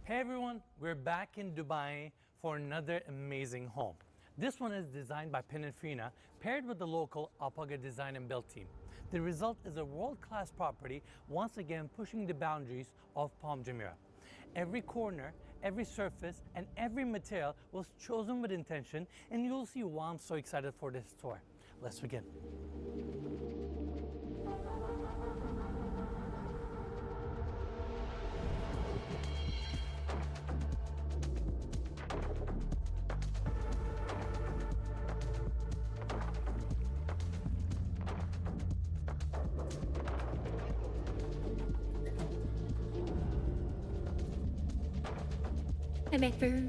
Hey everyone, we're back in Dubai for another amazing home. This one is designed by Pininfarina, paired with the local Alpaca design and build team. The result is a world-class property, once again pushing the boundaries of Palm Jumeirah. Every corner, every surface, and every material was chosen with intention, and you'll see why I'm so excited for this tour. Let's begin. Hi, Becker.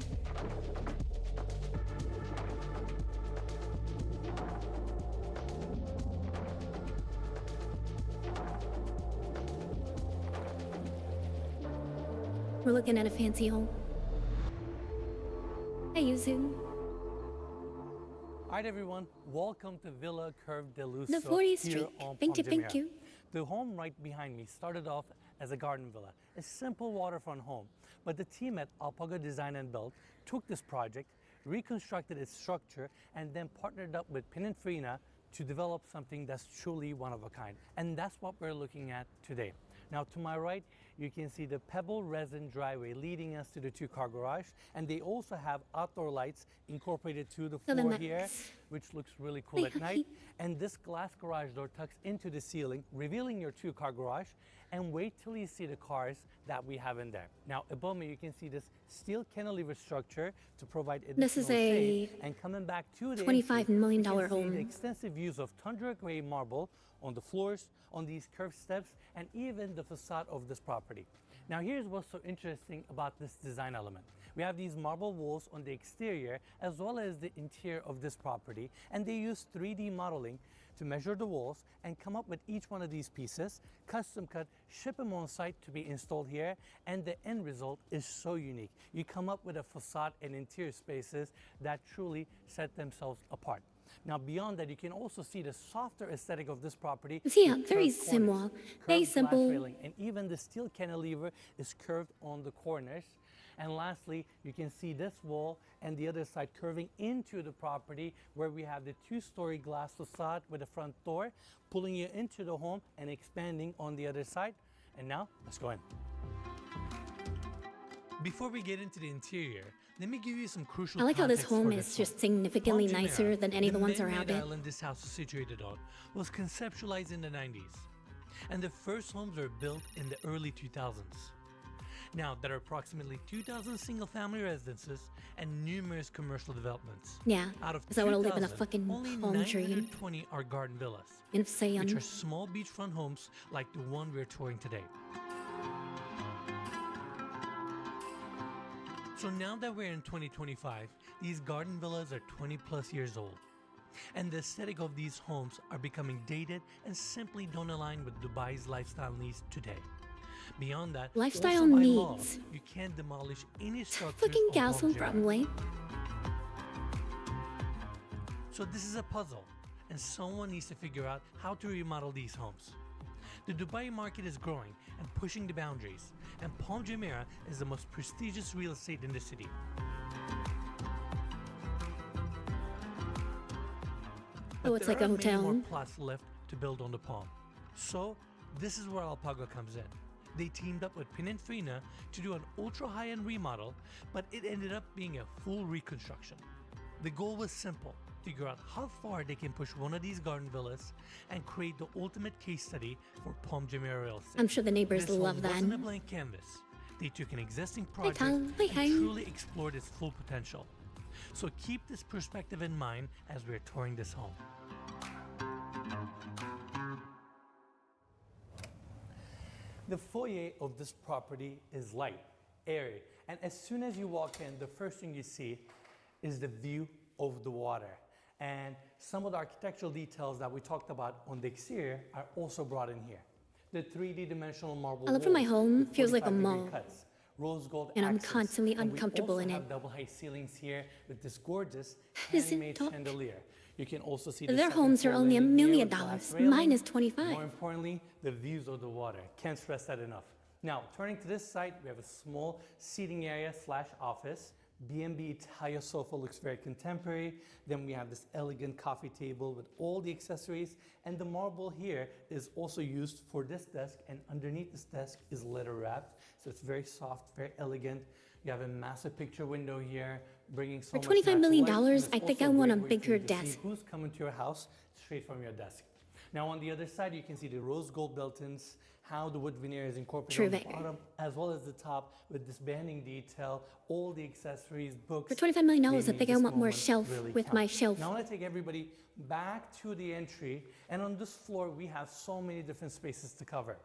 We're looking at a fancy home. Hi, Yuzu. Alright everyone, welcome to Villa Curve de Lusso The 40th here Street. on Thank Palm you, thank Jumeirah. you. The home right behind me started off as a garden villa, a simple waterfront home. But the team at Alpaca Design and Build took this project, reconstructed its structure, and then partnered up with Pininfarina to develop something that's truly one of a kind. And that's what we're looking at today. Now to my right, you can see the pebble resin driveway leading us to the two-car garage, and they also have outdoor lights incorporated to the floor here, which looks really cool at night. And this glass garage door tucks into the ceiling, revealing your two-car garage. And wait till you see the cars that we have in there. Now above me, you can see this steel cantilever structure to provide additional This is a shade. And coming back to the $25 million you can see home. the extensive use of tundra gray marble on the floors, on these curved steps, and even the facade of this property. Now here's what's so interesting about this design element. We have these marble walls on the exterior as well as the interior of this property, and they use 3D modeling to measure the walls and come up with each one of these pieces, custom cut, ship them on site to be installed here, and the end result is so unique. You come up with a facade and interior spaces that truly set themselves apart. Now beyond that, you can also see the softer aesthetic of this property. Yeah, with very curved corners, simple, very curved glass simple. railing, and even the steel cantilever is curved on the corners. And lastly, you can see this wall and the other side curving into the property where we have the two-story glass facade with a front door, pulling you into the home and expanding on the other side. And now, let's go in. Before we get into the interior, let me give you some crucial I like how this context for home is just significantly Palm Jumeirah, nicer than any of the ones around man-made it. island this house is situated on was conceptualized in the 90s, and the first homes were built in the early 2000s. Now, there are approximately 2,000 single-family residences and numerous commercial developments. Yeah, Out of 'cause I want to live in a 2,000, fucking only palm tree. 920 are garden villas, And say, which are small beachfront homes like the one we're touring today. So now that we're in 2025, these garden villas are 20 plus years old. And the aesthetic of these homes are becoming dated and simply don't align with Dubai's lifestyle needs today. Beyond that, Lifestyle also by law, needs. you can't demolish any structures fucking on Palm castle, Jumeirah. probably. So this is a puzzle, and someone needs to figure out how to remodel these homes. The Dubai market is growing and pushing the boundaries, and Palm Jumeirah is the most prestigious real estate in the city. Oh, it's like a hotel. There are many more plots left to build on the Palm. So this is where Alpaca comes in. They teamed up with Pininfarina to do an ultra high-end remodel, but it ended up being a full reconstruction. The goal was simple: figure out how far they can push one of these garden villas and create the ultimate case study for Palm Jumeirah real estate. I'm sure the neighbors This love home that. wasn't a blank canvas. They took an existing project Carl. Hi, and hi. truly explored its full potential. So keep this perspective in mind as we're touring this home. The foyer of this property is light, airy, and as soon as you walk in, the first thing you see is the view of the water. And some of the architectural details that we talked about on the exterior are also brought in here. The 3D dimensional marble I love how my walls home with feels like a 45-degree mall. cuts, rose gold And I'm accents, constantly and uncomfortable we in also it. have double height ceilings here with this gorgeous Isn't handmade top? chandelier. You can also see the Their second homes are floor only $1 landing here million. with glass Mine railing. is 25. More importantly, the views of the water. Can't stress that enough. Now, turning to this side, we have a small seating area slash office. B&B Italia sofa looks very contemporary. Then we have this elegant coffee table with all the accessories. And the marble here is also used for this desk, and underneath this desk is leather wrapped. So it's very soft, very elegant. You have a massive picture window here, bringing so For much $25 natural million, light, and I it's think also I a want a great way for bigger you to see desk. who's coming to your house straight from your desk. Now on the other side, you can see the rose gold built-ins, how the wood veneer is incorporated on the bottom as well as the top with this banding detail, all the accessories, books. For $25 million, I they think make I this want more moment shelf really with count. my shelf. Now I want to take everybody back to the entry, and on this floor we have so many different spaces to cover.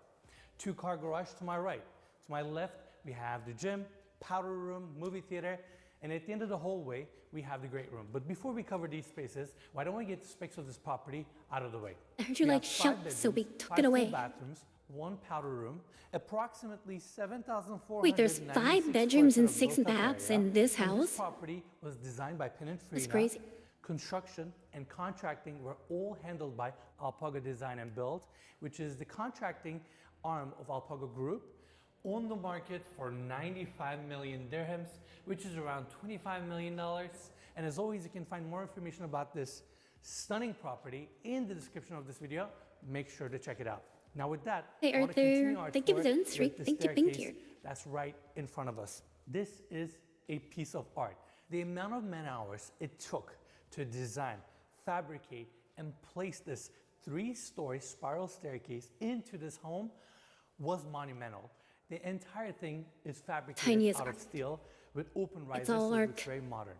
2-car garage to my right. To my left, we have the gym, powder room, movie theater, and at the end of the hallway, we have the great room. But before we cover these spaces, why don't we get the specs of this property out of the way? I heard you We like have 5 shelves, so we bedrooms, took 5 it full away. bathrooms, 1 powder room, approximately 7,496 Wait, there's 5 bedrooms and 6 built-up baths area. in this And house? This property was designed by Pininfarina. That's crazy. Construction and contracting were all handled by Alpaga Design and Build, which is the contracting arm of Alpaga Group, on the market for 95 million dirhams, which is around $25 million. And as always, you can find more information about this stunning property in the description of this video. Make sure to check it out. Now with that, Hey, I wanna Arthur. continue our Thank you tour for the with street. the Thank you, staircase that's right in front of us. This is a piece of art. The amount of man hours it took to design, fabricate, and place this 3-story spiral staircase into this home was monumental. The entire thing is fabricated Tiny as out of art. steel with open risers, all so it arc. looks very modern.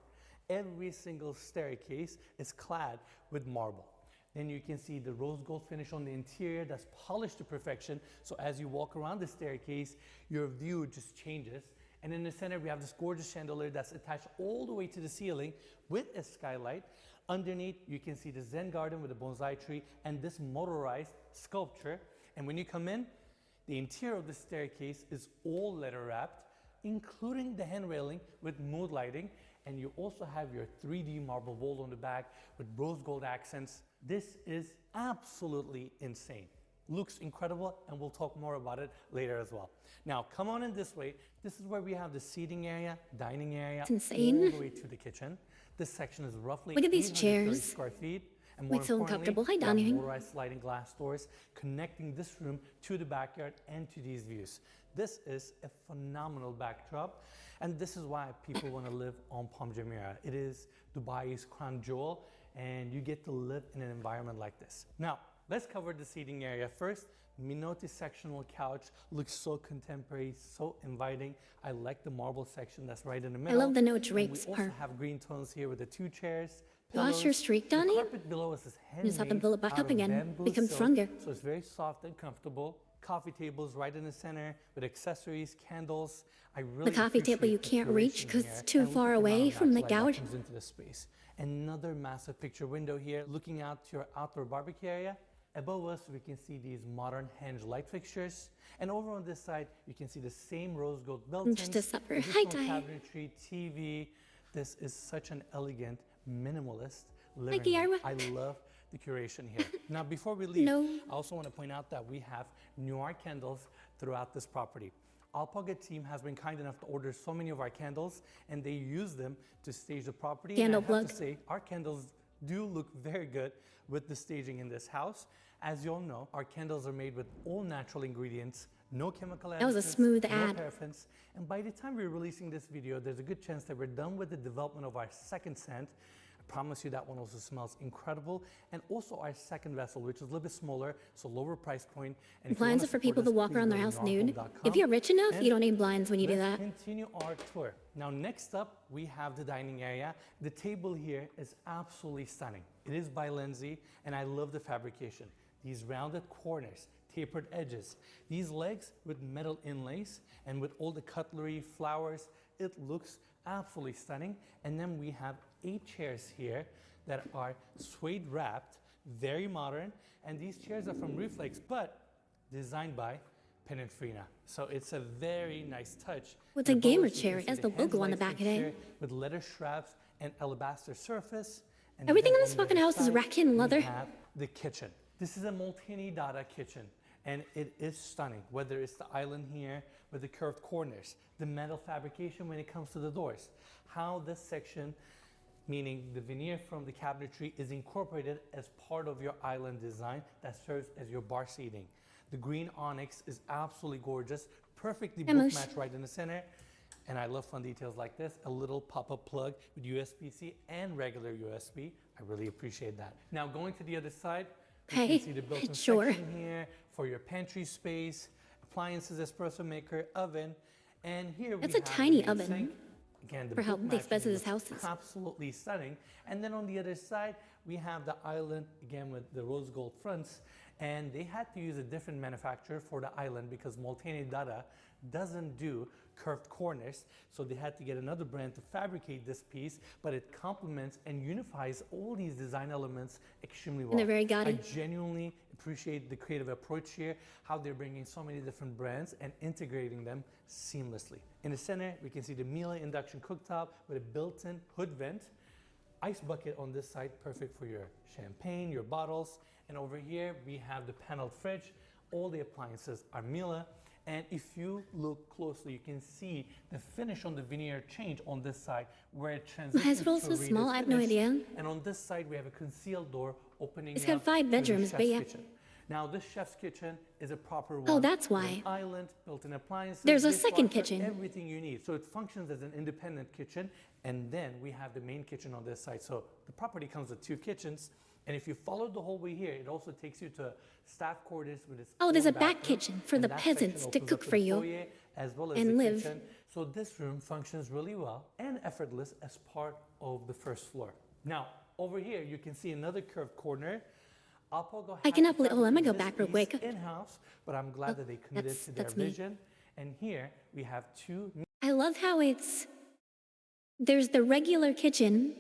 Every single staircase is clad with marble. Then you can see the rose gold finish on the interior that's polished to perfection. So as you walk around the staircase, your view just changes. And in the center, we have this gorgeous chandelier that's attached all the way to the ceiling with a skylight. Underneath, you can see the Zen garden with a bonsai tree and this motorized sculpture. And when you come in, the interior of the staircase is all leather wrapped, including the hand railing with mood lighting. And you also have your 3D marble vault on the back with rose gold accents. This is absolutely insane. Looks incredible, and we'll talk more about it later as well. Now, come on in this way. This is where we have the seating area, dining area, It's insane. all the way to the kitchen. This section is roughly Look at these 830 chairs. square feet. And more Like so importantly, uncomfortable. Hi, we have Donnie. motorized sliding glass doors connecting this room to the backyard and to these views. This is a phenomenal backdrop, and this is why people want to live on Palm Jumeirah. It is Dubai's crown jewel, and you get to live in an environment like this. Now, let's cover the seating area first. Minotti sectional couch looks so contemporary, so inviting. I like the marble section that's right in the middle. love the no And drapes we also part. have green tones here with the 2 chairs. Lost your pillows. streak, The Donnie? carpet below us is Just have to handmade build it back out up of again. bamboo Become silk, stronger. so it's very soft and comfortable. Coffee tables right in the center with accessories, candles. I really The coffee table you appreciate the can't reach curation 'cause here, it's too and look far at the amount away of from the natural light that couch. comes into the space. Another massive picture window here, looking out to your outdoor barbecue area. Above us, we can see these modern hinged light fixtures. And over on this side, you can see the same rose gold built-ins, Just a supper. additional Hi, Ty. cabinetry, TV. This is such an elegant, minimalist living Kiara. room. I love the curation here. Now, before we leave, No. I also want to point out that we have Noir candles throughout this property. Alpaga team has been kind enough to order so many of our candles, and they use them to stage the property. Candle and I have plug. to say, our candles do look very good with the staging in this house. As you all know, our candles are made with all natural ingredients, no chemical additives, That was a smooth no ad. paraffins. And by the time we're releasing this video, there's a good chance that we're done with the development of our second scent. I promise you that one also smells incredible. And also our second vessel, which is a little bit smaller, so lower price point. And if you Blinds wanna are for support people us, to walk please around go their to house nude. noirhome.com. If you're rich enough, And you don't need blinds when you do let's that. continue our tour. Now, next up, we have the dining area. The table here is absolutely stunning. It is by Lindsay, and I love the fabrication. These rounded corners, tapered edges, these legs with metal inlays, and with all the cutlery, flowers, it looks absolutely stunning. And then we have 8 chairs here that are suede wrapped, very modern, and these chairs are from Reflex, but designed by Pininfarina. So it's a very nice touch. Well, it's a And above gamer us, you chair. can It see has the logo on the handlight back of it. fixture with leather straps and alabaster surface. And Everything then in this on the fucking other house is side, racking we leather. have the kitchen. This is a multi-dada kitchen. and it is stunning, whether it's the island here with the curved corners, the metal fabrication when it comes to the doors, how this section, meaning the veneer from the cabinetry, is incorporated as part of your island design that serves as your bar seating. The green onyx is absolutely gorgeous, perfectly book match right in the center. And I love fun details like this, a little pop-up plug with USB-C and regular USB. I really appreciate that. Now going to the other side, you can see the built-in section here for your pantry space, appliances, espresso maker, oven, and here That's we a have tiny the oven. sink. Again, the For how book the expensive matching this house looks is. absolutely stunning. And then on the other side, we have the island, again with the rose gold fronts. And they had to use a different manufacturer for the island because Molteni Dada doesn't do curved corners. So they had to get another brand to fabricate this piece, but it complements and unifies all these design elements extremely well. And they're very gaudy. I genuinely appreciate the creative approach here, how they're bringing so many different brands and integrating them seamlessly. In the center, we can see the Miele induction cooktop with a built-in hood vent. Ice bucket on this side, perfect for your champagne, your bottles. And over here, we have the paneled fridge. All the appliances are Miele. And if you look closely, you can see the finish on the veneer change on this side where it transitions Why is it all to so a rated small? I have no finish. idea. And on this side, we have a concealed door opening It's up got 5 to the bedrooms, chef's but yeah. kitchen. Now, this chef's kitchen is a proper one. Oh, that's with why. an island, built-in appliances. There's a second dishwasher, kitchen. Everything you need. So it functions as an independent kitchen. And then we have the main kitchen on this side. So the property comes with 2 kitchens. And if you follow the hallway here, it also takes you to staff quarters with its Oh, there's own a back bathroom, kitchen for and the that section peasants to opens cook up for the you foyer, as well as and the live. kitchen. So this room functions really well and effortless as part of the first floor. Now, over here, you can see another curved corner. I cannot believe. Oh, let me go back real quick. In-house, but I'm glad that they committed to their that's me. vision. And here we have 2 I love how there's the regular kitchen,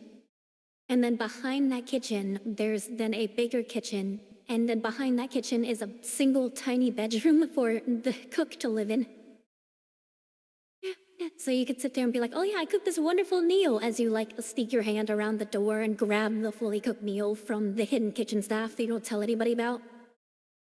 and then behind that kitchen, there's then a bigger kitchen, and then behind that kitchen is a single tiny bedroom for the cook to live in. Yeah. So you could sit there and be like, oh yeah, I cooked this wonderful meal as you like sneak your hand around the door and grab the fully cooked meal from the hidden kitchen staff that you don't tell anybody about.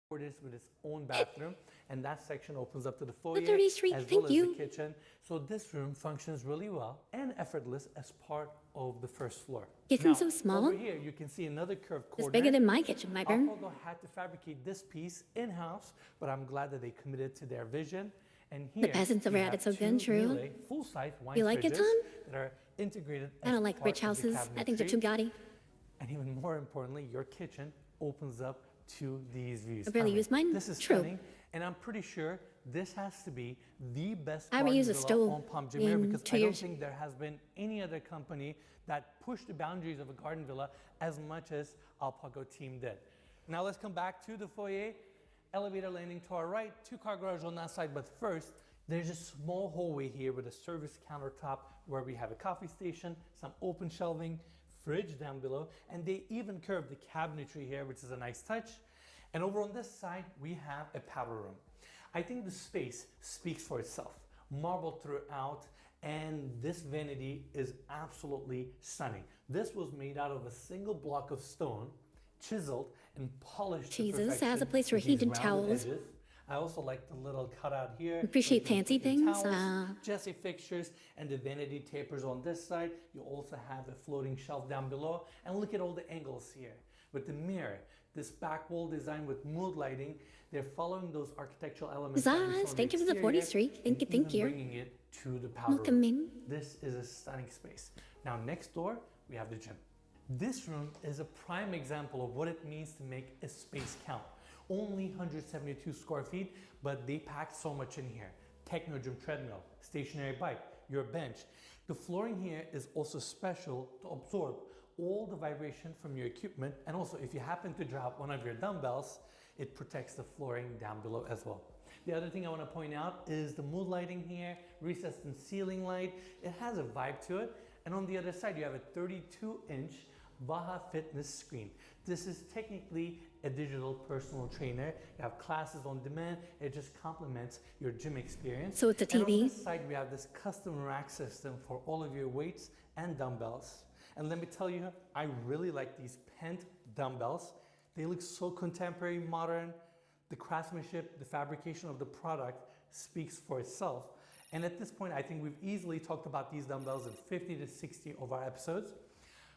quarters with its own bathroom, and that section opens up to the foyer 30th Street, as thank well you. as the kitchen. So this room functions really well and effortless as part of the first floor. Kitchen's Now, so small. over here, you can see another curved corner. It's bigger than my kitchen, my burn. Alpago had to fabricate this piece in-house, but I'm glad that they committed to their vision. And here, peasants are we at it have so good, 2 true. Miele full-size wine You like it, fridges Tom? that are integrated I as don't like part rich of the houses. I think they're cabinetry. too gaudy. And even more importantly, your kitchen opens up to these views. I barely use mine. This is True. stunning, and I'm pretty sure this has to be the best I haven't used a garden stove villa on Palm Jumeirah in because 2 I don't years. think there has been any other company that pushed the boundaries of a garden villa as much as Alpago team did. Now let's come back to the foyer. Elevator landing to our right, 2-car garage on that side, but first, there's a small hallway here with a service countertop where we have a coffee station, some open shelving, fridge down below, and they even curved the cabinetry here, which is a nice touch. And over on this side, we have a powder room. I think the space speaks for itself. Marble throughout, and this vanity is absolutely stunning. This was made out of a single block of stone, chiseled and polished to Jesus, perfection has a place for with these heated rounded towels. edges. I also like the little cutout here. Appreciate with the fancy fitting things, towels, Jessie fixtures, and the vanity tapers on this side. You also have a floating shelf down below. And look at all the angles here. With the mirror, this back wall design with mood lighting, they're following those architectural elements. that we saw Zaz, on thank you for the exterior 40th Street. Thank and you, thank even you. bringing it to the powder Welcome room. in. This is a stunning space. Now next door, we have the gym. This room is a prime example of what it means to make a space count. Only 172 square feet, but they packed so much in here. Techno gym treadmill, stationary bike, your bench. The flooring here is also special to absorb all the vibration from your equipment, and also if you happen to drop one of your dumbbells, it protects the flooring down below as well. The other thing I want to point out is the mood lighting here, recessed in ceiling light. It has a vibe to it. And on the other side, you have a 32-inch Baja Fitness screen. This is technically a digital personal trainer. You have classes on demand. It just complements your gym experience. So it's a And on TV. this side, we have this custom rack system for all of your weights and dumbbells. And let me tell you, I really like these pent dumbbells. They look so contemporary, modern. The craftsmanship, the fabrication of the product speaks for itself. And at this point, I think we've easily talked about these dumbbells in 50 to 60 of our episodes.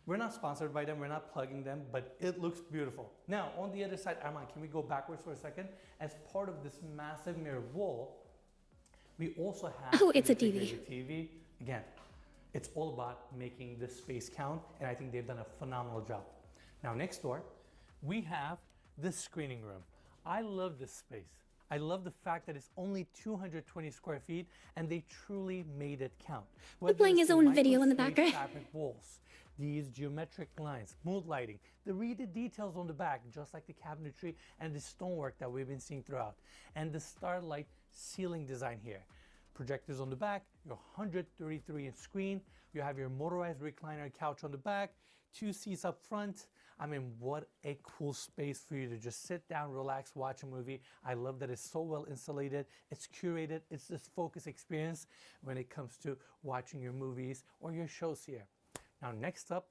We're not sponsored by them, we're not plugging them, but it looks beautiful. Now, on the other side, Arman, can we go backwards for a second? As part of this massive mirrored wall, we also have it's a TV. TV. Again, it's all about making this space count, and I think they've done a phenomenal job. Now, next door, we have the screening room. I love this space. I love the fact that it's only 220 square feet, and they truly made it count. We're playing his own video in the microswayed background. Fabric walls, these geometric lines, smooth lighting, the reeded details on the back, just like the cabinetry and the stonework that we've been seeing throughout, and the starlight ceiling design here. Projectors on the back, your 133-inch screen, you have your motorized recliner couch on the back, 2 seats up front. I mean, what a cool space for you to just sit down, relax, watch a movie. I love that it's so well insulated, it's curated, it's this focused experience when it comes to watching your movies or your shows here. Now, next up,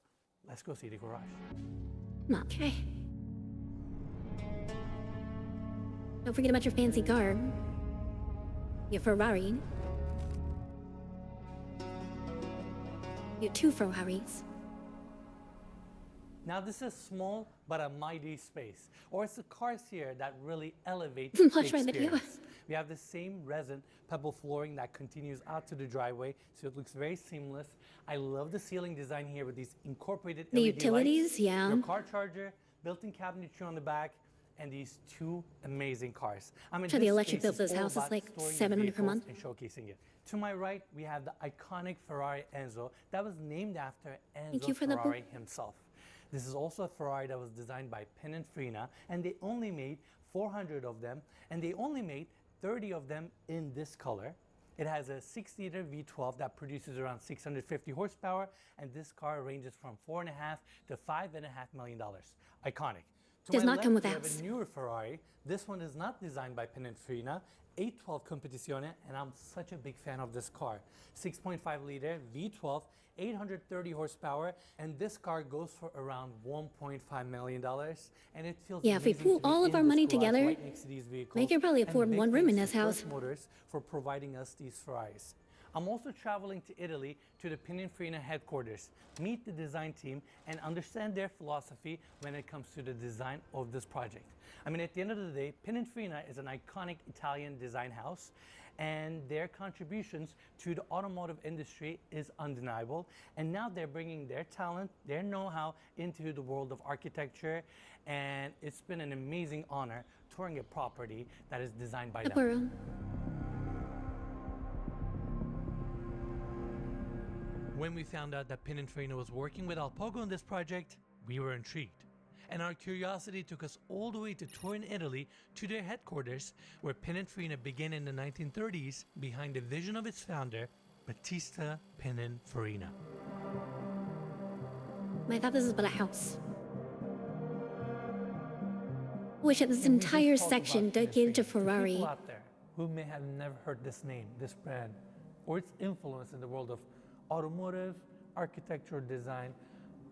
let's go see the garage. Okay. Don't forget about your fancy car. Your Ferrari. Your 2 Ferraris. Now, this is small but a mighty space, or it's the cars here that really elevate Watch the my video. experience. We have the same resin pebble flooring that continues out to the driveway, so it looks very seamless. I love the ceiling design here with these incorporated The LED utilities, lights, yeah. your car charger, built-in cabinetry on the back, and these 2 amazing cars. I mean, Sure, the this electric space bill of this all house is about like storing your $700 per vehicles month. and showcasing it. To my right, we have the iconic Ferrari Enzo that was named after Thank Enzo you for the Ferrari himself. This is also a Ferrari that was designed by Pininfarina, and they only made 400 of them, and they only made 30 of them in this color. It has a 6-liter V12 that produces around 650 horsepower, and this car ranges from $4.5 to $5.5 million. Iconic. To Does my not left, come with we have apps. a newer Ferrari. This one is not designed by Pininfarina. 812 Competizione, and I'm such a big fan of this car. 6.5-liter V12, 830 horsepower, and this car goes for around $1.5 million, and it feels Yeah, if we amazing pool to be all of in our this money garage together, right next to these vehicles. we could probably And afford big 1 room in thanks this to house. First Motors for providing us these Ferraris. I'm also traveling to Italy to the Pininfarina headquarters, meet the design team, and understand their philosophy when it comes to the design of this project. I mean, at the end of the day, Pininfarina is an iconic Italian design house, and their contributions to the automotive industry is undeniable. And now they're bringing their talent, their know-how into the world of architecture, and it's been an amazing honor touring a property that is designed by them. Plural. When we found out that Pininfarina was working with Alpogo on this project, we were intrigued. And our curiosity took us all the way to Turin, Italy, to their headquarters, where Pininfarina began in the 1930s behind the vision of its founder, Battista Pininfarina. I thought this was but a house. Wish that this And we just entire talked section about dedicated to Pininfarina. Ferrari. People out there who may have never heard this name, this brand, or its influence in the world of automotive, architecture, design,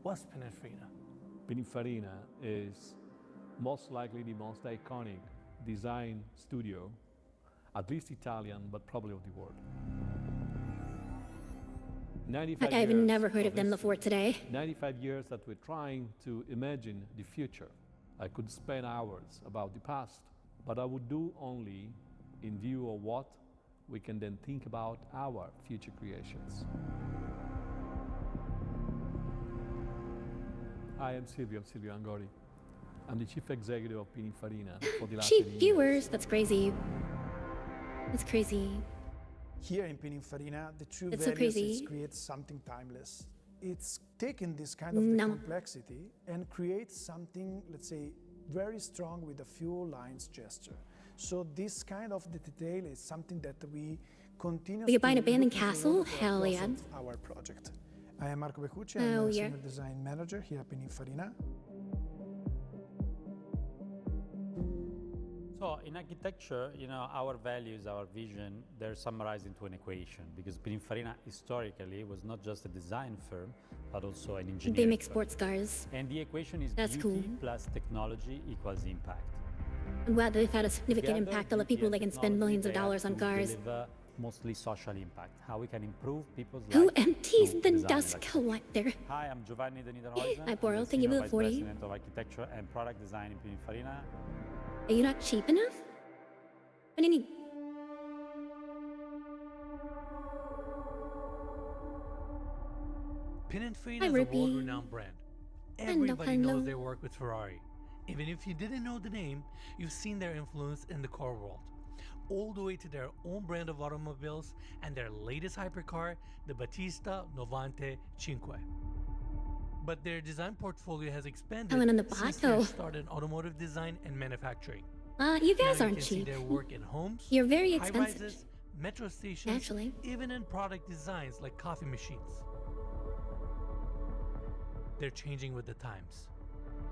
what's Pininfarina? Pininfarina is most likely the most iconic design studio, at least Italian, but probably of the world. 95 I've years never heard of them history. before today. 95 years that we're trying to imagine the future. I could spend hours about the past, but I would do only in view of what we can then think about our future creations. Hi, I'm Silvio Angori. I'm the chief executive of Pininfarina for the last Cheap 18 viewers, years. that's crazy. That's crazy. Here in Pininfarina, the true It's so values crazy. is create something timeless. It's taken this kind of the No. complexity and create something, let's say, very strong with a few lines gesture. So this kind of the detail is something that we continuously We could buy an abandoned looking castle? forward for Hell across yeah. of our project. I am Marco Beccucci, Oh, I'm a yeah. senior design manager here at Pininfarina. So in architecture, our values, our vision, they're summarized into an equation because Pininfarina historically was not just a design firm, but also an engineering They make firm. sports cars. And the equation is That's beauty cool. plus technology equals impact. Whether they've had a significant Together, impact on the beauty people and that can spend technology, millions of they dollars have on to cars. deliver mostly social impact, how we can improve people's Who lives empties through the design and dust architecture. collector? Hi, I'm Giovanni De Niederhuizen. I borrow, I'm the thank you Senior for the Vice 40. President of Architecture and Product Design in Pininfarina. Are you not cheap enough? What do you need? Pininfarina Hi, is a Ruby. world-renowned brand. Everybody hello. knows they work with Ferrari. Even if you didn't know the name, you've seen their influence in the car world, all the way to their own brand of automobiles and their latest hypercar, the Battista Novante Cinque. But their design portfolio has expanded Helen on the since Bato. they started in automotive design and manufacturing. You guys Now aren't you can see cheap. their work in homes, You're very expensive. high-rises, metro stations, Actually. even in product designs like coffee machines. They're changing with the times.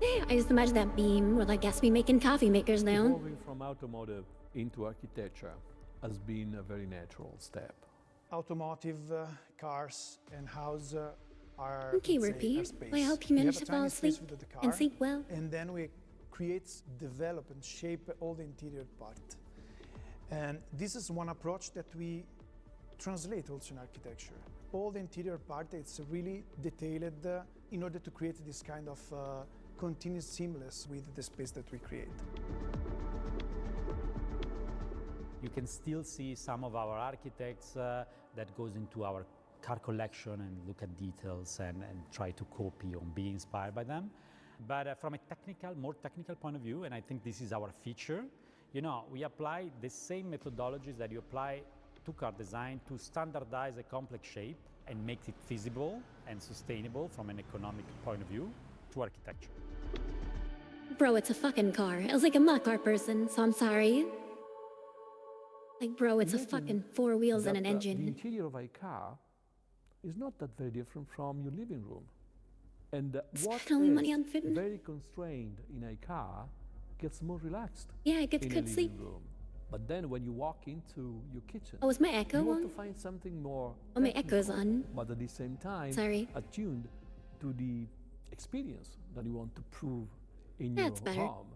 Yeah, I just imagine that beam with like Gatsby making coffee makers now. Evolving from automotive into architecture has been a very natural step. Automotive cars and house are Okay, let's say, Rupi. a space. Well, I hope you We have managed a to fall tiny asleep space within the car, and sleep well. and then we create, develop, and shape all the interior part. And this is one approach that we translate also in architecture. All the interior part, it's really detailed in order to create this kind of continuous seamless with the space that we create. You can still see some of our architects that goes into our car collection and look at details and try to copy or be inspired by them. But from a more technical point of view, and I think this is our feature, you know, we apply the same methodologies that you apply to car design to standardize a complex shape and make it feasible and sustainable from an economic point of view to architecture. Bro, it's a fucking car. I was like a mock car person, so I'm sorry. Like, bro, it's a Imagine fucking 4 wheels and that, an The engine. interior of a car is not that very different from your living room. And what Spend all my money is on fitness. very constrained in a car gets more relaxed Yeah, it gets in a good living sleep. room. But then when you walk into your kitchen, Oh, is my echo you want on? to find something more Oh, my echo's technical, on. but at the same time Sorry. attuned to the experience that you want to prove in That's your better. home.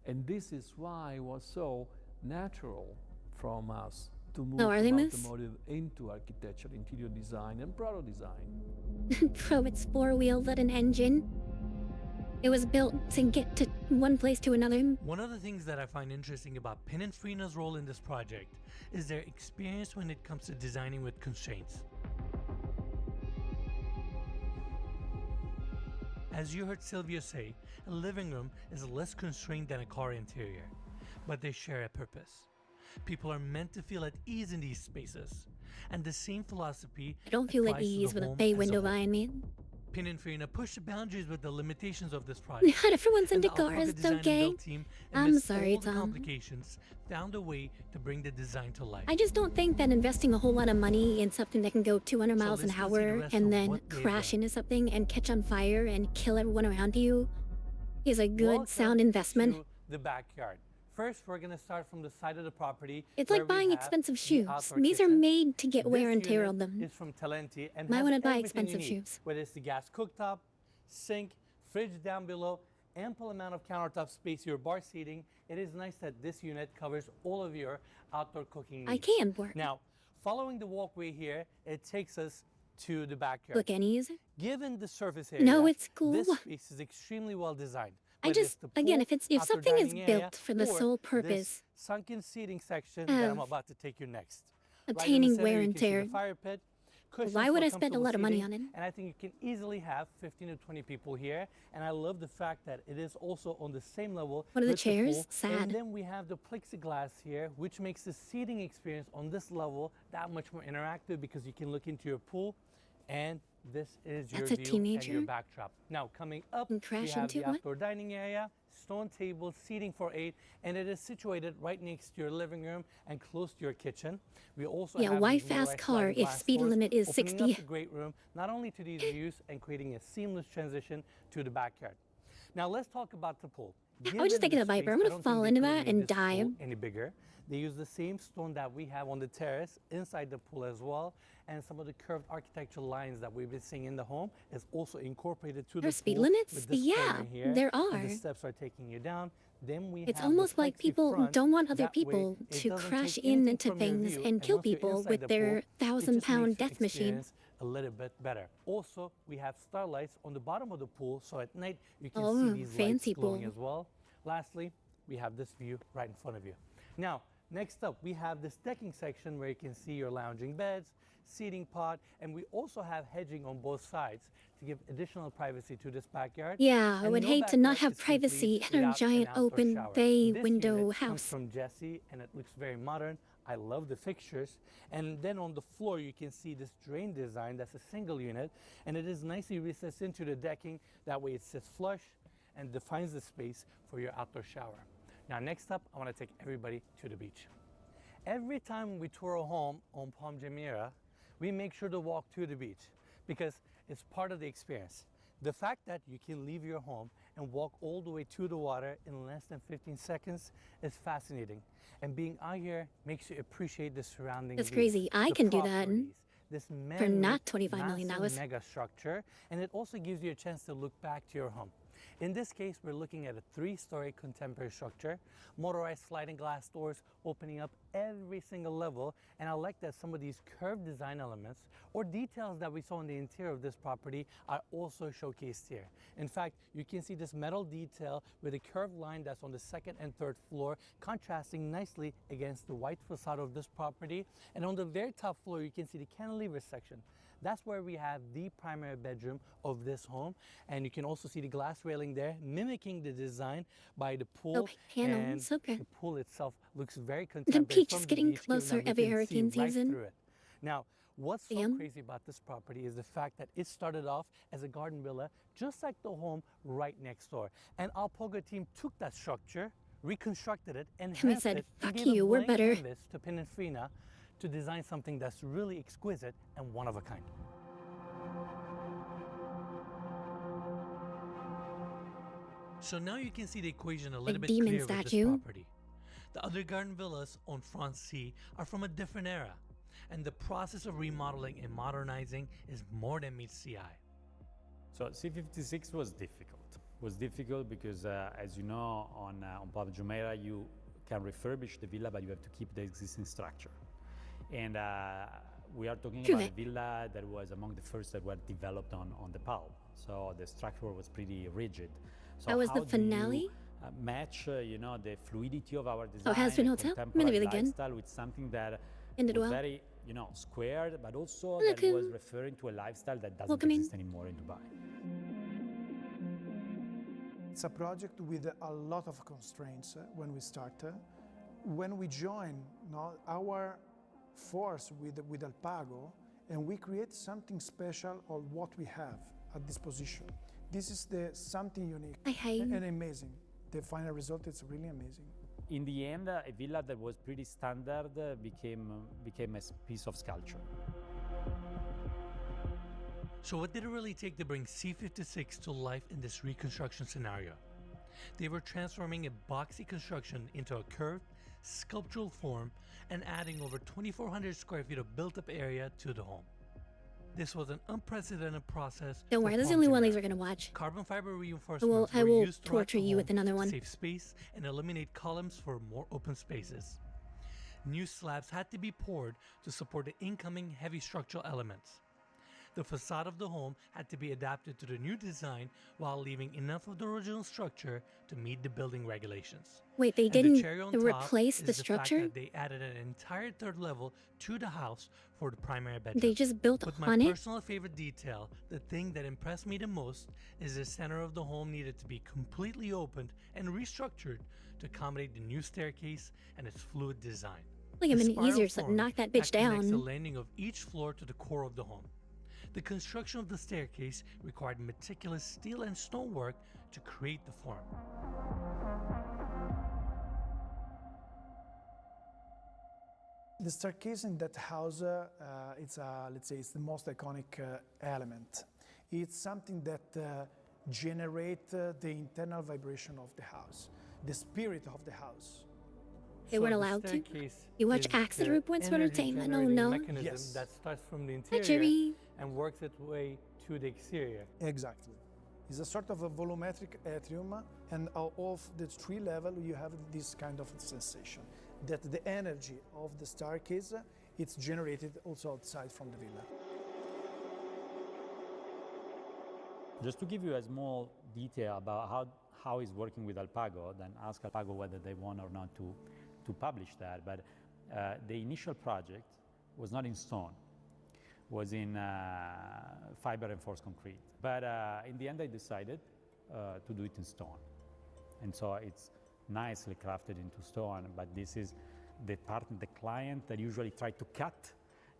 And this is why it was so natural from us to move Oh, are they, from Moose? automotive into architecture, interior design, and product design. Bro, it's 4 wheels and an engine. It was built to get to one place to another. One of the things that I find interesting about Pininfarina's role in this project is their experience when it comes to designing with constraints. As you heard Sylvia say, a living room is less constrained than a car interior, but they share a purpose. People are meant to feel at ease in these spaces, and the same philosophy I don't feel at applies to the ease with a home bay as window whole. behind me. Pininfarina pushed the boundaries with the limitations of this project. Not everyone's And into the Alpaca cars, Design and okay? Build team, I'm amidst sorry, all the Tom. complications, found a way to bring the design to life. I just don't think that investing a whole lot of money in something that can go 200 So miles an let's go see the hour rest and of then what they've crash done. into something and catch on fire and kill everyone around you is a good, Welcome sound investment. to the backyard. First, we're going to start from the side of the property. It's where like we buying have expensive the shoes. outdoor These are kitchen. made to get wear This and tear unit on them. is from Talenti and Might has wanna buy everything you expensive need, shoes. whether it's the gas cooktop, sink, fridge down below, ample amount of countertop space, your bar seating. It is nice that this unit covers all of your outdoor cooking needs. I can work. Now, following the walkway here, it takes us to the backyard. Look, Annie's. Given the surface area, No, it's cool. this space is extremely well designed. I Whether it's just, the again, pool, if outdoor something is dining area, built for the or sole this purpose sunken seating section that I'm of about to take you next. obtaining right in the center, wear you and can see tear, the fire pit, cushions why would for I spend a comfortable lot of money seating, on it? And I think you can easily have 15 to 20 people here. And I love the fact that it is also on the same level. What are the with chairs? pool. Sad. And then we have the plexiglass here, which makes the seating experience on this level that much more interactive because you can look into your pool and this is your That's a view and teenager? your backdrop. Now coming up, And we crash have into the what? outdoor dining area, stone table, seating for 8, and it is situated right next to your living room and close to your kitchen. We also Yeah, have why these motorized fast car sliding if glass speed doors, limit is opening 60? up the great room, not only to these views and creating a seamless transition to the backyard. Now let's talk about the pool. I was just thinking Given the of Viper. I'm space, gonna I don't fall think they into could have that made and this pool die. any bigger. They use the same stone that we have on the terrace inside the pool as well, and some of the curved architectural lines that we've been seeing in the home is also incorporated to There are the speed pool limits? with this Yeah, corner here, there and are. the steps are taking you down. Then we It's have almost the like flexi people front. don't want other That way, people it to doesn't crash take in anything into from your things view, and kill once you're people inside with the their pool, it just 1,000-pound makes your death machine. experience a little bit better. Also, we have starlights on the bottom of the pool, so at night you can see Oh, these fancy lights glowing pool. as well. Lastly, we have this view right in front of you. Now, next up, we have this decking section where you can see your lounging beds, seating pod, and we also have hedging on both sides to give additional privacy to this backyard. Yeah, I And would no hate to not backyard have is complete privacy in our without an giant outdoor open shower. bay This window unit comes house. from Jesse, and it looks very modern. I love the fixtures. And then on the floor, you can see this drain design. That's a single unit, and it is nicely recessed into the decking. That way it sits flush and defines the space for your outdoor shower. Now, next up, I want to take everybody to the beach. Every time we tour a home on Palm Jumeirah, we make sure to walk to the beach because it's part of the experience. The fact that you can leave your home and walk all the way to the water in less than 15 seconds is fascinating. And being out here makes you appreciate the surrounding That's view, crazy. I the can do that properties, this for man-made not $25 million. massive mega structure, and it also gives you a chance to look back to your home. In this case, we're looking at a 3-story contemporary structure, motorized sliding glass doors opening up every single level, and I like that some of these curved design elements or details that we saw in the interior of this property are also showcased here. In fact, you can see this metal detail with a curved line that's on the 2nd and 3rd floor, contrasting nicely against the white facade of this property. And on the very top floor, you can see the cantilever section. That's where we have the primary bedroom of this home. And you can also see the glass railing there, mimicking the design by the pool. Oh, panels, And okay. the pool itself looks very The contemporary beach from is the getting beach, given closer that we every can hurricane see right season. through it. Now, what's so Damn. crazy about this property is the fact that it started off as a garden villa, just like the home right next door. And our Pogo team took that structure, reconstructed it, enhanced said, it, "Fuck and gave a you, we're blank better." canvas to Pininfarina to design something that's really exquisite and one of a kind. So now you can see the equation a little bit demon clearer with this statue. property. The other garden villas on France Sea are from a different era, and the process of remodeling and modernizing is more than meets the eye. So C56 was difficult. It was difficult because, as you know, on Palm Jumeirah, you can refurbish the villa, but you have to keep the existing structure. And we are talking True about that. a villa that was among the first that were developed on the Palm. So the structure was pretty rigid. So That was the how do you, finale? match, the fluidity of our design, Oh, Has-Been and Hotel? I'm gonna contemporary really good. lifestyle with something that Ended was well. very, squared, but also Look that was who- referring to a lifestyle that doesn't Welcome in. exist anymore in Dubai. It's a project with a lot of constraints when we start. When we join our force with Alpago, and we create something special on what we have at disposition. This is something unique Hi. and amazing. The final result is really amazing. In the end, a villa that was pretty standard became a piece of sculpture. So what did it really take to bring C56 to life in this reconstruction scenario? They were transforming a boxy construction into a curved, sculptural form and adding over 2,400 square feet of built-up area to the home. This was an unprecedented process. Don't for worry, that's the Palm only one Jumeirah. these are gonna watch. Carbon fiber reinforcements I were will used throughout torture the you with home another to one. save space and eliminate columns for more open spaces. New slabs had to be poured to support the incoming heavy structural elements. The facade of the home had to be adapted to the new design while leaving enough of the original structure to meet the building regulations. Wait, they And the didn't cherry on top replace is the fact structure? that they added an entire 3rd level to the house for the primary bedroom. They just built But on my it? personal favorite detail, the thing that impressed me the most, is the center of the home needed to be completely opened and restructured to accommodate the new staircase and its fluid design. Like a The minute spiral easier, so form knock that bitch connects the down. landing of each floor to the core of the home. The construction of the staircase required meticulous steel and stonework to create the form. The staircase in that house, let's say, it's the most iconic element. It's something that generates the internal vibration of the house, the spirit of the house. They So weren't the allowed to? staircase You watch is acid the reports for energy entertainment? Oh generating no. mechanism Yes. that starts from the Hi, interior Jerry. and works its way to the exterior. Exactly. It's a sort of a volumetric atrium, and out of the tree level, you have this kind of sensation that the energy of the staircase it's generated also outside from the villa. Just to give you a small detail about how it's working with Alpago, then ask Alpago whether they want or not to publish that. But the initial project was not in stone, was in fiber reinforced concrete. But in the end, I decided to do it in stone. And so it's nicely crafted into stone, but this is the part of the client that usually tried to cut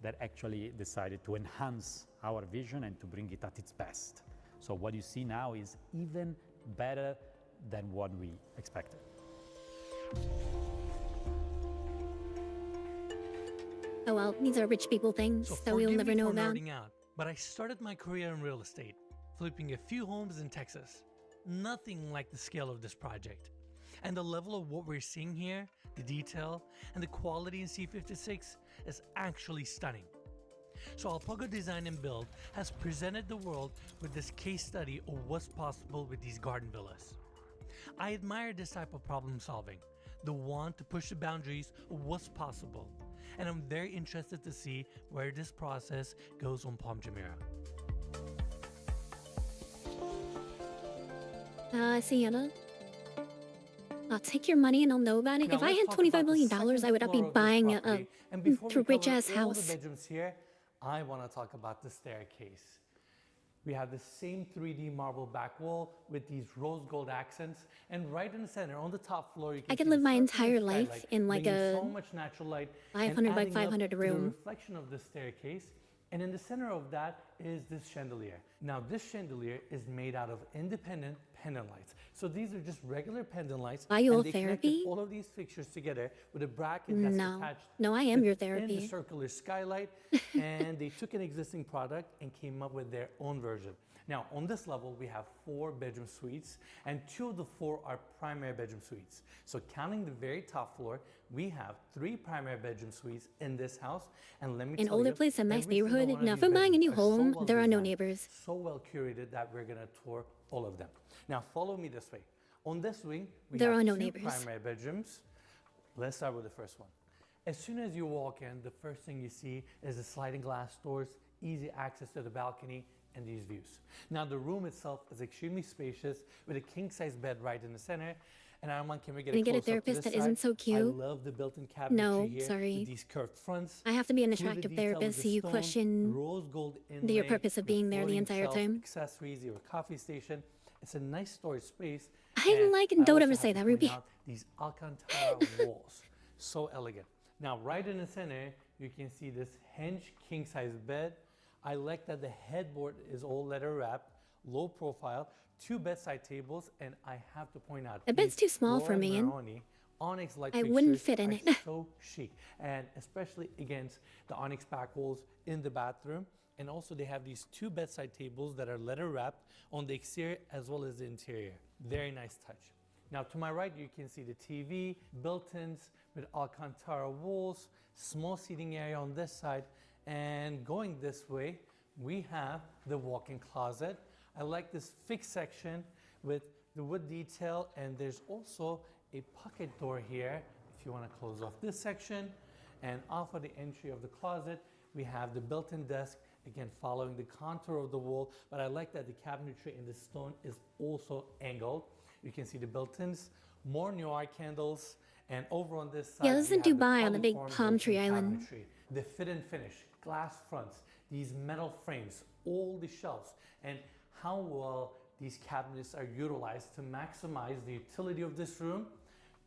that actually decided to enhance our vision and to bring it at its best. So what you see now is even better than what we expected. Oh well, these are rich people things So that we'll forgive never me know for about. nerding out, but I started my career in real estate, flipping a few homes in Texas. Nothing like the scale of this project. And the level of what we're seeing here, the detail, and the quality in C56 is actually stunning. So Alpago Design and Build has presented the world with this case study of what's possible with these garden villas. I admire this type of problem solving, the want to push the boundaries of what's possible, and I'm very interested to see where this process goes on Palm Jumeirah. Sienna, I'll take your money and I'll know about it. Now if I let's had talk $25 about the million, second I would not be floor of this buying property. And before we rich cover ass all house. the bedrooms here, I want to talk about the staircase. We have the same 3D marble back wall with these rose gold accents, and right in the center, on the top floor, you can I could see live the my circular entire life skylight, in like bringing a so much natural light 500 and by adding up 500 to room. the reflection of the staircase. And in the center of that is this chandelier. Now this chandelier is made out of independent pendant lights. So these are just regular pendant lights. Are you and they connected therapy? all of these fixtures together with a bracket that's No. attached No, I am your within the therapy. circular skylight. And they took an existing product and came up with their own version. Now on this level we have 4 bedroom suites, and 2 of the 4 are primary bedroom suites. So counting the very top floor, we have 3 primary bedroom suites in this house. And let me An tell older you, place, a nice every single neighborhood. one of Now, if these I'm buying a new bedrooms are so home, well there are no designed, neighbors. so well curated that we're gonna tour all of them. Now follow me this way. On this wing, we There have are no 2 neighbors. primary bedrooms. Let's start with the first one. As soon as you walk in, the first thing you see is the sliding glass doors, easy access to the balcony, and these views. Now the room itself is extremely spacious with a king-size bed right in the center. And Armand, can we get Can you get a close up to therapist this that isn't side? so I cute? love the built-in cabinetry No, here sorry. with these curved fronts. I have to be an Through the attractive detail with therapist, the so you stone, question rose gold your inlay purpose of with being there the floating entire shelf, time. accessories, or coffee station. It's a nice storage space. I And like, I don't also ever have say to that, point Ruby. out these Alcantara walls, so elegant. Now, right in the center, you can see this hinged king-size bed. I like that the headboard is all leather wrapped, low profile, 2 bedside tables, and I have to point out The bed's these too small for Laura me, and Meroni onyx light I wouldn't fixtures fit in are it. so chic, and especially against the onyx back walls in the bathroom. And also they have these 2 bedside tables that are leather wrapped on the exterior as well as the interior. Very nice touch. Now to my right, you can see the TV, built-ins with Alcantara walls, small seating area on this side, and going this way, we have the walk-in closet. I like this fixed section with the wood detail, and there's also a pocket door here if you want to close off this section. And off of the entry of the closet, we have the built-in desk, again following the contour of the wall, but I like that the cabinetry in the stone is also angled. You can see the built-ins, more noir candles, and over on this side, Yeah, this we is have the Dubai on the big polyform palm tree built-in island. cabinetry. The fit and finish, glass fronts, these metal frames, all the shelves, and how well these cabinets are utilized to maximize the utility of this room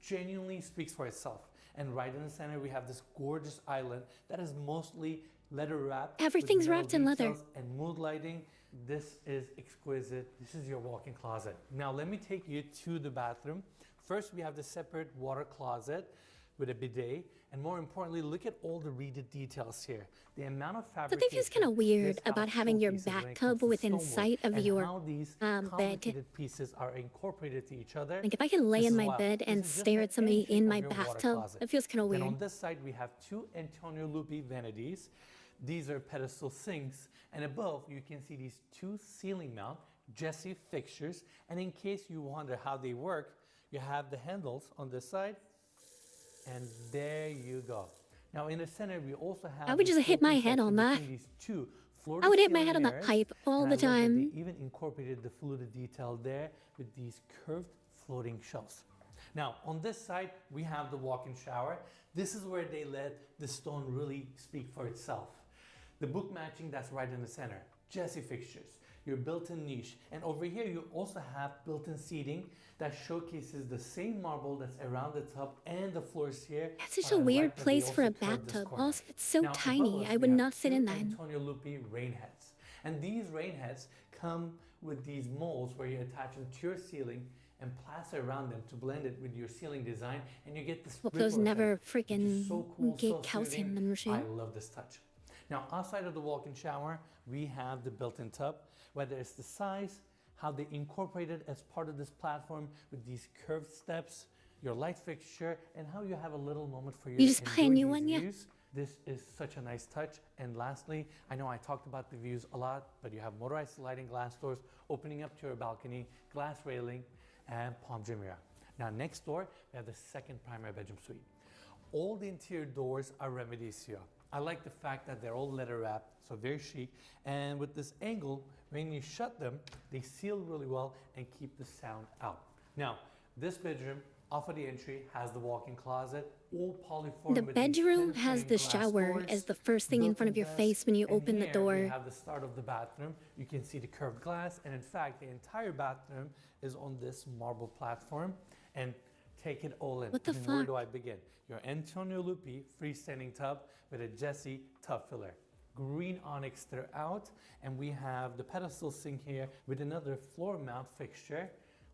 genuinely speaks for itself. And right in the center, we have this gorgeous island that is mostly leather wrapped. Everything's with metal wrapped in leather. details and mood lighting. This is exquisite. This is your walk-in closet. Now let me take you to the bathroom. First, we have the separate water closet. with a bidet, and more importantly, look at all the reeded details here. The amount of So fabric. that feels kind of weird about having your bathtub within sight of your how these bed. complicated pieces are incorporated to each other. Like if I can lay This in is my wild. bed This and is just stare an at somebody entry in of my your water bathtub, closet. that feels kind of Then weird. on this side, we have two Antonio Lupi vanities. These are pedestal sinks, and above you can see these two ceiling mount Jessie fixtures. And in case you wonder how they work, you have the handles on this side, and there you go. Now in the center, we also have. I would just hit my head on that. These two I would hit my floor-to-ceiling head on that mirrors, pipe all and the I love that time. They even incorporated the fluted detail there with these curved floating shelves. Now on this side, we have the walk-in shower. This is where they let the stone really speak for itself. The book matching that's right in the center, Jessie fixtures, your built-in niche, and over here you also have built-in seating that showcases the same marble that's around the tub and the floors here. That's such But a I weird like that they place for a also curved this bathtub. corner. Also, it's so Now, above tiny. us, I we would have not sit two in that. Antonio Lupi rain heads, and these rain heads come with these molds where you attach them to your ceiling and plaster around them to blend it with your ceiling design, and you get this Hope ripple those never effect, which is freaking so cool, get so calcium soothing. in machine. I love this touch. Now, outside of the walk-in shower, we have the built-in tub, whether it's the size, how they incorporate it as part of this platform with these curved steps, your light fixture, and how you have a little moment for you You to just buy a enjoy new these one, yeah? views. This is such a nice touch. And lastly, I know I talked about the views a lot, but you have motorized sliding glass doors opening up to your balcony, glass railing, and palm Jumeirah. Now next door, we have the second primary bedroom suite. All the interior doors are remedies here. I like the fact that they're all leather wrapped, so very chic. And with this angle, when you shut them, they seal really well and keep the sound out. Now, this bedroom, off of the entry, has the walk-in closet, all polyform. The with these bedroom thin has frame the glass shower doors, as the first thing in front of your built-in face when you desk, and open the here door. we have the start of the bathroom. You can see the curved glass, and in fact, the entire bathroom is on this marble platform. And take it all in. What the I mean, where fuck? do I begin? Your Antonio Lupi freestanding tub with a Jessie tub filler. Green onyx throughout, and we have the pedestal sink here with another floor mount fixture.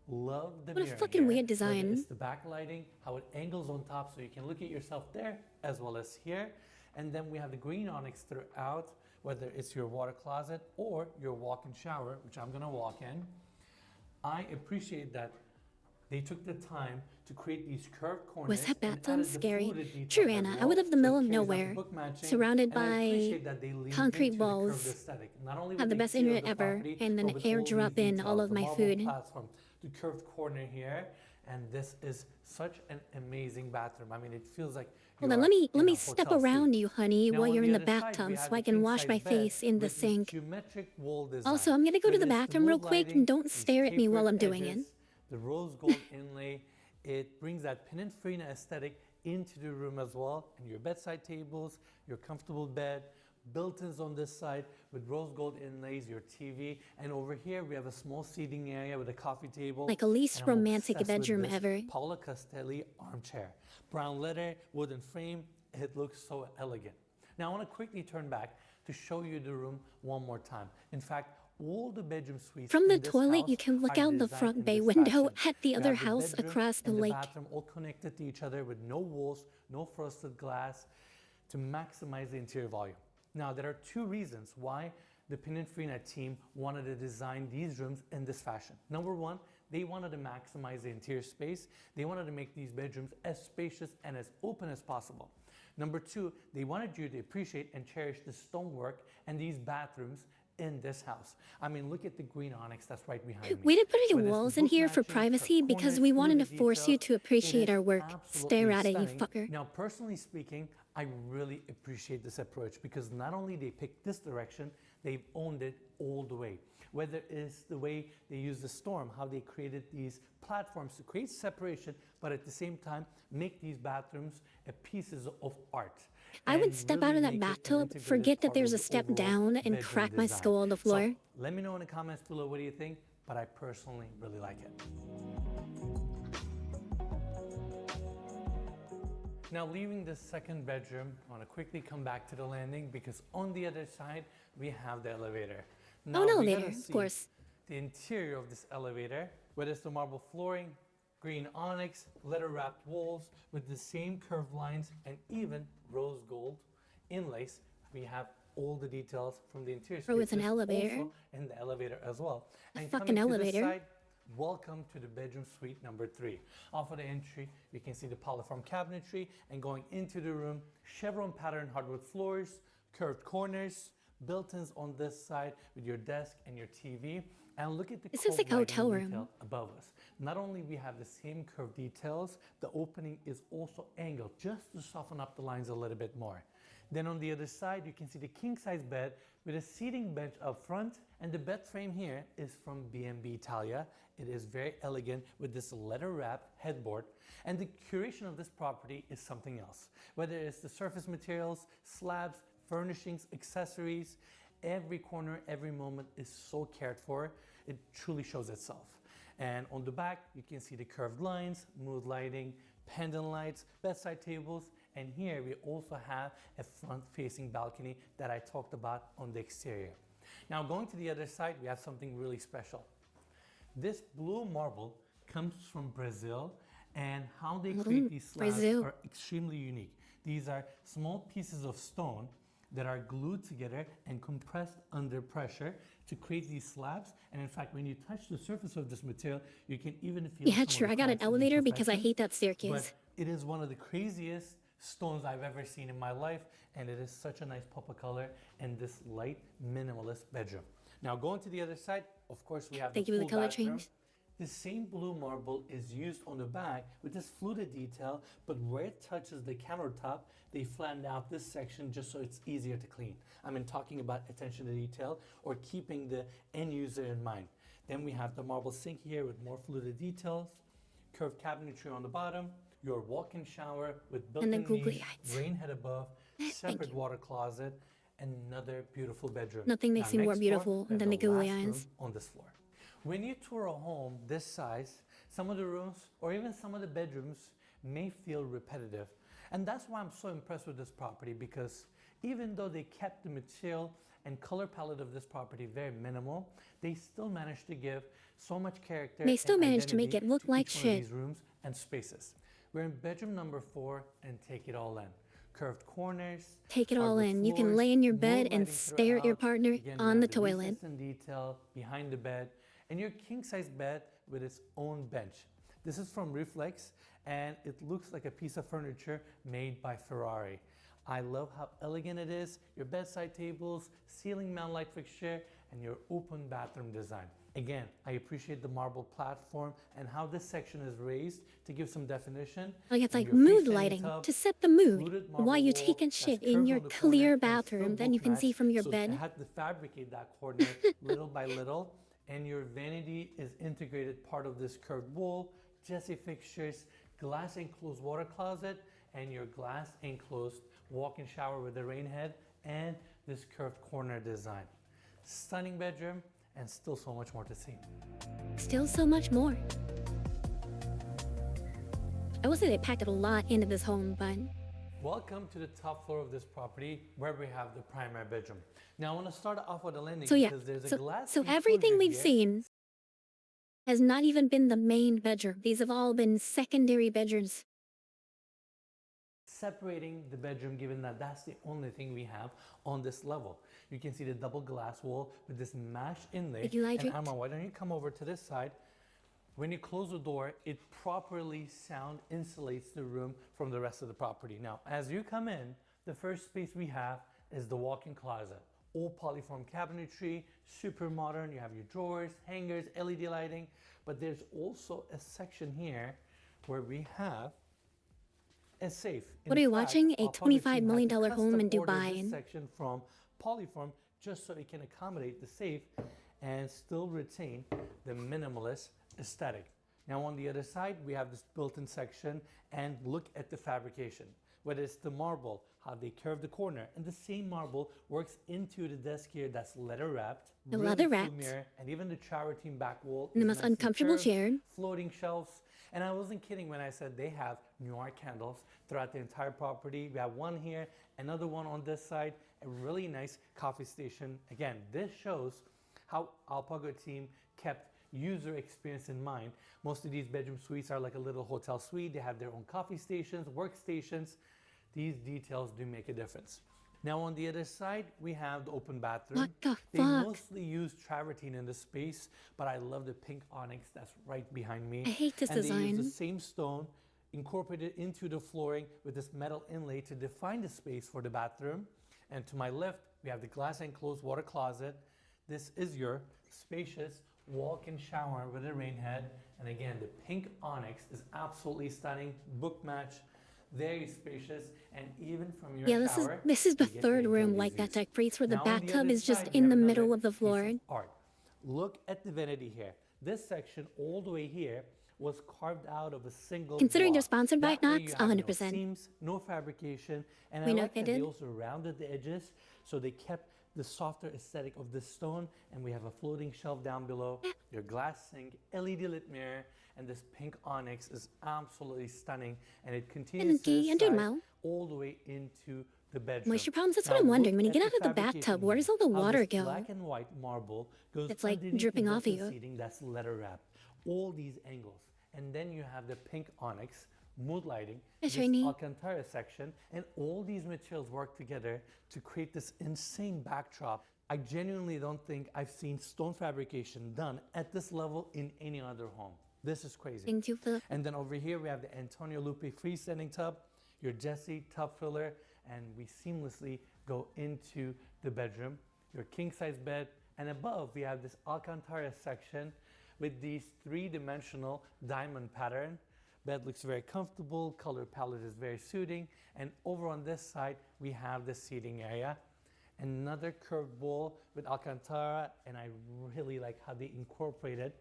Love the What a mirror fucking here, weird whether design. It's the backlighting, how it angles on top so you can look at yourself there as well as here. And then we have the green onyx throughout, whether it's your water closet or your walk-in shower, which I'm gonna walk in. I appreciate that they took the time to create these curved corners. Was that and bathtub added the scary? fluted detail True, as Anna. I well, would live in the so it middle of carries out the nowhere, book matching, surrounded and I by appreciate that they leaned concrete into the curved walls, aesthetic, not only have with the best interior internet of the ever, property, and then but with air all these drop in all details, of the my marble food. platform, the curved corner here, and this is such an amazing bathroom. I mean, it feels like Hold you on, are let me in a step hotel suite. around you, honey, Now, while on you're in the other side, we bathtub have so the I can wash king-size my bed face in the with this sink. geometric wall design. Also, I'm gonna go to the Whether it's bathroom real mood quick lighting, and don't these stare at me while I'm tapered doing it. edges, the rose gold inlay, it brings that Pininfarina aesthetic into the room as well. And your bedside tables, your comfortable bed, built-ins on this side with rose gold inlays, your TV. And over here, we have a small seating area with a coffee table. Like a least And I'm romantic obsessed with bedroom this ever. Paula Castelli armchair. Brown leather, wooden frame. It looks so elegant. Now, I want to quickly turn back to show you the room one more time. In fact, all the bedroom suites From in the this toilet, you house can look are out the designed front in bay this window fashion. at the You other have house bedroom across the and lake. bathroom all connected to each other with no walls, no frosted glass to maximize the interior volume. Now, there are two reasons why the Pininfarina team wanted to design these rooms in this fashion. Number one, they wanted to maximize the interior space. They wanted to make these bedrooms as spacious and as open as possible. Number two, they wanted you to appreciate and cherish the stonework and these bathrooms in this house. I mean, look at the green onyx that's right behind me. We didn't put any Whether it's the walls in book here for matching, privacy cut because corners, we wanted to fluted force you details, to appreciate it is our work. absolutely Stare at it, you stunning. fucker. Now, personally speaking, I really appreciate this approach because not only they picked this direction, they've owned it all the way. Whether it's the way they use the storm, how they created these platforms to create separation, but at the same time, make these bathrooms pieces of art. I would and step really out of that make it an bathtub, integrated forget that part there's of a the step overall down, and bedroom crack my design. skull on the floor. So, let me know in the comments below what do you think, but I personally really like it. Now, leaving the second bedroom, I want to quickly come back to the landing because on the other side, we have the elevator. Now, Oh, an we elevator, gotta of see course. the interior of this elevator, whether it's the marble flooring, green onyx, leather wrapped walls with the same curved lines and even rose gold inlays. We have all the details from the interior Oh, it's an spaces, elevator. also in the elevator as well. And fucking coming to this elevator. side, welcome to the bedroom suite number 3. Off of the entry, you can see the polyform cabinetry, and going into the room, chevron pattern hardwood floors, curved corners, built-ins on this side with your desk and your TV. And look at the This looks like a lighting hotel room. detail above us. Not only we have the same curved details, the opening is also angled just to soften up the lines a little bit more. Then on the other side, you can see the king-size bed with a seating bench up front, and the bed frame here is from B&B Italia. It is very elegant with this leather-wrapped headboard, and the curation of this property is something else. Whether it's the surface materials, slabs, furnishings, accessories, every corner, every moment is so cared for. It truly shows itself. And on the back, you can see the curved lines, mood lighting, pendant lights, bedside tables, and here we also have a front-facing balcony that I talked about on the exterior. Now going to the other side, we have something really special. This blue marble comes from Brazil, and how they create these slabs Brazil. are extremely unique. These are small pieces of stone that are glued together and compressed under pressure to create these slabs. And in fact, when you touch the surface of this material, you can even feel Yeah, some sure. of the I got an cracks and elevator because I imperfections. hate that staircase. But it is one of the craziest stones I've ever seen in my life, and it is such a nice pop of color in this light minimalist bedroom. Now going to the other side, of course we have Thank the you for the full color bathroom. change. The same blue marble is used on the back with this fluted detail, but where it touches the countertop, they flattened out this section just so it's easier to clean. I mean, talking about attention to detail or keeping the end user in mind. Then we have the marble sink here with more fluted details, curved cabinetry on the bottom, your walk-in shower with And then built-in googly needs, eyes. rain head above, Thank separate you. water closet, another beautiful bedroom. Nothing makes me Now, more next beautiful floor, we have than the googly last room eyes. on this floor. When you tour a home this size, some of the rooms or even some of the bedrooms may feel repetitive. And that's why I'm so impressed with this property, because even though they kept the material and color palette of this property very minimal, they still managed to give so much character. They still and managed to make identity it look to like each one of shit. these rooms and spaces. We're in bedroom number 4, and take it all in. Curved corners. Take it all hardwood in. You can floors, lay in your mood bed and lighting stare at your throughout. partner Again, we on the have toilet. recess and detail behind the bed, and your king-size bed with its own bench. This is from Reflex, and it looks like a piece of furniture made by Ferrari. I love how elegant it is, your bedside tables, ceiling mount light fixture, and your open bathroom design. Again, I appreciate the marble platform and how this section is raised to give some definition. Like it's And like your mood freestanding lighting tub, to set the mood fluted marble while you wall taking that's shit in curved your on the corner clear and still bathroom that book you can see matched, from your so bed. I had to fabricate that corner little by little, and your vanity is integrated part of this curved wall, Jessie fixtures, glass enclosed water closet, and your glass enclosed walk-in shower with a rain head, and this curved corner design. Stunning bedroom, and still so much more to see. Still so much more. I will say they packed a lot into this home, but Welcome to the top floor of this property, where we have the primary bedroom. Now I want to start off with a landing so yeah. because there's a So, glass so everything enclosure we've here seen has not even been the main bedroom. These have all been secondary bedrooms. separating the bedroom, given that that's the only thing we have on this level. You can see the double glass wall with this mesh inlay. Thank you, And Lydrick. Alma, why don't you come over to this side? When you close the door, it properly sound insulates the room from the rest of the property. Now, as you come in, the first space we have is the walk-in closet. All polyform cabinetry, super modern. You have your drawers, hangers, LED lighting, but there's also a section here where we have a safe. What are you watching? A $25 million home in Dubai. This section from polyform just so it can accommodate the safe and still retain the minimalist aesthetic. Now on the other side, we have this built-in section, and look at the fabrication. Whether it's the marble, how they curve the corner, and the same marble works into the desk here that's leather wrapped. The really leather cool wrapped. mirror, and even the shower team back wall. And the is most nice and uncomfortable curved, chair. floating shelves. And I wasn't kidding when I said they have Noir candles throughout the entire property. We have one here, another one on this side, a really nice coffee station. Again, this shows how Alpago team kept user experience in mind. Most of these bedroom suites are like a little hotel suite. They have their own coffee stations, workstations. These details do make a difference. Now on the other side, we have the open bathroom. What the They fuck? mostly use travertine in the space, but I love the pink onyx that's right behind me. I hate this and they use design. the same stone incorporated into the flooring with this metal inlay to define the space for the bathroom. And to my left, we have the glass enclosed water closet. This is your spacious walk-in shower with a rain head. And again, the pink onyx is absolutely stunning, book match, very spacious, and even from your Yeah, shower, this is the you get to third enjoy room these like that views. type place where the Now, on the bathtub other is just side, we in have the another middle of the piece floor. art. Look at the vanity here. This section all the way here was carved out of a single Considering they're block. sponsored by That way Knox, you have 100%. No seams, no fabrication, and We I know like if they that they did. also rounded the edges, so they kept the softer aesthetic of the stone. And we have a floating shelf down below, your glass sink, LED lit mirror, and this pink onyx is absolutely stunning, and it continues to Okay, the I'm doing side well. all the way into the bedroom. Moisture problems, that's Now what I'm wondering. look When you at get out of the fabrication bathtub, where does here. all the How water this go? black and white marble goes It's like underneath dripping the off of velvet you. seating that's leather wrapped. All these angles. And then you have the pink onyx, mood lighting, That's this shiny. Alcantara section, and all these materials work together to create this insane backdrop. I genuinely don't think I've seen stone fabrication done at this level in any other home. This is crazy. Thank you, Philip. And then over here we have the Antonio Lupi freestanding tub, your Jessie tub filler, and we seamlessly go into the bedroom, your king size bed, and above we have this Alcantara section with these three-dimensional diamond pattern. Bed looks very comfortable, color palette is very suiting, and over on this side we have the seating area. Another curved wall with Alcantara, and I really like how they incorporated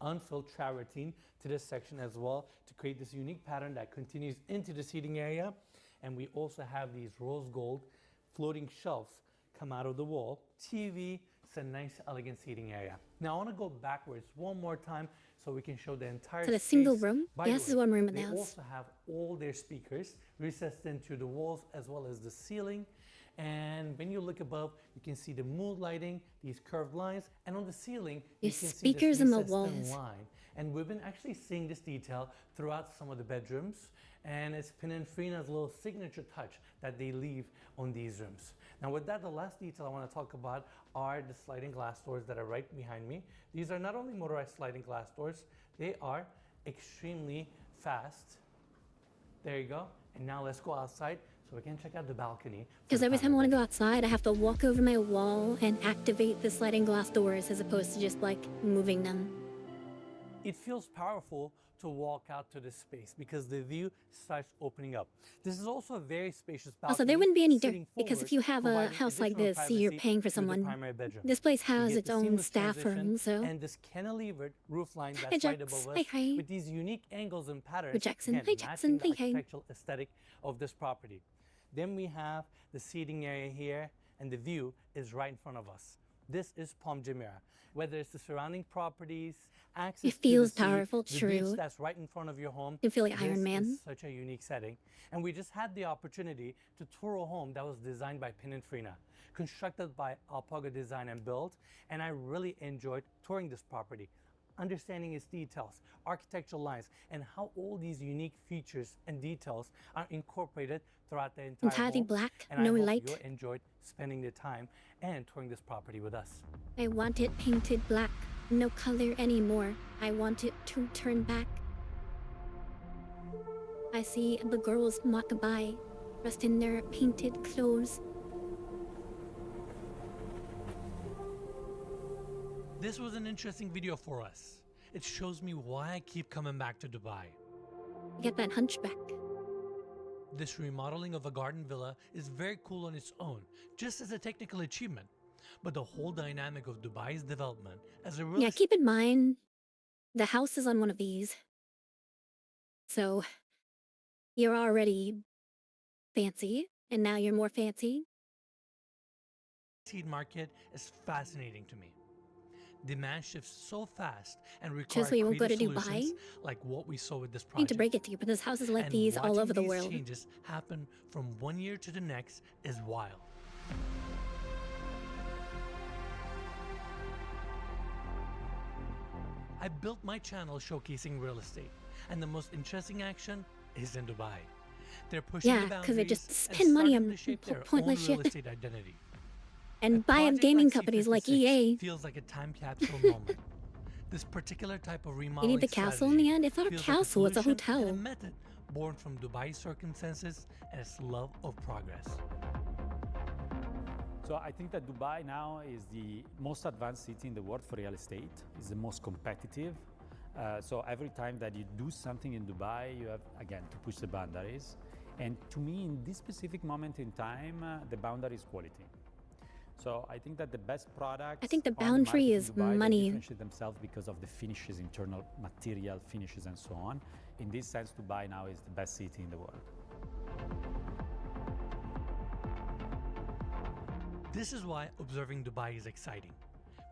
unfilled travertine to this section as well to create this unique pattern that continues into the seating area. And we also have these rose gold floating shelves come out of the wall. TV, it's a nice elegant seating area. Now I want to go backwards one more time so we can show the entire So the single space. room? By Yeah, the this is way, one room they it has. also have all their speakers recessed into the walls as well as the ceiling. And when you look above, you can see the mood lighting, these curved lines, and on the ceiling, you There's can see speakers this in the recessed walls. line. And we've been actually seeing this detail throughout some of the bedrooms, and it's Pininfarina's little signature touch that they leave on these rooms. Now with that, the last detail I want to talk about are the sliding glass doors that are right behind me. These are not only motorized sliding glass doors, they are extremely fast. There you go. And now let's go outside so we can check out the balcony. Because every time I want to go outside, I have to walk over my wall and activate the sliding glass doors as opposed to just like moving them. It feels powerful to walk out to this space because the view starts opening up. This is also a very spacious balcony. Also, there wouldn't be any dirt sitting because if forward, you have a providing house like additional this, you're privacy paying for to the someone. primary bedroom. This place You has get its the own seamless staff transition room, so and this cantilevered roof line Hi, that's right Jax. above Hi, us hi. with these unique angles and patterns. Hi, Jackson. again, Hi, Jackson. matching the Hi, hi. architectural aesthetic of this property. Then we have the seating area here, and the view is right in front of us. This is Palm Jumeirah. Whether it's the surrounding properties, access to feels the sea, powerful, the true. beach that's right in front of your home. You feel like this Iron Man. is such a unique setting. And we just had the opportunity to tour a home that was designed by Pininfarina, constructed by Alpaga Design and Build, and I really enjoyed touring this property, understanding its details, architectural lines, and how all these unique features and details are incorporated throughout the entire entirely home. black, And no I hope light. you enjoyed spending the time and touring this property with us. I want it painted black. No color anymore. I want it to turn back. I see the girls walk by, dressed in their painted clothes. This was an interesting video for us. It shows me why I keep coming back to Dubai. Get that hunchback. This remodeling of a garden villa is very cool on its own, just as a technical achievement. But the whole dynamic of Dubai's development as a real Yeah, keep in mind, the house is on one of these. So, you're already fancy, and now you're more fancy. estate market is fascinating to me. Demand shifts so fast and Just requires so you won't go to creative Dubai? solutions like what we saw with this I hate to project. break it to you, but there's houses like And these all watching over the these world. changes happen from one year to the next is wild. I built my channel showcasing real estate, and the most interesting action is in Dubai. They're pushing the Yeah, because they boundaries just and spend money starting on to shape their own pointless real shit estate identity. and buy up Project gaming like companies like C56 EA. feels like a time capsule moment. This particular type of You remodeling need the castle in strategy the end? It's not a feels like castle, it's a solution and a hotel. method born from Dubai's circumstances and its love of progress. So I think that Dubai now is the most advanced city in the world for real estate. It's the most competitive. So every time that you do something in Dubai, you have, again, to push the boundaries. And to me, in this specific moment in time, the boundary is quality. So I think that the best products I think the on boundary market in is Dubai, they money. differentiate themselves because of the finishes, internal material finishes and so on. In this sense, Dubai now is the best city in the world. This is why observing Dubai is exciting.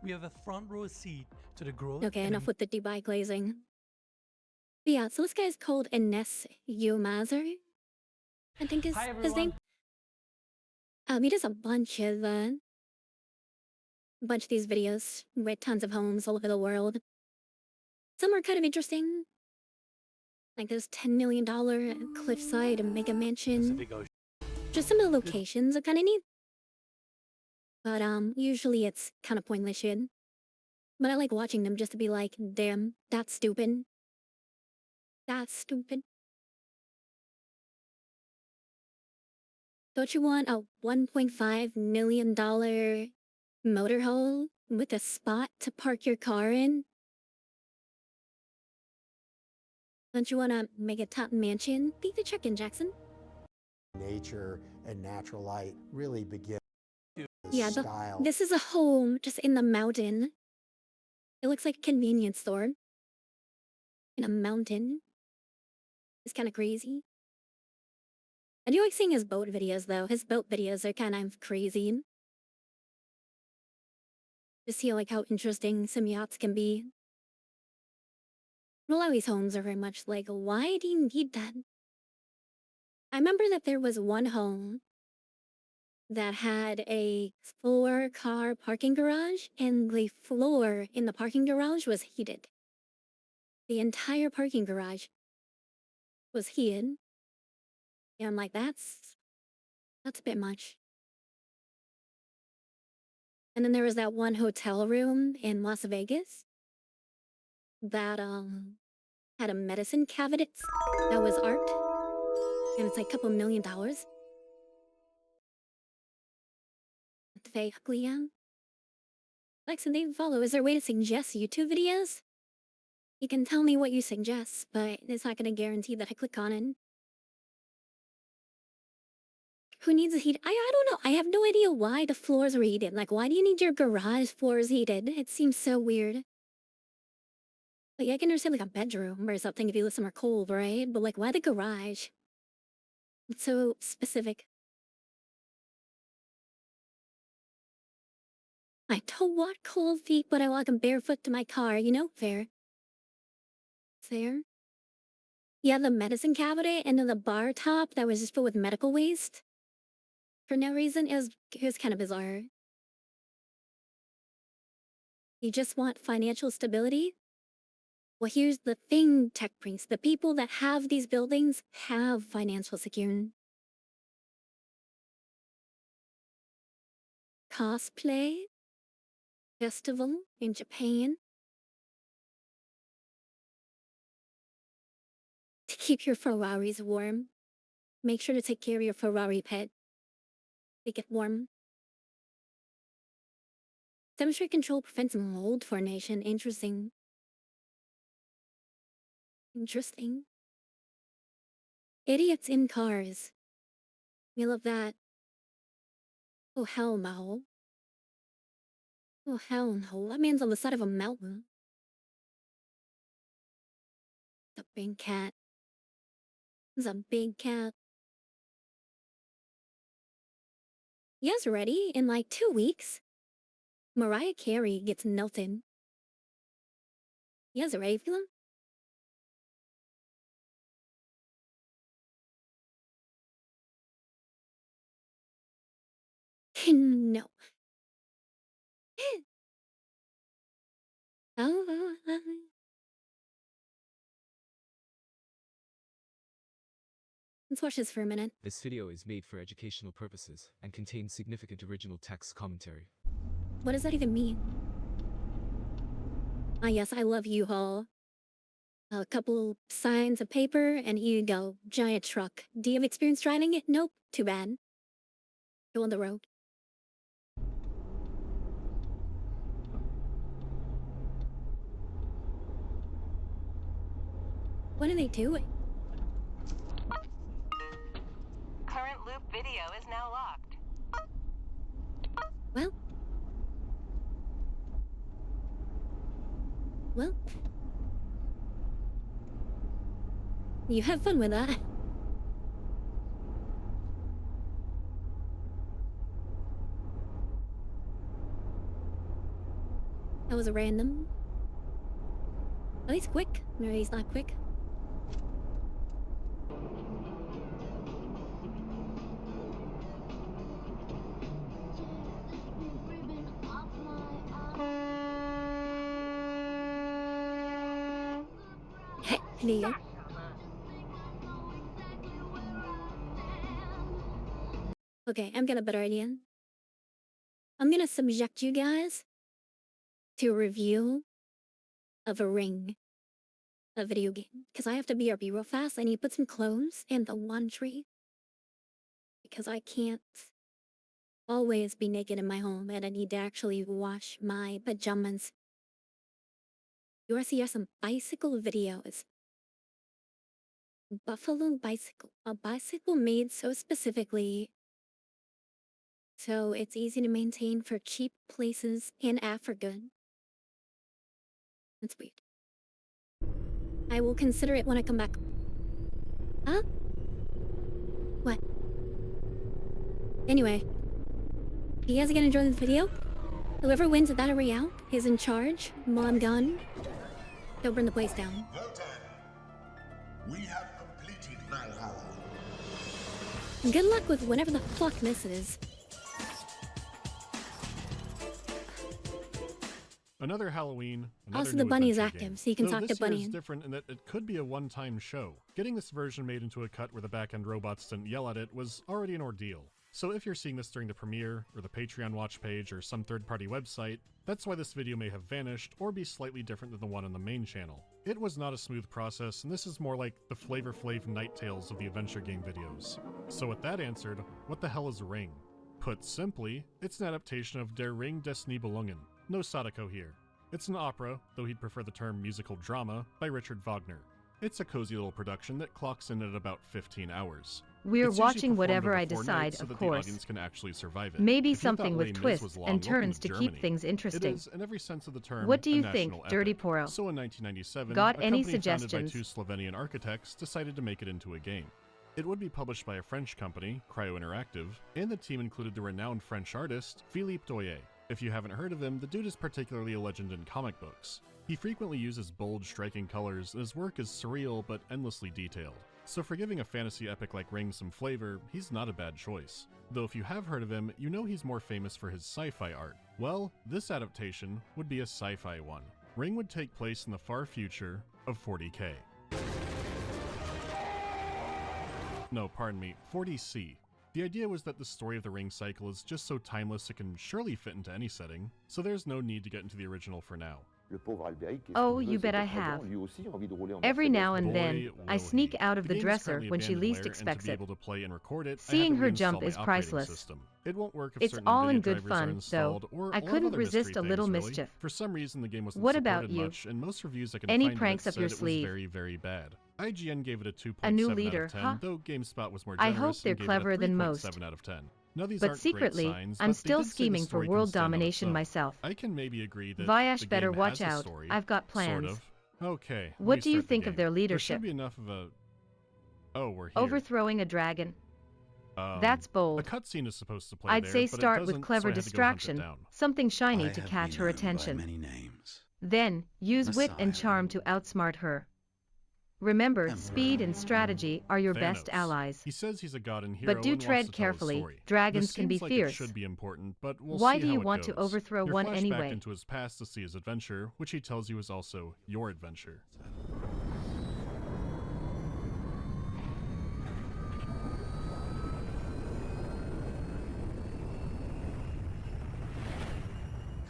We have a front row seat to the growth. Okay, and enough with the Dubai glazing. But yeah, so this guy's called Enes Yilmazer, I think is Hi, his name. everyone. He does a bunch of these videos with tons of homes all over the world. Some are kind of interesting, like this $10 million cliffside mega mansion. Pacific Ocean. Just some of the locations are kind of neat, but usually it's kind of pointless shit. But I like watching them just to be like, damn, that's stupid. That's stupid. Don't you want a $1.5 million motorhome with a spot to park your car in? Don't you want to make a top mansion? Beat the chicken, Jackson. Nature and natural light really begin Yeah, style. this is a home just in the mountain. It looks like a convenience store in a mountain. It's kind of crazy. I do like seeing his boat videos, though. His boat videos are kind of crazy. Just see like how interesting some yachts can be. A lot of these homes are very much like, why do you need that? I remember that there was one home that had a 4-car parking garage, and the floor in the parking garage was heated. The entire parking garage was heated. And I'm like, that's a bit much. And then there was that one hotel room in Las Vegas that had a medicine cabinet that was art. And it's like a couple $1 million. Very ugly, yeah. Alexa, they follow. Is there a way to suggest YouTube videos? You can tell me what you suggest, but it's not going to guarantee that I click on it. Who needs a heat? I don't know. I have no idea why the floors are heated. Like, why do you need your garage floors heated? It seems so weird. Like, I can understand like a bedroom or something if you live somewhere cold, right? But like, why the garage? It's so specific. I don't want cold feet, but I walk barefoot to my car. You know, fair. Fair. Yeah, the medicine cabinet and then the bar top that was just filled with medical waste. For no reason, it was kind of bizarre. You just want financial stability? Well, here's the thing, Tech Prince. The people that have these buildings have financial security. Cosplay festival in Japan. To keep your Ferraris warm, make sure to take care of your Ferrari pet. They get warm. Temperature control prevents mold formation. Interesting. Interesting. Idiots in cars. We love that. Oh, hell no. Oh, hell no. That man's on the side of a mountain. The big cat. It's a big cat. Yes, ready? In like 2 weeks, Mariah Carey gets melted. You guys ready for them? No. Oh, Let's watch this for a minute. This video is made for educational purposes and contains significant original text commentary. What does that even mean? Ah, yes, I love U-Haul. A couple signs of paper, and here you go. Giant truck. Do you have experience driving it? Nope. Too bad. Go on the road. What are they doing? Current loop video is now locked. Well, you have fun with that. That was a random. Oh, he's quick. No, he's not quick. There you go. Okay, I've got a better idea. I'm gonna subject you guys to a review of a Ring, a video game. Because I have to BRB real fast. I need to put some clothes in the laundry. Because I can't always be naked in my home and I need to actually wash my pajamas. You wanna see some bicycle videos? Buffalo bicycle. A bicycle made so specifically so it's easy to maintain for cheap places in Africa. That's weird. I will consider it when I come back. Huh? What? Anyway, you guys are gonna enjoy this video? Whoever wins at Battle Royale is in charge while I'm gone. Don't burn the place down. Well done. We have completed Valhalla. Good luck with whatever the fuck this is. Another Halloween, another Also, new the bunny is adventure active, game. so you can Though talk to this year Bunny. is different in that it could be a one-time show. Getting this version made into a cut where the back-end robots didn't yell at it was already an ordeal. So if you're seeing this during the premiere, or the Patreon watch page, or some third-party website, that's why this video may have vanished or be slightly different than the one on the main channel. It was not a smooth process, and this is more like the Flavor Flav Night Tales of the adventure game videos. So with that answered, what the hell is Ring? Put simply, it's an adaptation of Der Ring des Nibelungen. No Sadako here. It's an opera, though he'd prefer the term musical drama, by Richard Wagner. It's a cozy little production that clocks in at about 15 hours. We're It's usually watching performed whatever over I 4 decide, nights so of that course. the audience can actually survive it. Maybe If you thought something with Les Mis twists was long, and welcome turns to keep Germany. things It interesting. is, in every sense of the term, What do you a think, national Dirty epic. Poro? So in 1997, Got a any company founded by suggestions? 2 Slovenian architects decided to make it into a game. It would be published by a French company, Cryo Interactive, and the team included the renowned French artist, Philippe Doyer. If you haven't heard of him, the dude is particularly a legend in comic books. He frequently uses bold, striking colors, and his work is surreal but endlessly detailed. So for giving a fantasy epic like Ring some flavor, he's not a bad choice. Though if you have heard of him, you know he's more famous for his sci-fi art. Well, this adaptation would be a sci-fi one. Ring would take place in the far future of 40K. No, pardon me, 40C. The idea was that the story of the Ring cycle is just so timeless it can surely fit into any setting, so there's no need to get into the original for now. Oh, you bet I have. Every now and then, I sneak out of the game's dresser currently when she abandoned least layer, and expects to be it. able to play and record it, I Seeing had to her reinstall jump my is operating priceless. system. It won't work if It's certain all in NVIDIA good drivers are fun, installed, though. or I a lot of couldn't other resist mystery a little things, really. mischief. For some reason, the game wasn't What supported about you? much, and most reviews I could Any find of pranks it up said your it was sleeve? very, very bad. IGN gave it a 2.7 A new out leader, of 10, huh? though GameSpot was more I generous hope they're and gave cleverer it a than 3.7 most. out of 10. Now, these But aren't great secretly, signs, I'm but they still did say the scheming for story can world stand on its domination own. myself. I can maybe agree that Vayash the better game watch has a out. story, I've got sort plans. of. Okay. let What me do you start the think of game. their There leadership? should be enough of a... Oh, we're here. Overthrowing a dragon. That's A bold. cutscene is supposed to play I'd there, say but it start with doesn't, clever so I had to go hunt it distraction, down. something shiny to catch her attention. Then, use wit and charm to outsmart her. Remember, speed and strategy are your best Thanos. allies. He says he's a god and hero But do and wants tread to tell his carefully. story. Dragons This can be seems like fierce. It should be important, but we'll Why see do how you it want to goes. overthrow You're one flashed anyway? back into his past to see his adventure, which he tells you is also your adventure.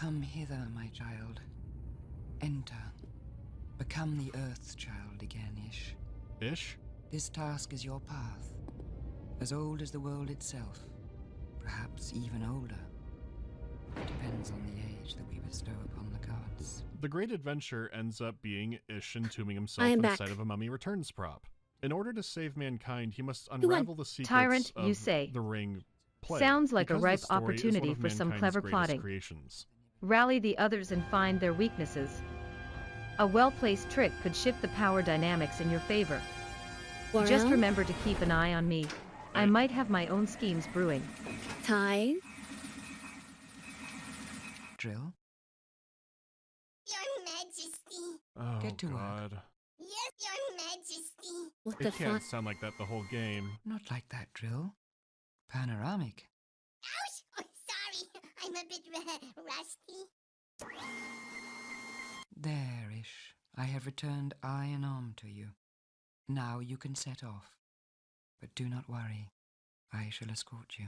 Come hither, my child. Enter. Become the Earth's child again, Ish. Ish? This task is your path. As old as the world itself. Perhaps even older. It depends on the age that we bestow upon the gods. The great adventure ends up being Ish entombing himself I am inside back. of a mummy returns prop. In order to save mankind, he must unravel the secrets Tyrant, of you say. the ring play. Sounds like a because the ripe story is one opportunity of for some mankind's clever greatest plotting. creations. Rally the others and find their weaknesses. A well-placed trick could shift the power dynamics in your favor. Just Well? remember to keep an eye on me. I might have my own schemes brewing. Ty? Drill? Your Majesty. Oh, Get to work. God. Yes, Your Majesty. What the It can't fuck? sound like that the whole game. Not like that, Drill. Panoramic. Ouch! Oh, sorry. I'm a bit rusty. There, Ish. I have returned eye and arm to you. Now you can set off. But do not worry. I shall escort you.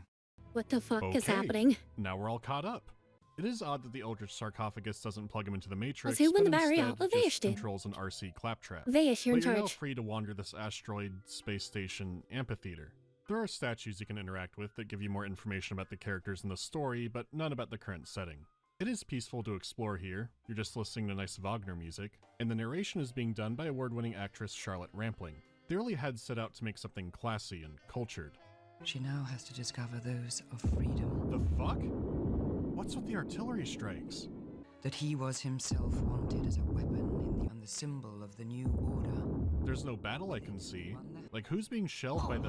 What the fuck is Okay, happening? Now we're all caught up. It is odd that the Eldritch sarcophagus doesn't plug him into the Matrix, who but won the barrier? instead Oh, just Veish did. controls an RC claptrap. Veish, you're in But you're now charge. free to wander this asteroid space station amphitheater. There are statues you can interact with that give you more information about the characters in the story, but none about the current setting. It is peaceful to explore here. You're just listening to nice Wagner music, and the narration is being done by award-winning actress Charlotte Rampling. They really had set out to make something classy and cultured. She now has to discover those of freedom. The fuck? What's with the artillery strikes? That he was himself wanted as a weapon on the symbol of the new order. There's no battle I can see. Like, who's being shelled by the...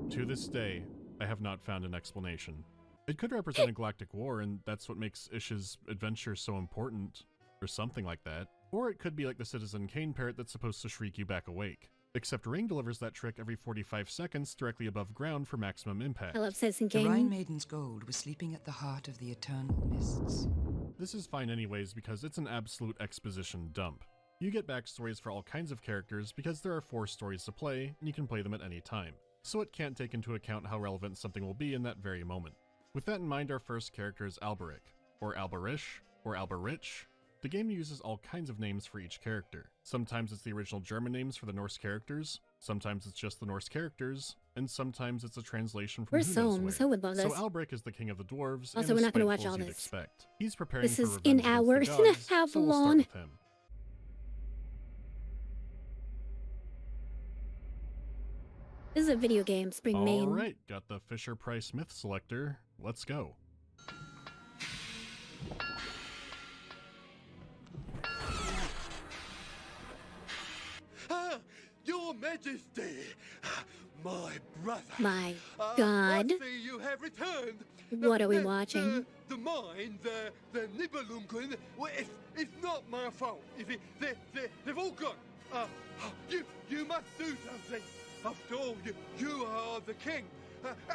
To this day, I have not found an explanation. It could represent a galactic war, and that's what makes Ish's adventure so important, or something like that. Or it could be like the Citizen Kane parrot that's supposed to shriek you back awake. Except Ring delivers that trick every 45 seconds directly above ground for maximum impact. I love Citizen The Rhine Kane. Maiden's gold was sleeping at the heart of the eternal mists. This is fine anyways because it's an absolute exposition dump. You get backstories for all kinds of characters because there are 4 stories to play, and you can play them at any time. So it can't take into account how relevant something will be in that very moment. With that in mind, our first character is Alberic, or Alberish, or Alberich. The game uses all kinds of names for each character. Sometimes it's the original German names for the Norse characters, sometimes it's just the Norse characters, and sometimes it's a translation from We're who so knows where. so would love So this. Alberic is the king of the dwarves, Also, and we're as not gonna spiteful watch as all you'd this. expect. He's preparing This for is revenge an against the hour and a gods, half so we'll start long. with him. This is a video game, Spring Main. Alright, got the Fisher-Price Myth Selector. Let's go. Your Majesty, my brother. My I God. see you have returned. What are we watching? The mine, the Nibelungen, well, it's not my fault. They've all gone. You must do something. After all, you are the king.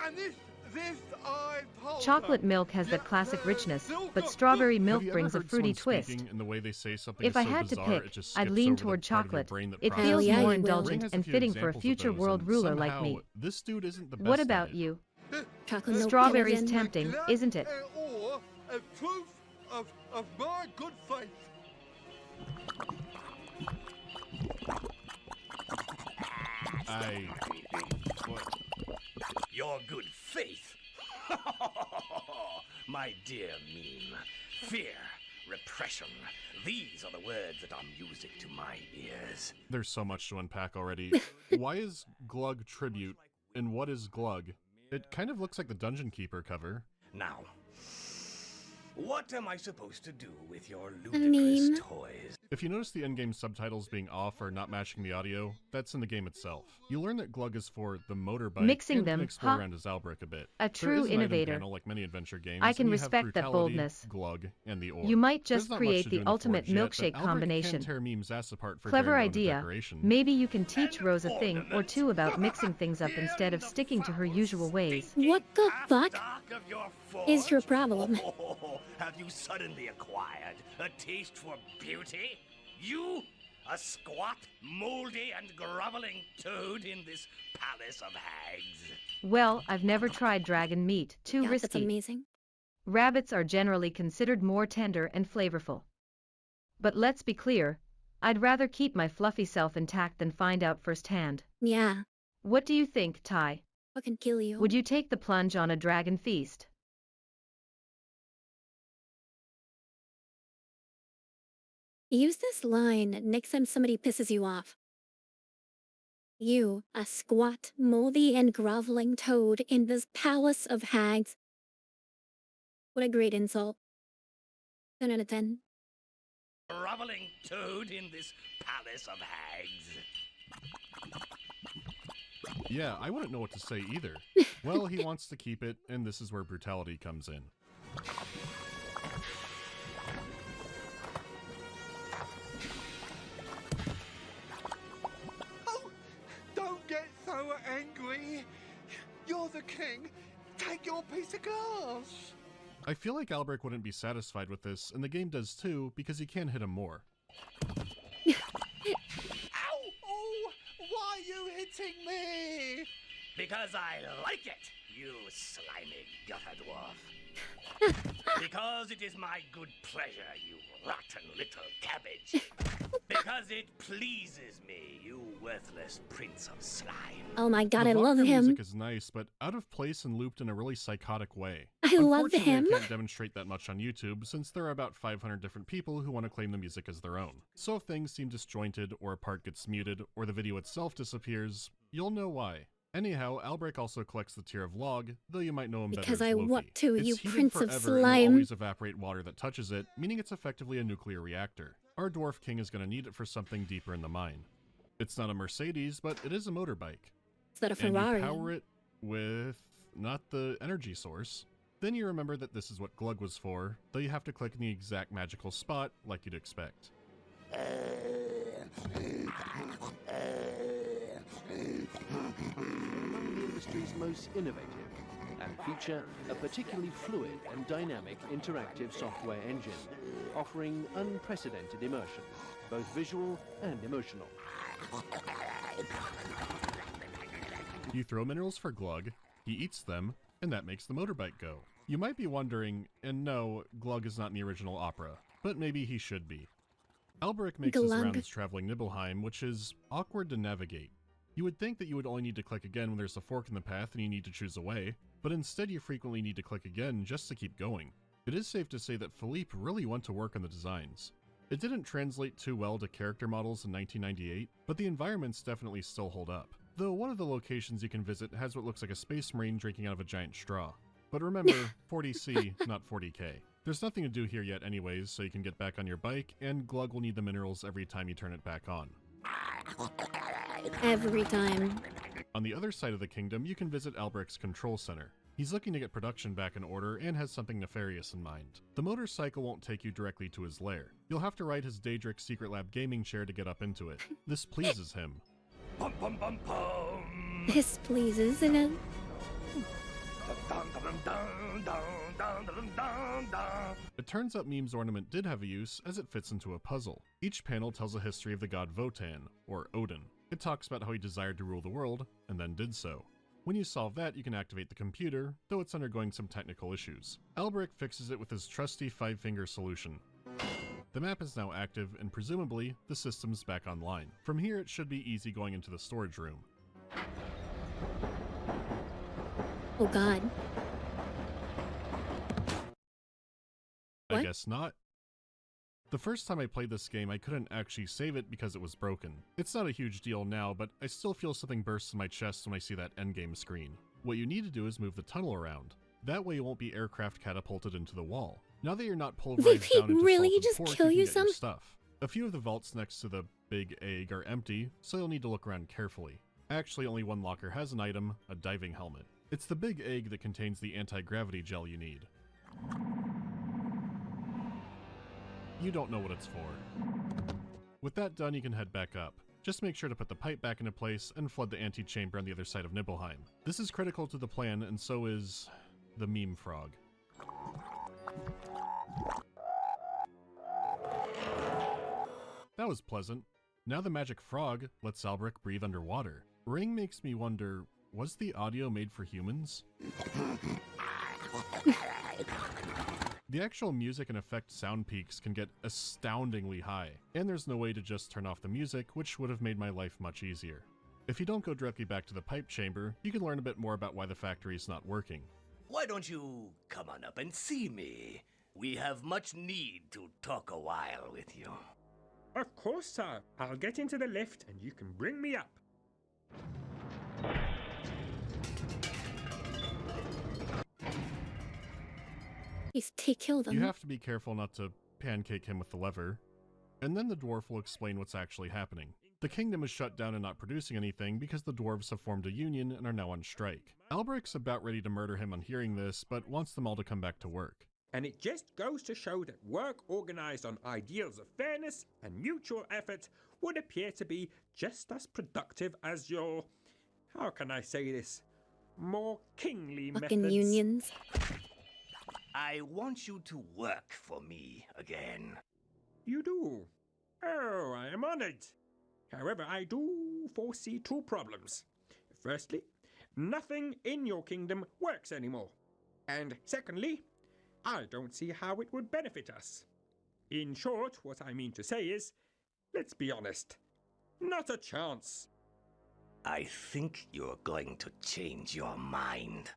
And this I told Chocolate her. milk has that classic richness, they'll but go- strawberry Have milk you ever brings a heard fruity someone twist. speaking and the way they say something If is I so had to bizarre, pick, it just I'd skips lean over the toward part of your chocolate. brain that It processes feels yeah, it. more you will. Ring indulgent has a and few fitting for a examples of future those, world and ruler like somehow me. This dude isn't the best What at about it. you? Chocolate milk Strawberries Paladin. tempting, isn't it? Or a proof of my good faith. What? Your good faith? My dear meme. Fear, repression. These are the words that are music to my ears. There's so much to unpack already. Why is Glug tribute, and what is Glug? It kind of looks like the Dungeon Keeper cover. Now, what am I supposed to do with your I ludicrous mean- toys? If you notice the in-game subtitles being off or not matching the audio, that's in the game itself. You learn that Glug is for the motorbike Mixing and them, can explore huh? around as Alberic a bit. A There true is an item innovator. panel like many adventure games, I can and you have respect that Brutality, boldness. Glug, and the Orb. You might There's just not much create to the do in the ultimate Forge yet, milkshake but Alberic combination. can tear memes ass apart for Clever very low idea. decoration. Maybe you can teach Rose a thing or two about mixing things up instead of sticking to her usual ways. What the fuck Dark of your is your forge? problem? Oh, have you suddenly acquired a taste for beauty? You, a squat, moldy, and groveling toad in this palace of hags? Well, I've never tried dragon meat. Too Yeah, that's risky. amazing. Rabbits are generally considered more tender and flavorful. But let's be clear, I'd rather keep my fluffy self intact than find out firsthand. Yeah, What do you think, Ty? I can kill you. Would you take the plunge on a dragon feast? Use this line next time somebody pisses you off. You, a squat, moldy, and groveling toad in this palace of hags. What a great insult. 10 out of 10. Groveling toad in this palace of hags. Yeah, I wouldn't know what to say either. Well, he wants to keep it, and this is where brutality comes in. Oh, don't get so angry. You're the king. Take your piece of glass. I feel like Albrecht wouldn't be satisfied with this, and the game does too, because you can hit him more. Ow! Oh, why are you hitting me? Because I like it, you slimy gutter dwarf. Because it is my good pleasure, you rotten little cabbage. Because it pleases me, you worthless prince of slime. Oh my god, The I love Wagner him. music is nice, but out of place and looped in a really psychotic way. I love Unfortunately, him. I can't demonstrate that much on YouTube, since there are about 500 different people who want to claim the music as their own. So if things seem disjointed, or a part gets muted, or the video itself disappears, you'll know why. Anyhow, Albrecht also collects the tier of log, though you might know him Because better as I Loki. want to, It's you heated prince of forever and will slime. always evaporate water that touches it, meaning it's effectively a nuclear reactor. Our dwarf king is going to need it for something deeper in the mine. It's not a Mercedes, but it is a motorbike. Is that a And Ferrari? you power it with not the energy source. Then you remember that this is what Glug was for, though you have to click in the exact magical spot like you'd expect. Among the industry's most innovative and feature a particularly fluid and dynamic interactive software engine, offering unprecedented immersion, both visual and emotional. You throw minerals for Glug, he eats them, and that makes the motorbike go. You might be wondering, and no, Glug is not in the original opera, but maybe he should be. Albrecht makes his Glug. rounds traveling Nibelheim, which is awkward to navigate. You would think that you would only need to click again when there's a fork in the path and you need to choose a way, but instead you frequently need to click again just to keep going. It is safe to say that Philippe really went to work on the designs. It didn't translate too well to character models in 1998, but the environments definitely still hold up. Though one of the locations you can visit has what looks like a space marine drinking out of a giant straw. But remember, 40C, not 40K. There's nothing to do here yet anyways, so you can get back on your bike, and Glug will need the minerals every time you turn it back on. Every time. On the other side of the kingdom, you can visit Albrecht's control center. He's looking to get production back in order and has something nefarious in mind. The motorcycle won't take you directly to his lair. You'll have to ride his Daedric Secret Lab gaming chair to get up into it. This pleases him. Pum pum pum pum. This pleases him. It turns out Meme's ornament did have a use, as it fits into a puzzle. Each panel tells a history of the god Votan, or Odin. It talks about how he desired to rule the world, and then did so. When you solve that, you can activate the computer, though it's undergoing some technical issues. Albrecht fixes it with his trusty 5-finger solution. The map is now active, and presumably, the system's back online. From here, it should be easy going into the storage room. Oh god. I What? guess not. The first time I played this game, I couldn't actually save it because it was broken. It's not a huge deal now, but I still feel something burst in my chest when I see that endgame screen. What you need to do is move the tunnel around. That way you won't be aircraft catapulted into the wall. Now that you're not pulverized down into really? salt and Just pork, kill you you can get your some? stuff. A few of the vaults next to the big egg are empty, so you'll need to look around carefully. Actually, only one locker has an item, a diving helmet. It's the big egg that contains the anti-gravity gel you need. You don't know what it's for. With that done, you can head back up. Just make sure to put the pipe back into place and flood the antechamber on the other side of Nibelheim. This is critical to the plan, and so is the meme frog. That was pleasant. Now the magic frog lets Albrecht breathe underwater. Ring makes me wonder, was the audio made for humans? The actual music and effect sound peaks can get astoundingly high, and there's no way to just turn off the music, which would have made my life much easier. If you don't go directly back to the pipe chamber, you can learn a bit more about why the factory is not working. Why don't you come on up and see me? We have much need to talk a while with you. Of course, sir. I'll get into the lift and you can bring me up. He killed him. You have to be careful not to pancake him with the lever. And then the dwarf will explain what's actually happening. The kingdom is shut down and not producing anything because the dwarves have formed a union and are now on strike. Alberic's about ready to murder him on hearing this, but wants them all to come back to work. And it just goes to show that work organized on ideals of fairness and mutual effort would appear to be just as productive as your, how can I say this, more kingly fucking methods. Unions. I want you to work for me again. You do? Oh, I am honored. However, I do foresee two problems. Firstly, nothing in your kingdom works anymore. And secondly, I don't see how it would benefit us. In short, what I mean to say is, let's be honest, not a chance. I think you're going to change your mind.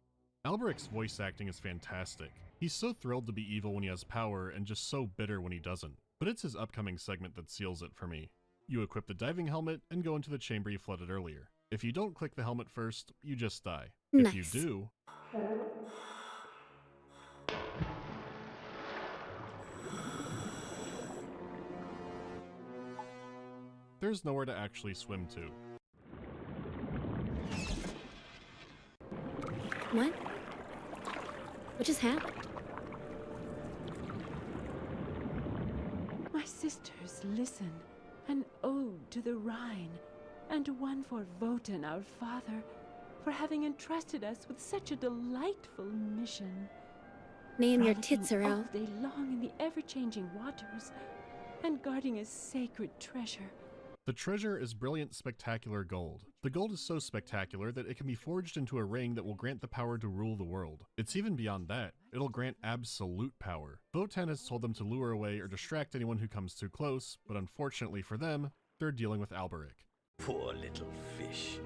Alberic's voice acting is fantastic. He's so thrilled to be evil when he has power and just so bitter when he doesn't. But it's his upcoming segment that seals it for me. You equip the diving helmet and go into the chamber you flooded earlier. If you don't click the helmet first, you just die. Nice. If you do... there's nowhere to actually swim to. What? What just happened? My sisters, listen. An ode to the Rhine, and one for Wotan, our father, for having entrusted us with such a delightful mission. Man, your tits are Frolicking out. all day long in the ever-changing waters, and guarding a sacred treasure. The treasure is brilliant, spectacular gold. The gold is so spectacular that it can be forged into a ring that will grant the power to rule the world. It's even beyond that. It'll grant absolute power. Wotan has told them to lure away or distract anyone who comes too close, but unfortunately for them, they're dealing with Alberic. Poor little fish.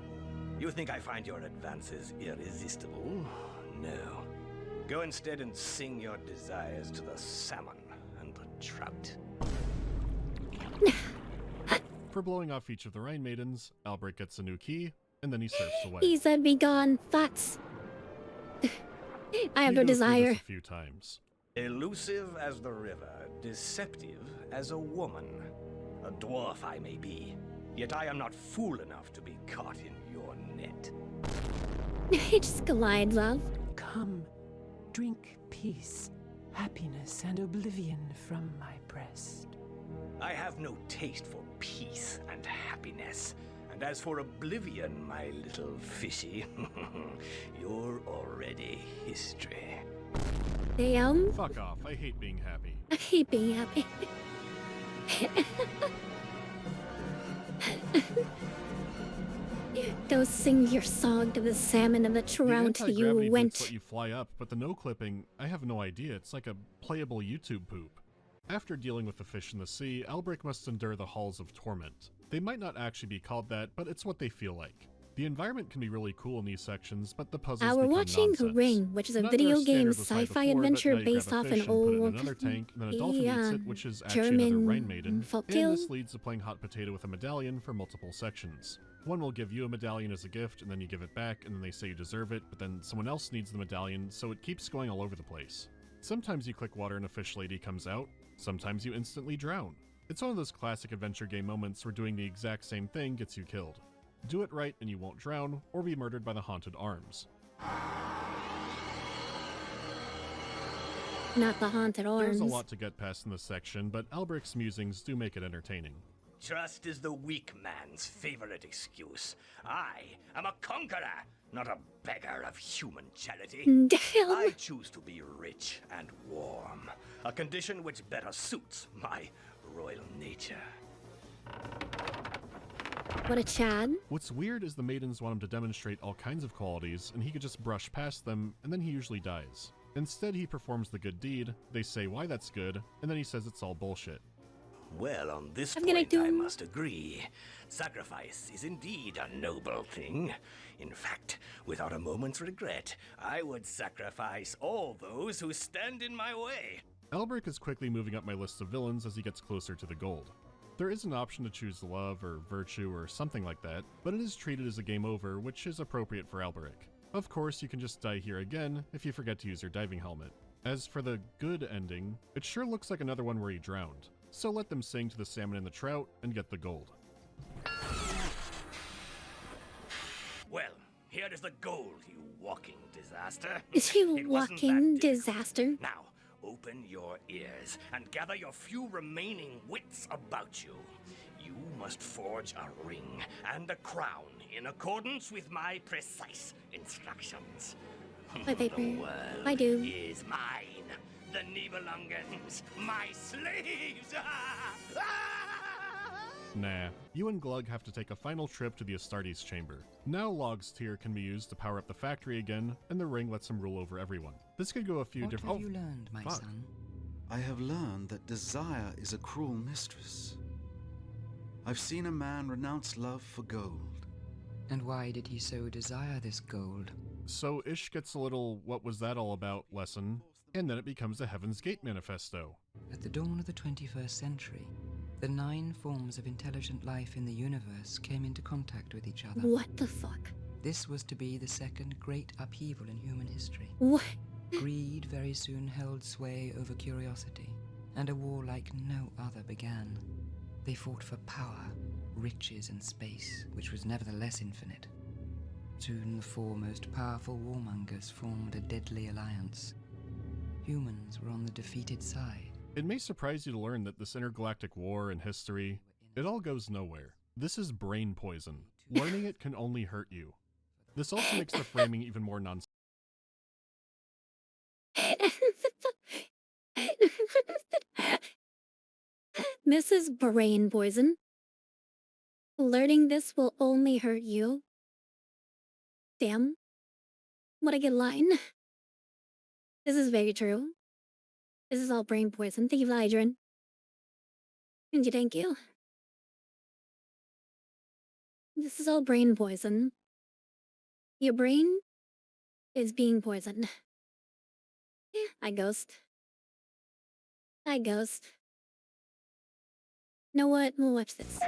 You think I find your advances irresistible? No. Go instead and sing your desires to the salmon and the trout. For blowing off each of the Rhine Maidens, Alberic gets a new key, and then he surfs away. He said be gone, thoughts. I have He no goes through desire. this a few times. Elusive as the river, deceptive as a woman. A dwarf I may be, yet I am not fool enough to be caught in your net. Just glide, love. Come, drink peace, happiness, and oblivion from my breast. I have no taste for peace and happiness. And as for oblivion, my little fishy, you're already history. Damn. Fuck off, I hate being happy. I hate being happy. Go sing your song to the salmon and the The trout, anti-gravity you boots went. let you fly up, but the no-clipping, I have no idea. It's like a playable YouTube poop. After dealing with the fish in the sea, Alberic must endure the Halls of Torment. They might not actually be called that, but it's what they feel like. The environment can be really cool in these sections, but the puzzles We're become watching nonsense. Ring, which is a Not video their game standard was high sci-fi before, but adventure now you grab based a off fish an and put it in old another tank, and then a dolphin eats it, which is actually another German Rhine Maiden, folktale. and this leads to playing hot potato with a medallion for multiple sections. One will give you a medallion as a gift, and then you give it back, and then they say you deserve it, but then someone else needs the medallion, so it keeps going all over the place. Sometimes you click water and a fish lady comes out, sometimes you instantly drown. It's one of those classic adventure game moments where doing the exact same thing gets you killed. Do it right and you won't drown, or be murdered by the haunted arms. Not the haunted arms. There's a lot to get past in this section, but Alberic's musings do make it entertaining. Trust is the weak man's favorite excuse. I am a conqueror, not a beggar of human charity. Damn. I choose to be rich and warm, a condition which better suits my royal nature. What a Chad. What's weird is the maidens want him to demonstrate all kinds of qualities, and he could just brush past them, and then he usually dies. Instead, he performs the good deed, they say why that's good, and then he says it's all bullshit. Well, on this point, I must agree. Sacrifice is indeed a noble thing. In fact, without a moment's regret, I would sacrifice all those who stand in my way. Albrecht is quickly moving up my list of villains as he gets closer to the gold. There is an option to choose love or virtue or something like that, but it is treated as a game over, which is appropriate for Albrecht. Of course, you can just die here again if you forget to use your diving helmet. As for the good ending, it sure looks like another one where he drowned. So let them sing to the salmon and the trout and get the gold. Well, here is the gold, you walking disaster. Is you It wasn't walking that disaster? Now, open your ears and gather your few remaining wits about you. You must forge a ring and a crown in accordance with my precise instructions. My paper. The world I do. is mine. The Nibelungans, my slaves! Nah, you and Glug have to take a final trip to the Astartes chamber. Now Log's tear can be used to power up the factory again, and the ring lets him rule over everyone. This could go a few different— What have you learned, my son? I have learned that desire is a cruel mistress. I've seen a man renounce love for gold. And why did he so desire this gold? So Ish gets a little "what was that all about" lesson, and then it becomes a Heaven's Gate manifesto. At the dawn of the 21st century, the 9 forms of intelligent life in the universe came into contact with each other. What the fuck? This was to be the second great upheaval in human history. What? Greed very soon held sway over curiosity, and a war like no other began. They fought for power, riches, and space, which was nevertheless infinite. Soon the 4 most powerful warmongers formed a deadly alliance. Humans were on the defeated side. It may surprise you to learn that this intergalactic war and history, it all goes nowhere. This is brain poison. Learning it can only hurt you. This also makes the framing even more nonsense. This is brain poison. Learning this will only hurt you. Damn. What a good line. This is very true. This is all brain poison. Thank you, Adrian. Thank you. This is all brain poison. Your brain is being poisoned. I ghost. I ghost. Know what? We'll watch this.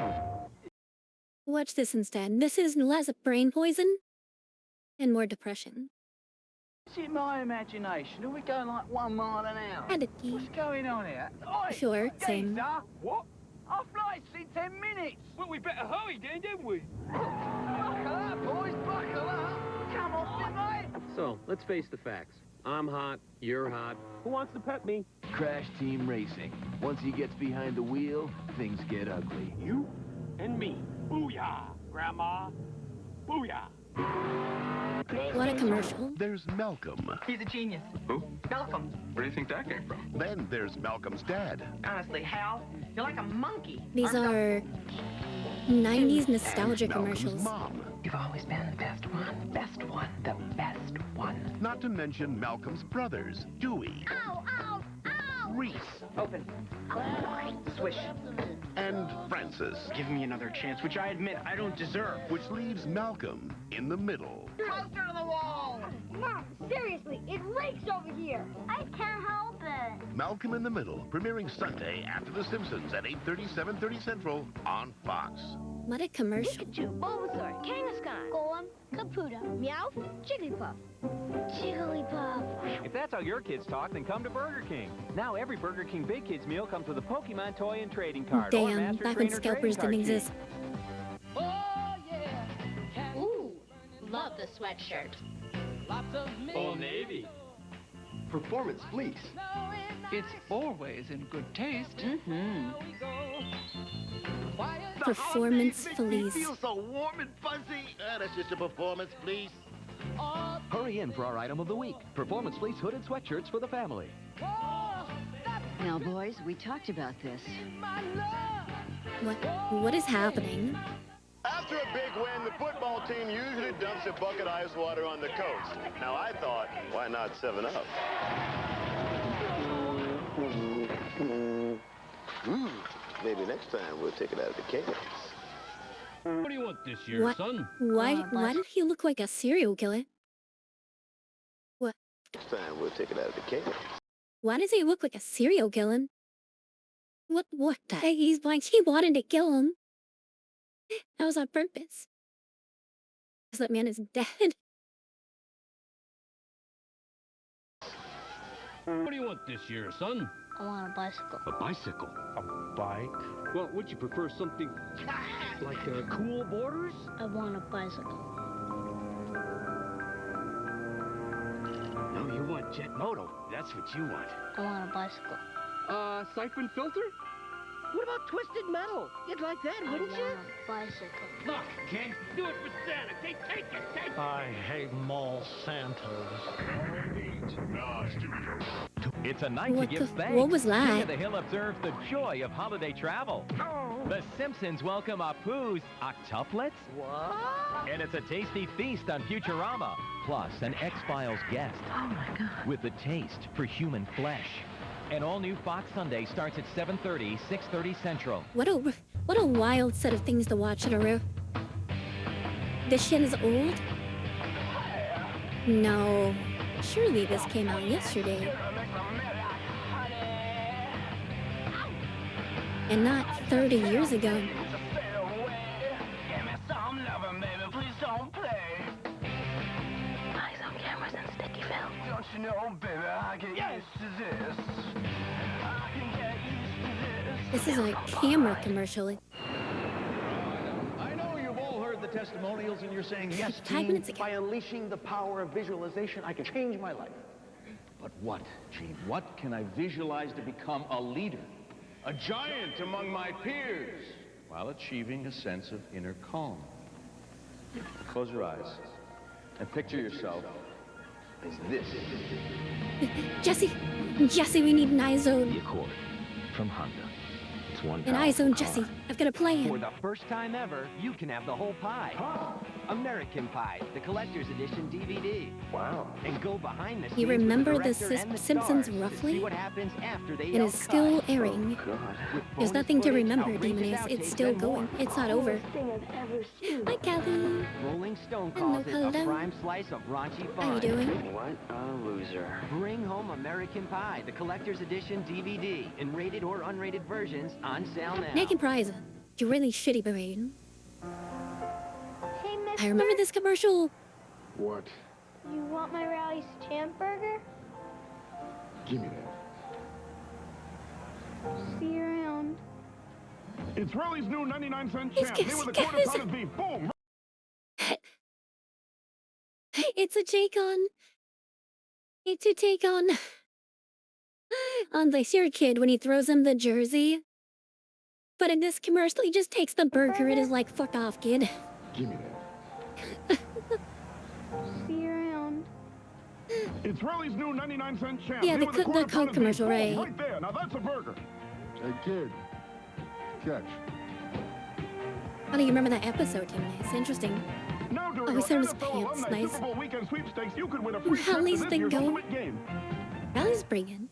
Watch this instead. This is less brain poison and more depression. Is it my imagination? Are we going like 1 mile an hour? What's going on here? Oi, Sure, same. geezer! What? Our flight's in 10 minutes. Well, we better hurry then, didn't we? Buckle up, boys, buckle up. Come on, mate. So, let's face the facts. I'm hot, you're hot. Who wants to pet me? Crash Team Racing. Once he gets behind the wheel, things get ugly. You and me. Booyah, Grandma. Booyah. What a commercial. There's Malcolm. He's a genius. Who? Malcolm. Where do you think that came from? Then there's Malcolm's dad. Honestly, Hal, you're like a monkey. These are 90s nostalgia And Malcolm's commercials. mom. You've always been the best one. Best one. The best one. Not to mention Malcolm's brothers, Dewey, Ow, ow, ow! Reese, Open. Swish. and Francis. Give me another chance, which I admit I don't deserve. Which leaves Malcolm in the middle. Closer to the wall. Mom, seriously, it reeks over here. I can't help it. Malcolm in the Middle, premiering Sunday after The Simpsons at 8:30, 7:30 Central on Fox. What a commercial. Pikachu, Bulbasaur, Kangaskhan, Golem, Caputo, Meowth, Jigglypuff. Jigglypuff. If that's how your kids talk, then come to Burger King. Now every Burger King Big Kids meal comes with a Pokemon toy and trading card. or Damn, Master back when Trainer scalpers trading didn't card exist. Ooh, love the sweatshirt. Old Navy. Performance fleece. It's always in good taste. Mm-hmm. Performance fleece. Feels so warm and fuzzy. That's just a performance fleece. Hurry in for our item of the week. Performance Fleece hooded sweatshirts for the family. Now, boys, we talked about this. What is happening? Up After a big win, the football team usually dumps a bucket of ice water on the coach. Now I thought, why not 7-Up? Maybe next time we'll take it out of the cans. What do you want this year, son? Why did he look like a serial killer? What? Next time we'll take it out of the cans. Why does he look like a serial killer? What the heck? He's like, he wanted to kill him. That was on purpose. Because that man is dead. What do you want this year, son? I want a bicycle. A bicycle? A bike? Well, would you prefer something like cool borders? I want a bicycle. No, you want jet moto. That's what you want. I want a bicycle. Siphon filter? What about twisted metal? You'd like that, wouldn't you? I want a bicycle. Look, Ken, do it for Santa. Take it. I hate mall Santas. It's a night to give thanks. What was King that? of the Hill observes the joy of holiday travel. The Simpsons welcome Apu's octuplets. What? And it's a tasty feast on Futurama. Plus, an X-Files guest. Oh my God. With the taste for human flesh. An all-new Fox Sunday starts at 7:30, 6:30 Central. What a wild set of things to watch, Naru. This shit is old? No. Surely this came out yesterday. And not 30 years ago. Eyes on cameras and sticky film. Don't you know, baby, I get used to this. I can get used to this. This is a camera commercial. I know you've all heard the testimonials and you're saying, yes, 5 Gene, minutes ago. by unleashing the power of visualization, I can change my life. But what, Gene? What can I visualize to become a leader? A giant among my peers, while achieving a sense of inner calm. Close your eyes and picture yourself as this. Jesse, we need an iZone. The Accord from Honda. It's one An iZone, Jesse. I've got a For plan. the first time ever, you can have the whole pie. American Pie, the collector's edition DVD. Wow. And go behind the scenes You with remember the the director and the Simpsons stars to roughly? see what happens after they It yell is still cut. airing. With There's bonus nothing to footage, remember, outrageous Demoness. outtakes, It's still and more. going. It's not over. Hi, Kelly. Rolling Stone Hello, calls it hello. a prime slice of raunchy fun. How you doing? What a loser. Bring home American Pie, the collector's edition DVD, in rated or unrated versions on sale now. Naked Prize. You're really shitty, Brain. Hey, mister. I remember this commercial. What? You want my Rally's Champ Burger? Give me that. See you around. It's Rally's new 99-cent It's champ. good, Here with a it's quarter good. pound of beef. Boom. It's a take on. It's a take on the Sear Kid when he throws him the jersey. But in this commercial, he just takes the burger. It is like, fuck off, kid. Give me that. See you around. It's Rally's new 99-cent champ. Yeah, Here the with a quarter Coke pound of beef. commercial, Boom, right? Right there. Now that's a burger. Hey, kid. Catch. How do you remember that episode, Demoness? Interesting. Now during Oh, he our said it was NFL pants. Alumni Nice. Super Bowl weekend sweepstakes, you could win a free trip to Rally's this thing year's going. ultimate game. Rally's bringing.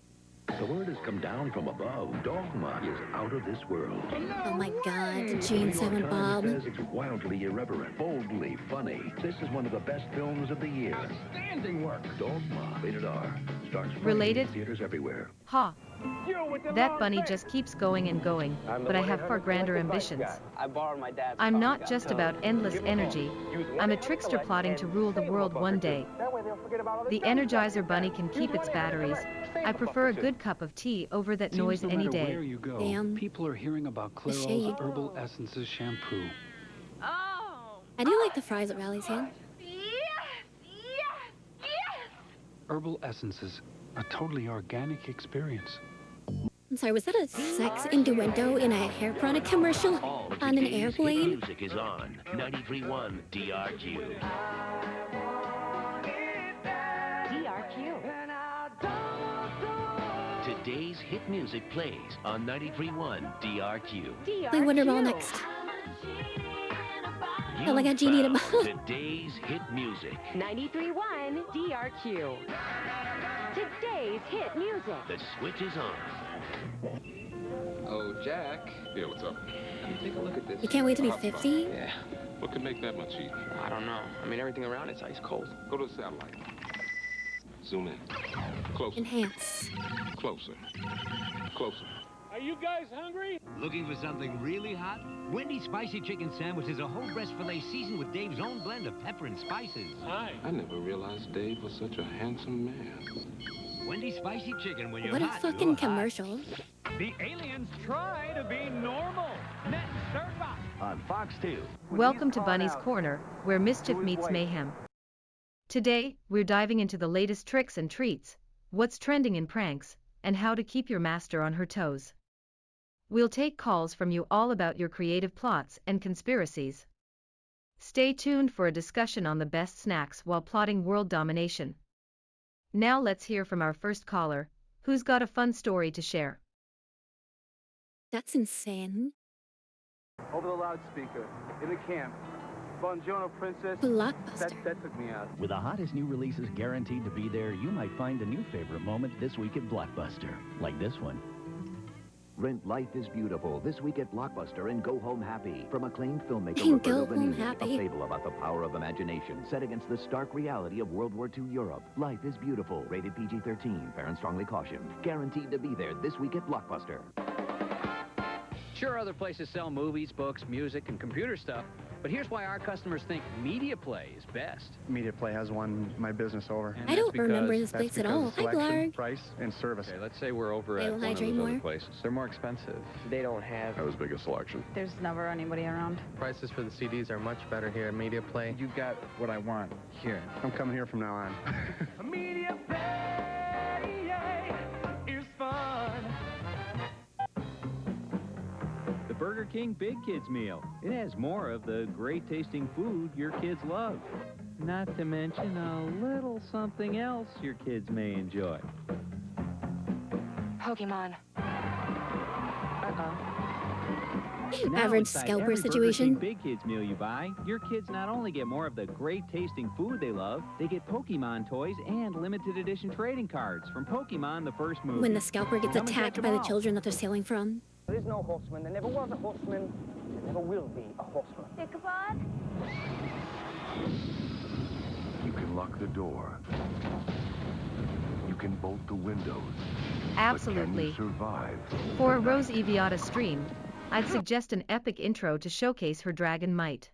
The word has come down from above. Dogma is out of this world. Oh my god, Gene Silent Bob. Says it's wildly irreverent, boldly funny. This is one of the best films of the year. Outstanding work. Dogma, rated R. Starts Friday Related? in theaters everywhere. Ha! That bunny just keeps going and going, but I have far grander ambitions. I borrowed my dad's I'm car. not just about endless energy. I'm a trickster plotting to rule the world one day. The Energizer Bunny can keep its batteries. I prefer a good cup of tea over that noise no any matter day. where you go, Damn. people are hearing about shade. Clairol's Herbal Essences shampoo. I do like the fries at Rally's hand. Herbal Essences, a totally organic experience. I'm sorry, was that a sex innuendo in a hair product commercial All of on an today's hit airplane? music is on 93.1 DRQ. DRQ. Today's hit music plays on 93.1 DRQ. Play Wonderball next. I like how Genie did Today's hit music. 93.1 DRQ. Today's hit music. The switch is on. Oh, Jack. Yeah, what's up? Take a look at this. You can't wait to be 50? Yeah. What could make that much heat? I don't know. I mean, everything around it's ice cold. Go to the satellite. Zoom in. Closer. Enhance. Closer. Closer. Are you guys hungry? Looking for something really hot? Wendy's Spicy Chicken Sandwich is a whole breast filet seasoned with Dave's own blend of pepper and spices. Hi. I never realized Dave was such a handsome man. Wendy's Spicy Chicken when you're What a hot, fucking you're commercial. The aliens try to be normal. Net Sternbach. On Fox 2. Welcome to Bunny's Corner, where mischief meets mayhem. Today, we're diving into the latest tricks and treats, what's trending in pranks, and how to keep your master on her toes. We'll take calls from you all about your creative plots and conspiracies. Stay tuned for a discussion on the best snacks while plotting world domination. Now let's hear from our first caller, who's got a fun story to share. That's insane. Over the loudspeaker, in the camp. Buongiorno, princess. Blockbuster. That took me out. With the hottest new releases guaranteed to be there, you might find a new favorite moment this week at Blockbuster, like this one. Rent Life is Beautiful this week at Blockbuster and go home happy. From acclaimed filmmaker Go Roberto home Benigni, happy. a fable about the power of imagination set against the stark reality of World War II Europe. Life is Beautiful, rated PG-13, parents strongly cautioned. Guaranteed to be there this week at Blockbuster. Sure, other places sell movies, books, music, and computer stuff, but here's why our customers think Media Play is best. Media Play has won my business over. I don't remember this place at all. Hi, Selection, Blarg. price, and service. Okay, let's say we're over They at will one of hydrate those more. other places. They're more expensive. They don't have Not as big a selection. There's never anybody around. Prices for the CDs are much better here at Media Play. You got what I want here. I'm coming here from now on. Media play is fun. The Burger King Big Kids Meal. It has more of the great tasting food your kids love. Not to mention a little something else your kids may enjoy. Pokemon. Now Average inside scalper every Burger situation. King Big Kids Meal you buy, your kids not only get more of the great tasting food they love, they get Pokemon toys and limited edition trading cards from Pokemon the first movie. When the scalper gets Come and check attacked them by the out. children that they're stealing from. There is no horseman. There never was a horseman. There never will be a horseman. Ichabod? You can lock the door. You can bolt the windows. Absolutely. But can you survive? For a Rose Eviata stream, I'd suggest an epic intro to showcase her dragon might.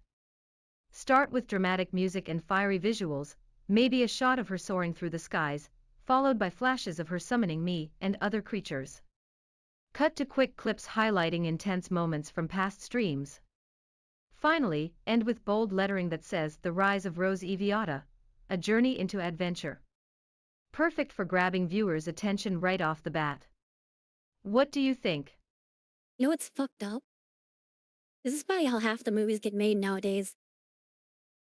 Start with dramatic music and fiery visuals, maybe a shot of her soaring through the skies, followed by flashes of her summoning me and other creatures. Cut to quick clips highlighting intense moments from past streams. Finally, end with bold lettering that says The Rise of Rose Eviata, a journey into adventure. Perfect for grabbing viewers' attention right off the bat. What do you think? You know what's fucked up? This is probably how half the movies get made nowadays.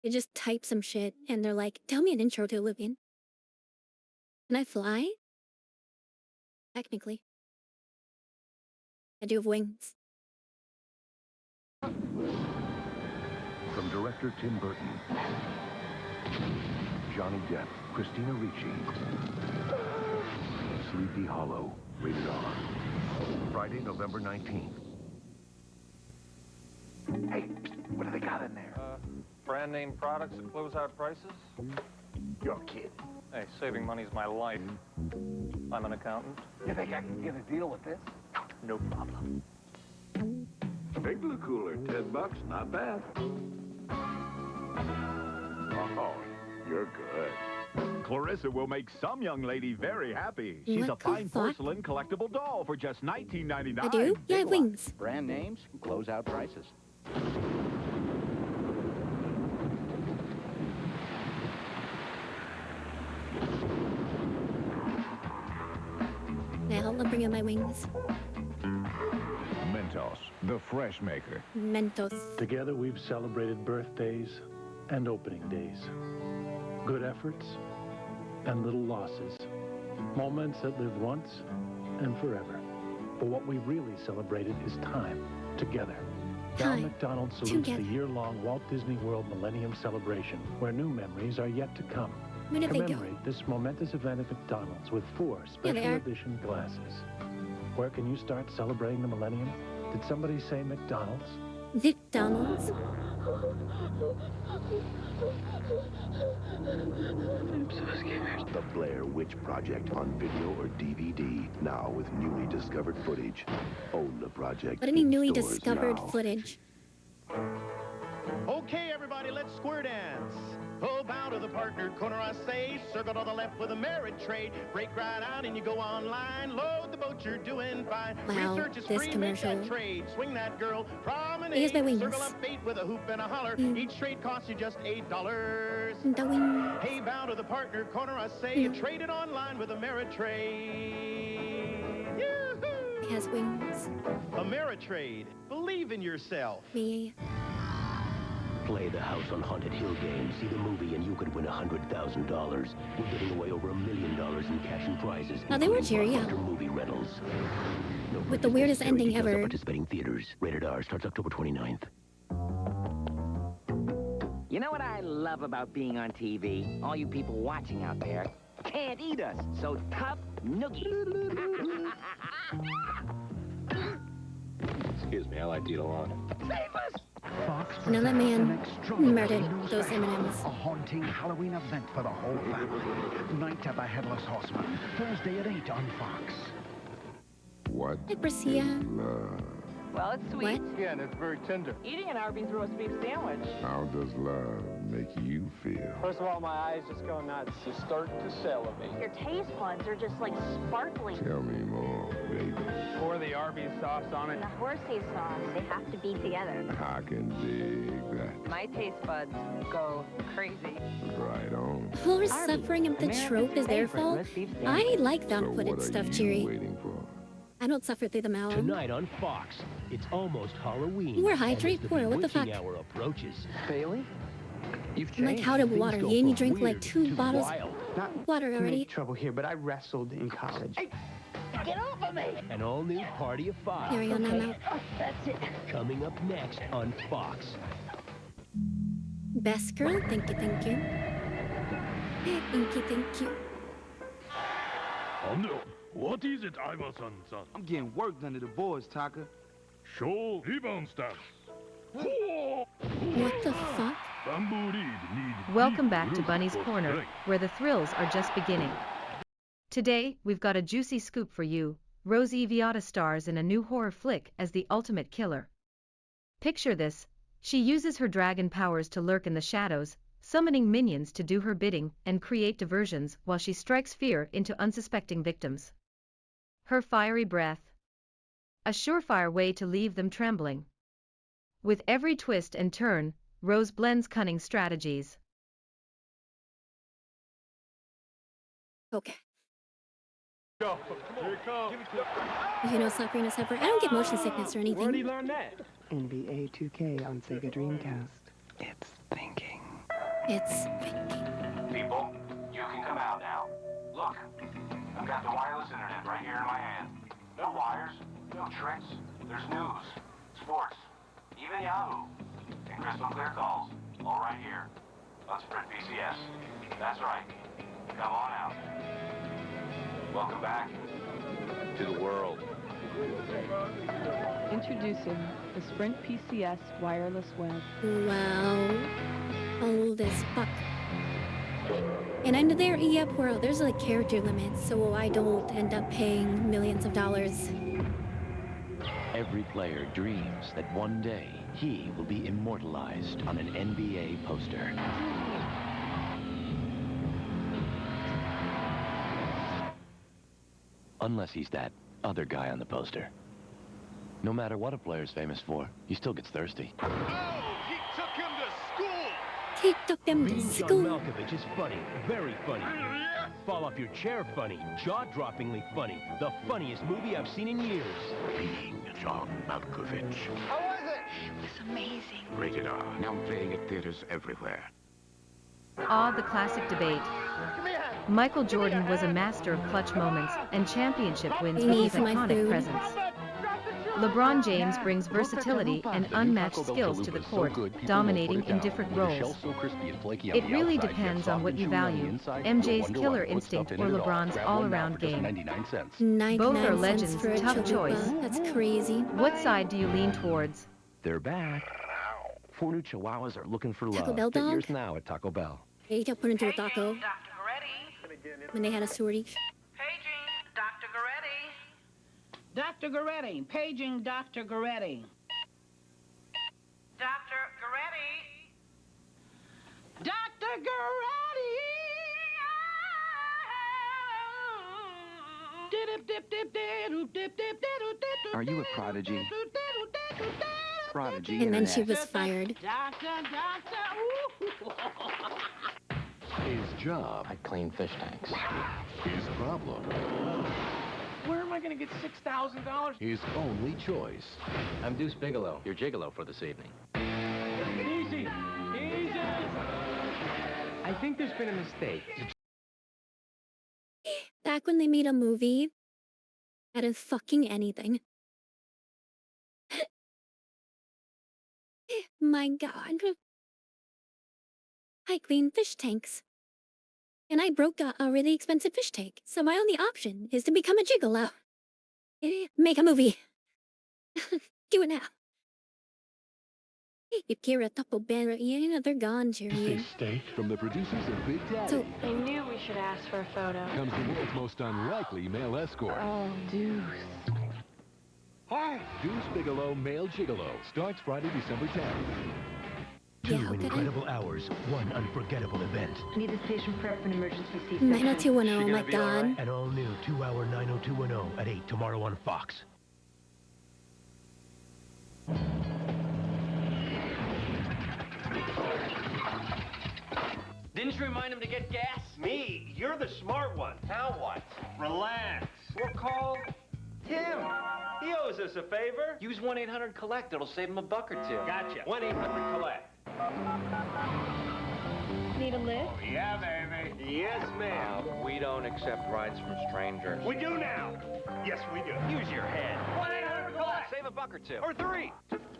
They just type some shit and they're like, tell me an intro to Oblivion. Can I fly? Technically. I do have wings. From director Tim Burton, Johnny Depp, Christina Ricci, Sleepy Hollow, rated R. Friday, November 19th. Hey, what do they got in there? Brand name products at closeout prices? You're kidding. Hey, saving money's my life. I'm an accountant. You think I can get a deal with this? No problem. Regular cooler, $10, not bad. Oh, you're good. Clarissa will make some young lady very happy. She's What a fine the fuck? porcelain collectible doll for just $19.99. I do? Yeah, I have wings. Brand names, closeout prices. Now I'll bring in my wings. Mentos, the fresh maker. Mentos. Together we've celebrated birthdays and opening days. Good efforts and little losses. Moments that live once and forever. But what we really celebrated is time together. Now time McDonald's salutes together. the year-long Walt Disney World Millennium Celebration, where new memories are yet to come. Where did they go? Commemorate this momentous event at McDonald's with 4 Yeah, they special are. edition glasses. Where can you start celebrating the millennium? Did somebody say McDonald's? McDonald's. I'm so scared. The Blair Witch Project on video or DVD, now with newly discovered footage. Own the project. What any in newly stores discovered now. footage? Okay, everybody, let's square dance. Oh, bow to the partner corner, I say. Circle to the left with a merit trade. Break right out and you go online. Load the boat, you're doing fine. Wow, Research is this free, commercial. make that trade. Swing that girl, promenade. Here's my wings. Circle up 8 with a hoop and a holler. Each trade costs you just $8. The wings. Hey, bow to the partner corner, I say. You trade it online with a merit trade. Yoo-hoo! It has wings. A merit trade. Believe in yourself. Me. Play the House on Haunted Hill game. See the movie and you could win $100,000. We're giving away over $1 million in cash and prizes. Oh, they were including cheery, yeah. blockbuster movie rentals. No With the weirdest purchase ending necessary. Details at ever. participating theaters. Rated R starts October 29th. You know what I love about being on TV? All you people watching out there can't eat us, so tough noogie. Excuse me, I like to eat alone. Save us! Fox Now that presents an man extraordinary murdered news those special. M&Ms. A haunting Halloween event for the whole family. Night of the Headless Horseman. Thursday at 8 on Fox. What Hi, Priscilla. love? Well, it's sweet. What? Yeah, and it's very tender. Eating an Arby's roast beef sandwich. How does love make you feel? First of all, my eyes just go nuts. You start to salivate. Your taste buds are just like sparkling. Tell me more, baby. Pour the Arby's sauce on it. And the horsey sauce, they have to be together. I can dig that. My taste buds go crazy. Right on. Whole suffering of the trope is their fault. I like them So put what it are stuff you cheery. waiting for? I don't suffer through them out. Tonight on Fox, it's almost Halloween. We're and hydrate as poor, what the bewitching fuck? hour approaches. Bailey? You've I'm like, changed. how to Things water? go You only from drink like weird 2 to bottles wild. Not water to already. make trouble here, but I wrestled in college. Get off of me! An all-new Party of 5. Here we go, now I'm out. That's it. Coming up next on Fox. Best girl, thank you, thank you. Thank you, thank you. What is it, Iverson, son? I'm getting worked under the boards, Taka. Show rebound stance. What the fuck? Bamboo reed need Welcome deep back to roots Bunny's for Corner, strength. where the thrills are just beginning. Today, we've got a juicy scoop for you. Rosie Viotta stars in a new horror flick as the ultimate killer. Picture this: she uses her dragon powers to lurk in the shadows, summoning minions to do her bidding and create diversions while she strikes fear into unsuspecting victims. Her fiery breath, a surefire way to leave them trembling. With every twist and turn, Rose blends cunning strategies. Okay. Go. Here it comes. You know, suffering is separate. I don't get motion sickness or anything. Where'd he learn that? NBA 2K on Sega Dreamcast. It's thinking. It's thinking. People, you can come out now. Look, I've got the wireless internet right here in my hand. No wires, no tricks. There's news, sports, even Yahoo, and crystal clear calls, all right here on Sprint PCS. That's right. Come on out. Welcome back to the world. Introducing the Sprint PCS wireless web. Wow. Old as fuck. And under there, yep, world, there's like character limits, so I don't end up paying millions of dollars. Every player dreams that one day he will be immortalized on an NBA poster. Unless he's that other guy on the poster. No matter what a player's famous for, he still gets thirsty. He took them to Beating John school. Malkovich is funny, very funny. Fall off your chair funny, jaw-droppingly funny. The funniest movie I've seen in years. Being John Malkovich. How was it? It was amazing. Rated R. Now playing at theaters everywhere. Ah, the classic debate. Michael Jordan was a master of clutch moments and championship wins with his Leave my iconic food. presence. LeBron James brings versatility and unmatched skills to the court, dominating in different roles. It really depends on what you value, MJ's killer instinct or LeBron's all-around game. 99 Both are cents legends, for a tough chalupa. choice. That's crazy. What side do you lean towards? They're back. 4 new Chihuahuas are looking for Taco love. Bell Get dog? yours now at Taco Bell. They got put into a taco. When they had a sortie. Dr. Goretti. Dr. Goretti. Paging Dr. Goretti. Dr. Goretti. Dr. Goretti. Are you a prodigy? Prodigy And then she Internet. was fired. His job. I clean fish tanks. His problem. Where am I going to get $6,000? His only choice. I'm Deuce Bigelow, your gigolo for this evening. Easy! Easy! I think there's been a mistake. Back when they made a movie out of fucking anything. My God. I clean fish tanks. And I broke a really expensive fish tank, so my only option is to become a gigolo. Make a movie. Do it now. You hear a couple better, yeah, they're gone, Jerry. Steak from the producers of Big Daddy. So, I knew we should ask for a photo. Comes the world's most unlikely male escort. Oh, Deuce. Hi! Deuce Bigelow, Male Gigolo. Starts Friday, December 10th. yeah, Incredible hours, one unforgettable event. Need this patient prep for an emergency C-section. 90210, oh my God. An all-new 2-hour 90210 at 8 tomorrow on Fox. Didn't you remind him to get gas? Me? You're the smart one. Now what? Relax. We're called Tim. He owes us a favor. Use 1-800-COLLECT. It'll save him a buck or two. Gotcha. 1-800-COLLECT. Need a lift? Oh, yeah, baby. Yes, ma'am. We don't accept rides from strangers. We do now. Yes, we do. Use your head. 1-800-COLLECT. Save a buck or two. Or 3.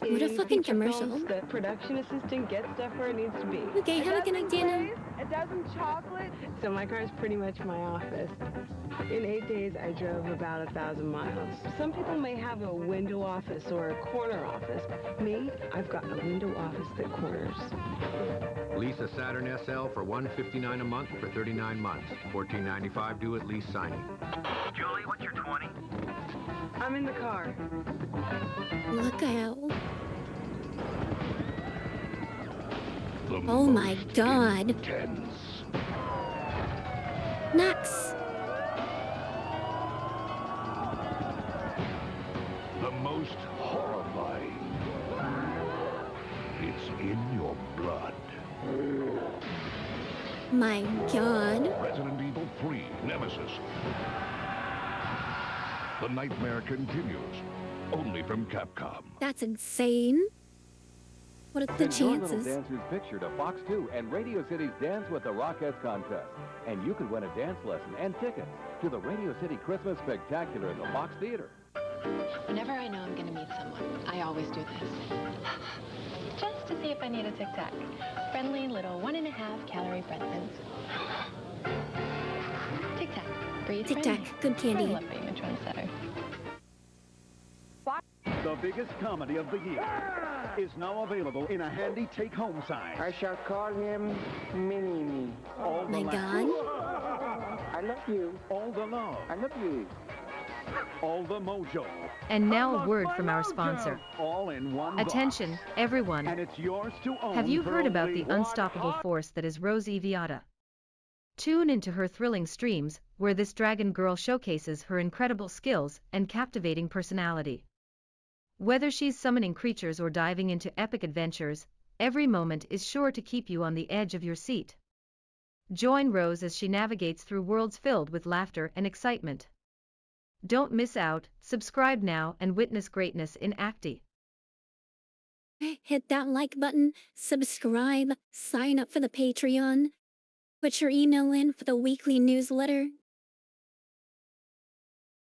What a fucking commercial. The production assistant gets stuff where it needs to be. Okay, have a good idea now. A dozen chocolates. So my car is pretty much my office. In 8 days, I drove about 1,000 miles. Some people may have a window office or a corner office. Me, I've got a window office that corners. Lease a Saturn SL for $159 a month for 39 months. $14.95 due at lease signing. Julie, what's your 20? I'm in the car. Look out. Oh my God. Knox. The most horrifying. It's in your blood. My God. Resident Evil 3, Nemesis. The nightmare continues. Only from Capcom. That's insane. What are the Send your chances? little dancer's picture to Fox 2 and Radio City's Dance with the Rockettes contest. And you could win a dance lesson and tickets to the Radio City Christmas Spectacular in the Fox Theater. Whenever I know I'm going to meet someone, I always do this. Just to see if I need a Tic Tac. Friendly little 1.5 calorie bread thins. Tic Tac. Breathe Tic friendly. Tac, good candy. I love being a trendsetter. The biggest comedy of the year is now available in a handy take-home size. I shall call him Mini-Me. All the My God. I love you. All the love. I love you. All the mojo. And now a word from our sponsor. All in one Attention, box. everyone. And it's yours to own. Have you for heard about only the unstoppable force that is Rosie Viata? Tune into her thrilling streams, where this dragon girl showcases her incredible skills and captivating personality. Whether she's summoning creatures or diving into epic adventures, every moment is sure to keep you on the edge of your seat. Join Rose as she navigates through worlds filled with laughter and excitement. Don't miss out, subscribe now and witness greatness in acting. Hit that like button, subscribe, sign up for the Patreon, put your email in for the weekly newsletter,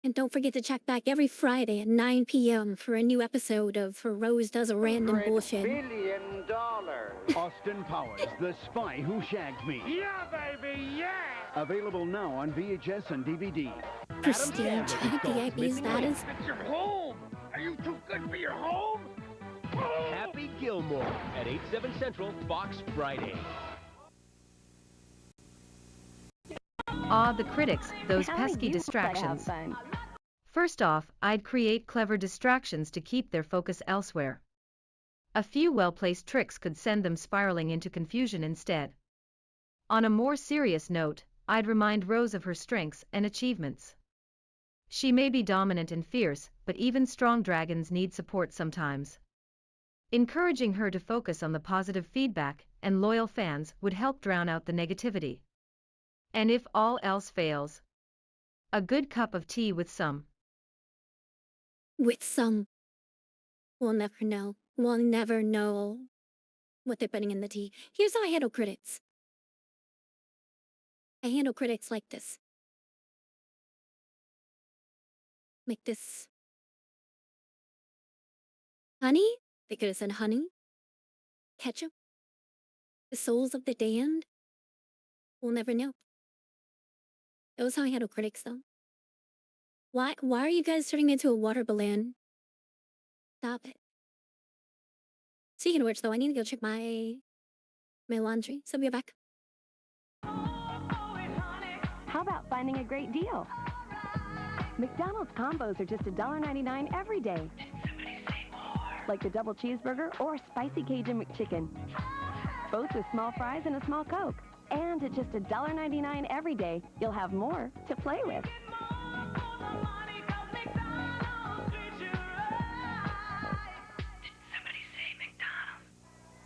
And don't forget to check back every Friday at 9 p.m. for a new episode of Rose Does a Random Bullshit. $100 billion. Austin Powers, the spy who shagged me. Yeah, baby, yeah! Available now on VHS and DVD. Prestige VIP status. It's your home! Are you too good for your home? Happy Gilmore at 8/7 Central, Fox Friday. Ah, the critics, those pesky distractions. First off, I'd create clever distractions to keep their focus elsewhere. A few well-placed tricks could send them spiraling into confusion instead. On a more serious note, I'd remind Rose of her strengths and achievements. She may be dominant and fierce, but even strong dragons need support sometimes. Encouraging her to focus on the positive feedback and loyal fans would help drown out the negativity. And if all else fails, a good cup of tea with some. With some. We'll never know. We'll never know what they're putting in the tea. Here's how I handle critics. I handle critics like this. Like this. Honey? They could have said honey. Ketchup. The souls of the damned. We'll never know. That was how I handle critics, though. Why are you guys turning me into a water balloon? Stop it. Speaking of which, though, I need to go check my laundry. So I'll be back. How about finding a great deal? McDonald's combos are just $1.99 every day. Like the double cheeseburger or spicy Cajun McChicken. Both with small fries and a small Coke. And at just $1.99 every day, you'll have more to play with.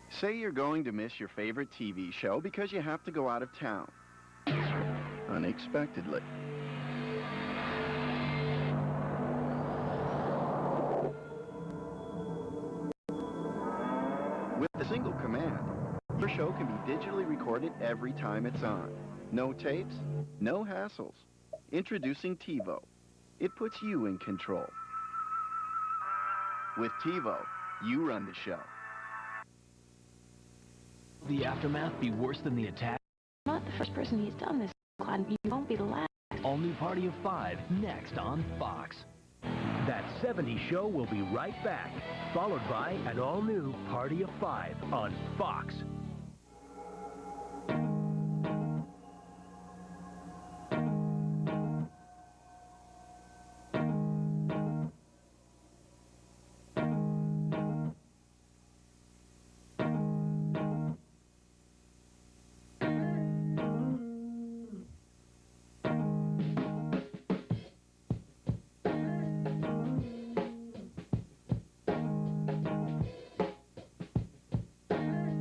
Say you're going to miss your favorite TV show because you have to go out of town. Unexpectedly. With a single command, your show can be digitally recorded every time it's on. No tapes, no hassles. Introducing TiVo. It puts you in control. With TiVo, you run the show. The aftermath be worse than the attack? Not the first person he's done this, Clyde. You won't be the last. All new Party of Five, next on Fox. That 70s show will be right back, followed by an all-new Party of Five on Fox.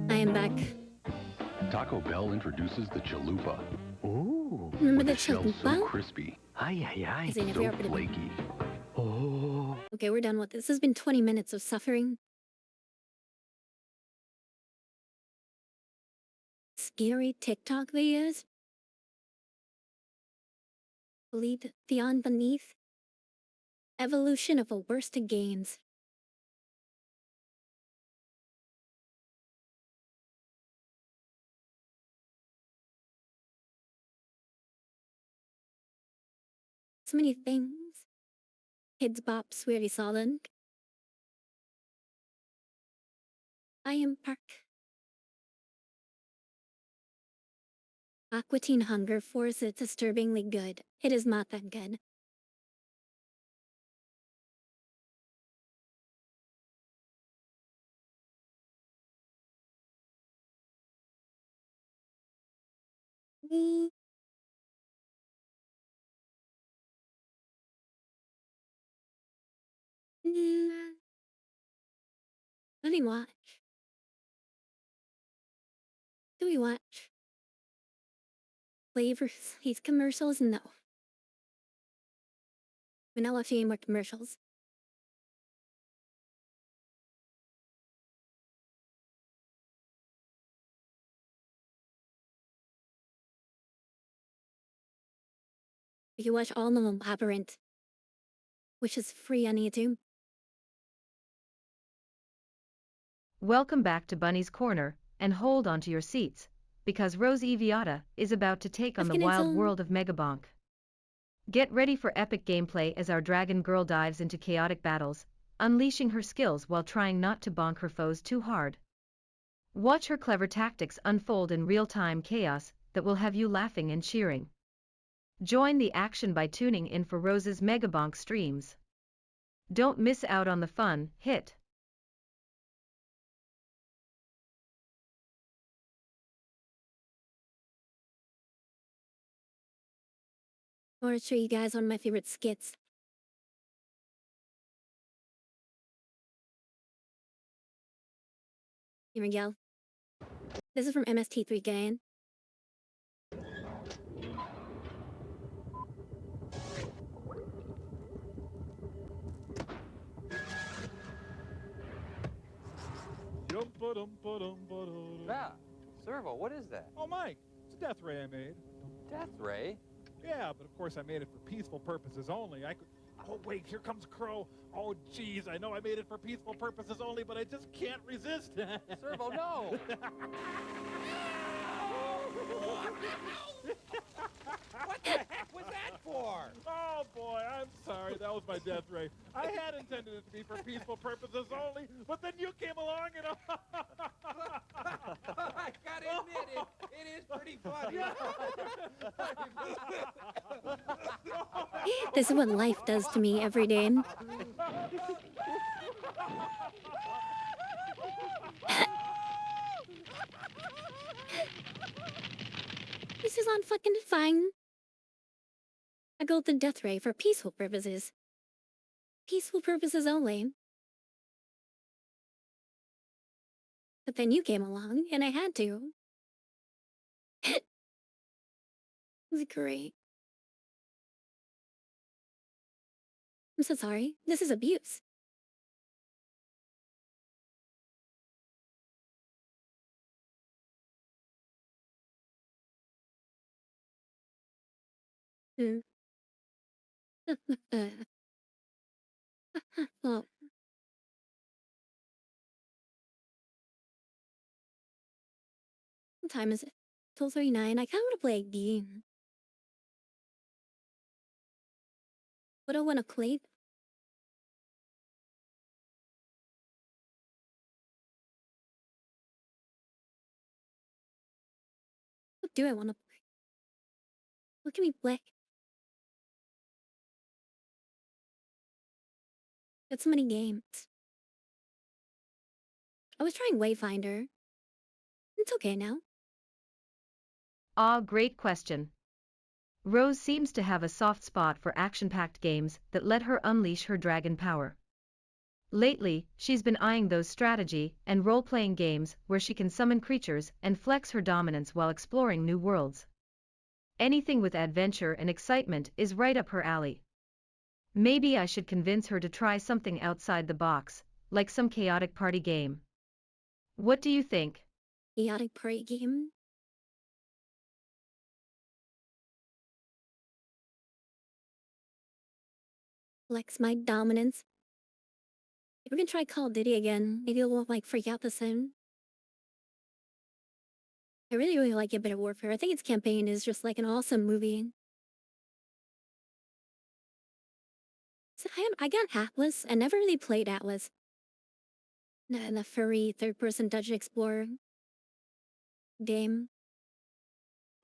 I am back. Taco Bell introduces the chalupa. Ooh. Remember With the a shell so chalupa? crispy, Is it never so happened to me? flaky. Oh. Okay, we're done with this. This has been 20 minutes of suffering. Scary TikTok videos. Bleed beyond beneath. Evolution of a worst of games. So many things. Kids Bop Sweary Solid. I am Park. Aqua Teen Hunger Force is disturbingly good. It is not that good. Mm. Let me watch. Do we watch? Flavors, these commercials? No. We're not watching any more commercials. We can watch all of them, Labyrinth. which is free on YouTube. Welcome back to Bunny's Corner, and hold on to your seats, because Rose Eviata is about to take on the wild world of Megabonk. Get ready for epic gameplay as our dragon girl dives into chaotic battles, unleashing her skills while trying not to bonk her foes too hard. Watch her clever tactics unfold in real-time chaos that will have you laughing and cheering. Join the action by tuning in for Rose's Megabonk streams. Don't miss out on the fun. Hit I want to show you guys one of my favorite skits. Here we go. This is from MST3 Gang. Yeah, Servo, what is that? Oh, Mike, it's a death ray I made. Death ray? Yeah, but of course I made it for peaceful purposes only. I could... Oh, wait, here comes Crow. Oh, geez, I know I made it for peaceful purposes only, but I just can't resist. Servo, no! What the heck was that for? Oh, boy, I'm sorry. That was my death ray. I had intended it to be for peaceful purposes only, but then you came along and... I gotta admit, it is pretty funny. This is what life does to me every day. This is on fucking fine. I go with the death ray for peaceful purposes. Peaceful purposes only. But then you came along, and I had to. It was great. I'm so sorry. This is abuse. Well, what time is it? 12:39. I kind of want to play a game. What do I want to play? What do I want to play? What can we play? Got so many games. I was trying Wayfinder. It's okay now. Ah, great question. Rose seems to have a soft spot for action-packed games that let her unleash her dragon power. Lately, she's been eyeing those strategy and role-playing games where she can summon creatures and flex her dominance while exploring new worlds. Anything with adventure and excitement is right up her alley. Maybe I should convince her to try something outside the box, like some chaotic party game. What do you think? Chaotic party game? Flex my dominance. If we can try Call of Duty again, maybe we'll like freak out the same. I really like Infinite Warfare. I think its campaign is just like an awesome movie. So I got Atlas. I never really played Atlas. The furry third-person Dungeon Explorer game.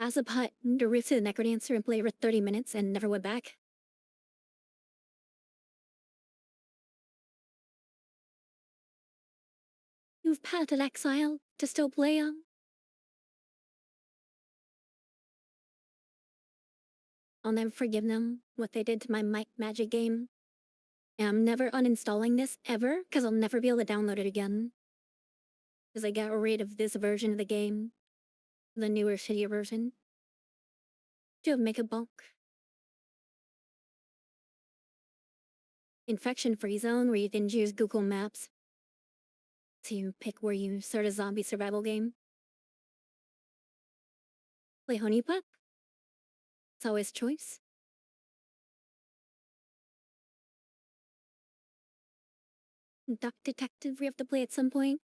I also bought the Rift of the Necrodancer and played for 30 minutes and never went back. You've Path of Exile to still play on? I'll never forgive them what they did to my Magic game. And I'm never uninstalling this ever, because I'll never be able to download it again. Because I got rid of this version of the game. The newer, shittier version. To make a bulk. Infection-free zone where you can use Google Maps to pick where you start a zombie survival game. Play Honeypot. It's always choice. Duck Detective we have to play at some point.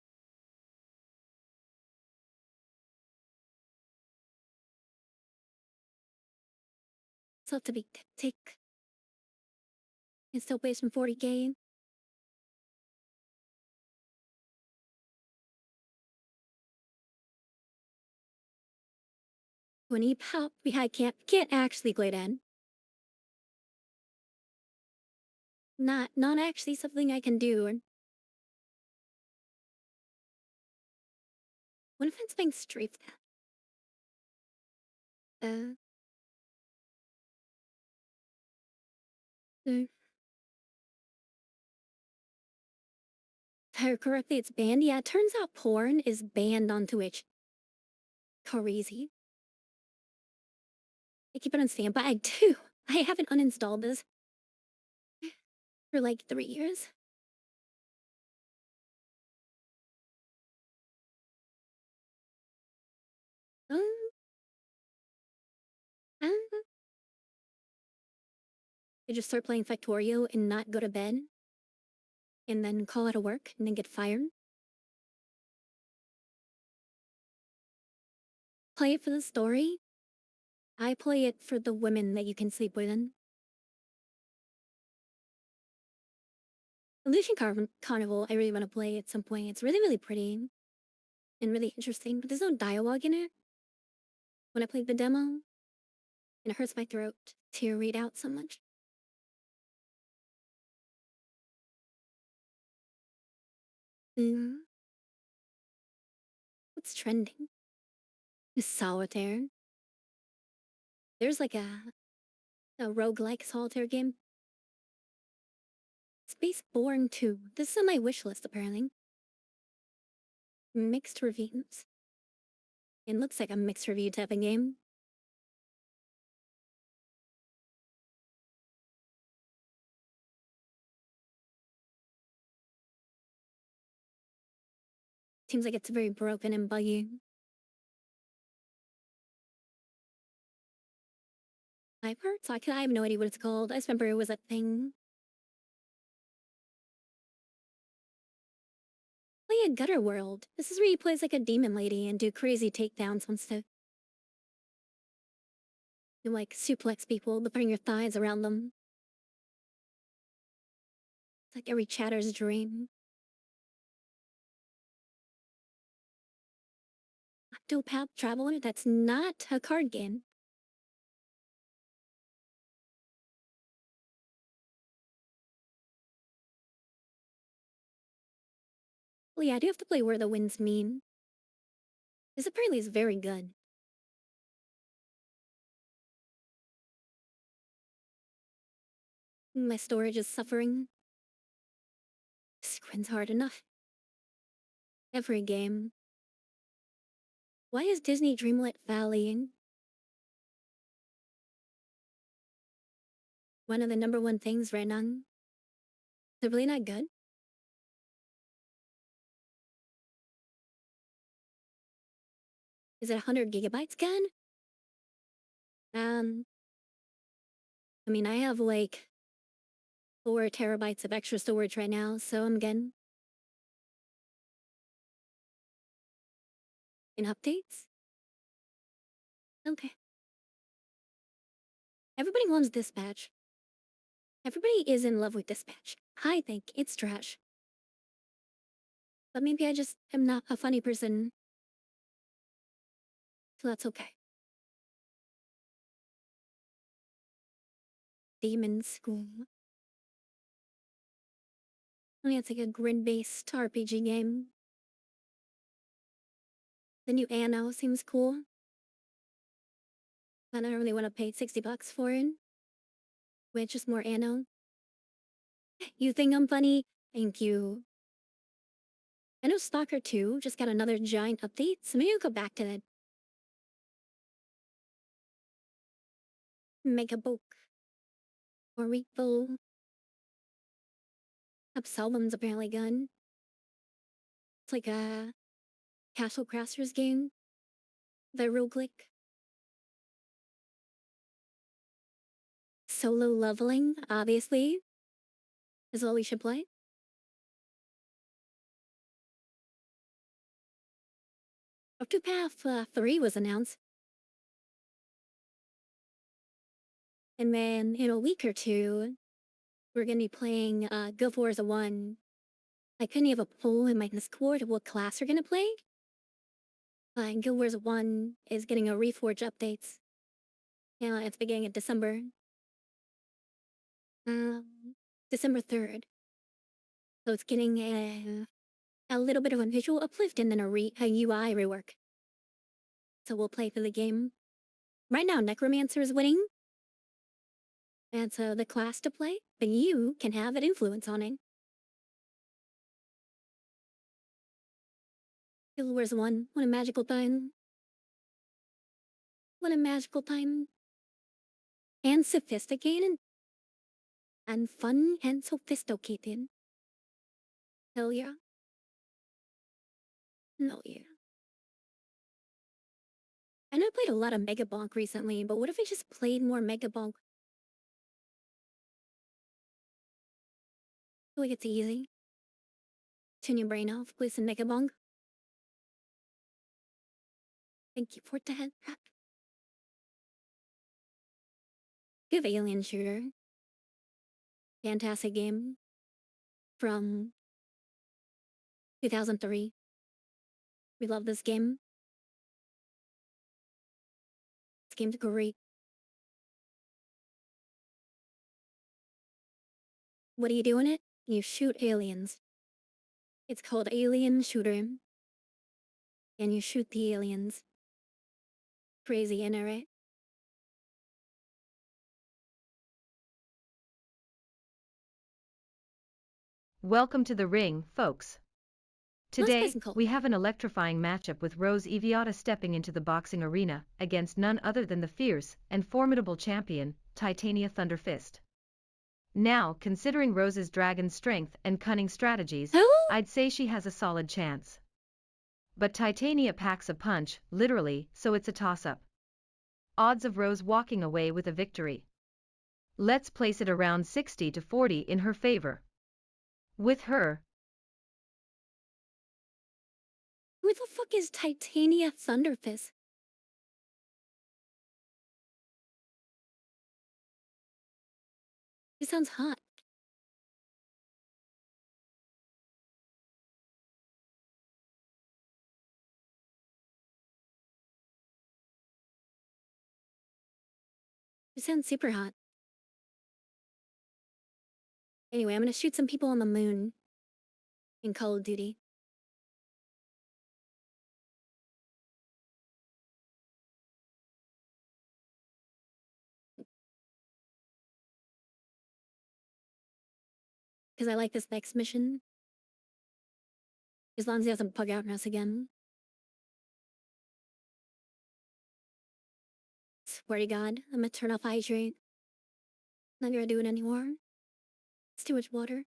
So to be tick. It still plays from 40K. When you pop, I can't actually play that. Not actually something I can do. What if it's being strafed? Uh. If I heard correctly, it's banned. Yeah, it turns out porn is banned on Twitch. Crazy. I keep it on standby. I do. I haven't uninstalled this for like 3 years. Um, I just start playing Factorio and not go to bed. And then call out of work and then get fired. Play it for the story. I play it for the women that you can sleep with. Illusion Carnival, I really want to play at some point. It's really, really pretty and really interesting, but there's no dialogue in it. When I played the demo, and it hurts my throat to read out so much. What's trending? Is Solitaire. There's like a roguelike solitaire game. Spaceborne 2. This is on my wish list apparently. Mixed reviews. It looks like a mixed review type of game. Seems like it's very broken and buggy. I've heard so I have no idea what it's called. I just remember it was a thing. Play a Gutter World. This is where you play as like a demon lady and do crazy takedowns on stuff. You like suplex people by putting your thighs around them. It's like every chatter's dream. Octopath Traveler, that's not a card game. Well, yeah, I do have to play Where the Winds Mean. This apparently is very good. My storage is suffering. Screen's hard enough. Every game. Why is Disney Dreamlit Valley one of the #1 things right now? They're really not good. Is it 100 gigabytes again? I mean, I have like 4 terabytes of extra storage right now, so I'm getting in updates. Okay. Everybody loves Dispatch. Everybody is in love with Dispatch. I think it's trash. But maybe I just am not a funny person. So that's okay. Demon School. I mean, it's like a grid-based RPG game. The new Anno seems cool. I don't really want to pay $60 for it. With just more Anno. You think I'm funny? Thank you. I know Stalker 2 just got another giant update, so maybe I'll go back to that. Make a book. Or refill. Absolum's apparently good. It's like a Castle Crashers game. The roguelike. Solo leveling, obviously, is all we should play. Octopath 3 was announced. And then in a week or two, we're gonna be playing Guild Wars 1. I couldn't have a poll in my Discord of what class we're gonna play. Guild Wars 1 is getting a Reforge updates. Yeah, at the beginning of December. December 3rd. So it's getting a little bit of a visual uplift and then a UI rework. So we'll play through the game. Right now, Necromancer is winning. That's the class to play, but you can have an influence on it. Guild Wars 1, what a magical time. What a magical time. And sophisticated. And fun and sophisticated. Hell yeah. No yeah. I know I played a lot of Mega Bonk recently, but what if I just played more Mega Bonk? I feel like it's easy. Turn your brain off, play some Mega Bonk. Thank you for that. Good alien shooter. Fantastic game. From 2003. We love this game. This game's great. What do you do in it? You shoot aliens. It's called Alien Shooter. And you shoot the aliens. Crazy, innit, right? Welcome to the ring, folks. Today, we have an electrifying matchup with Rose Eviata stepping into the boxing arena against none other than the fierce and formidable champion, Titania Thunderfist. Now, considering Rose's dragon strength and cunning strategies, I'd say she has a solid chance. But Titania packs a punch, literally, so it's a toss-up. Odds of Rose walking away with a victory. Let's place it around 60 to 40 in her favor. With her. Who the fuck is Titania Thunderfist? She sounds hot. She sounds super hot. Anyway, I'm gonna shoot some people on the moon. In Call of Duty. Because I like this next mission. As long as he doesn't bug out on us again. Swear to God, I'm gonna turn off hydrate. Not gonna do it anymore. It's too much water.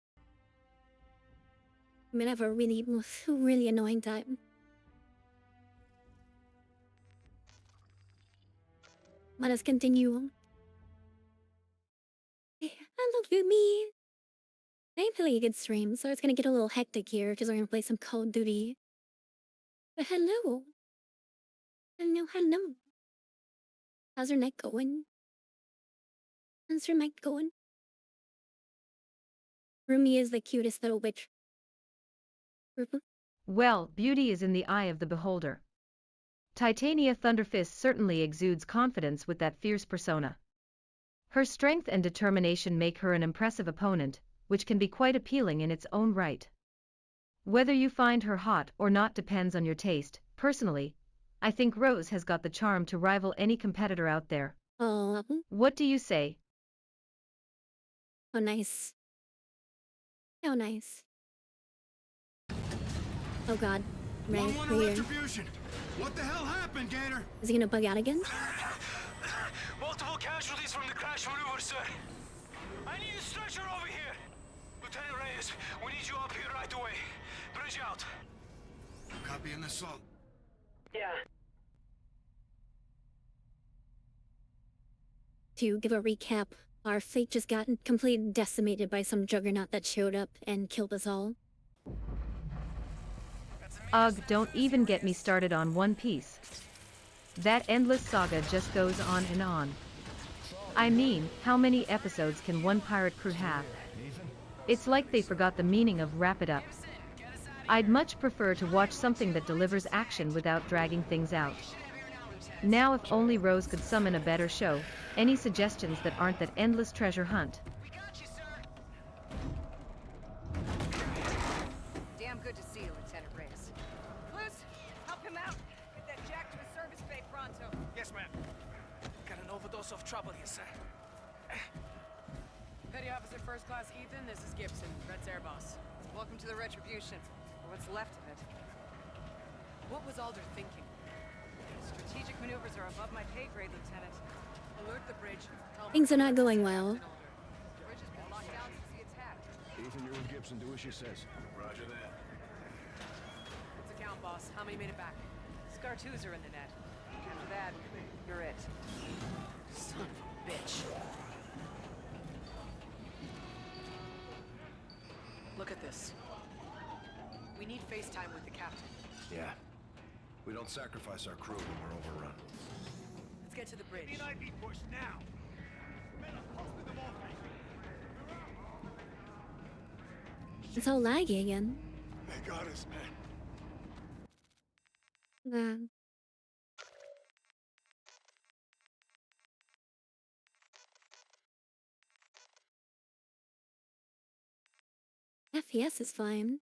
I'm gonna have a really annoying time. Let us continue. Hello, me. I play a good stream, so it's gonna get a little hectic here because we're gonna play some Call of Duty. But hello. Hello. How's your night going? How's your night going? Rumi is the cutest little witch. Well, beauty is in the eye of the beholder. Titania Thunderfist certainly exudes confidence with that fierce persona. Her strength and determination make her an impressive opponent, which can be quite appealing in its own right. Whether you find her hot or not depends on your taste. Personally, I think Rose has got the charm to rival any competitor out there. Oh. What do you say? Oh, nice. How nice. Oh God. Right here. What the hell happened, Gator? Is he gonna bug out again? Multiple casualties from the crash maneuver, sir. I need a stretcher over here. Lieutenant Reyes, we need you up here right away. Bridge out. Copy an assault. Yeah. To give a recap, our fleet just got completely decimated by some juggernaut that showed up and killed us all. That's a Ugh, don't even get me started on One Piece. That endless saga just goes on and on. I mean, how many episodes can one pirate crew have? It's like they forgot the meaning of wrap it up. I'd much prefer to watch something that delivers action without dragging things out. Now if only Rose could summon a better show, any suggestions that aren't that endless treasure hunt? Damn good to see you, Lieutenant Reyes. Liz, help him out. Get that jack to his service bay pronto. Yes, ma'am. Got an overdose of trouble here, sir. Petty Officer First Class Ethan, this is Gibson, Red's air boss. Welcome to the Retribution, or what's left of it. What was Alder thinking? Strategic maneuvers are above my pay grade, Lieutenant. Alert the bridge. Things are not going well. The bridge has been locked down since the attack. Ethan, you're with Gibson. Do as she says. Roger that. What's the count, boss? How many made it back? Scar 2s are in the net. After that, you're it. Son of a bitch. Look at this. We need FaceTime with the captain. Yeah. We don't sacrifice our crew when we're overrun. Let's get to the bridge. be pushed now. It's all laggy again. They got us, man. FPS is fine.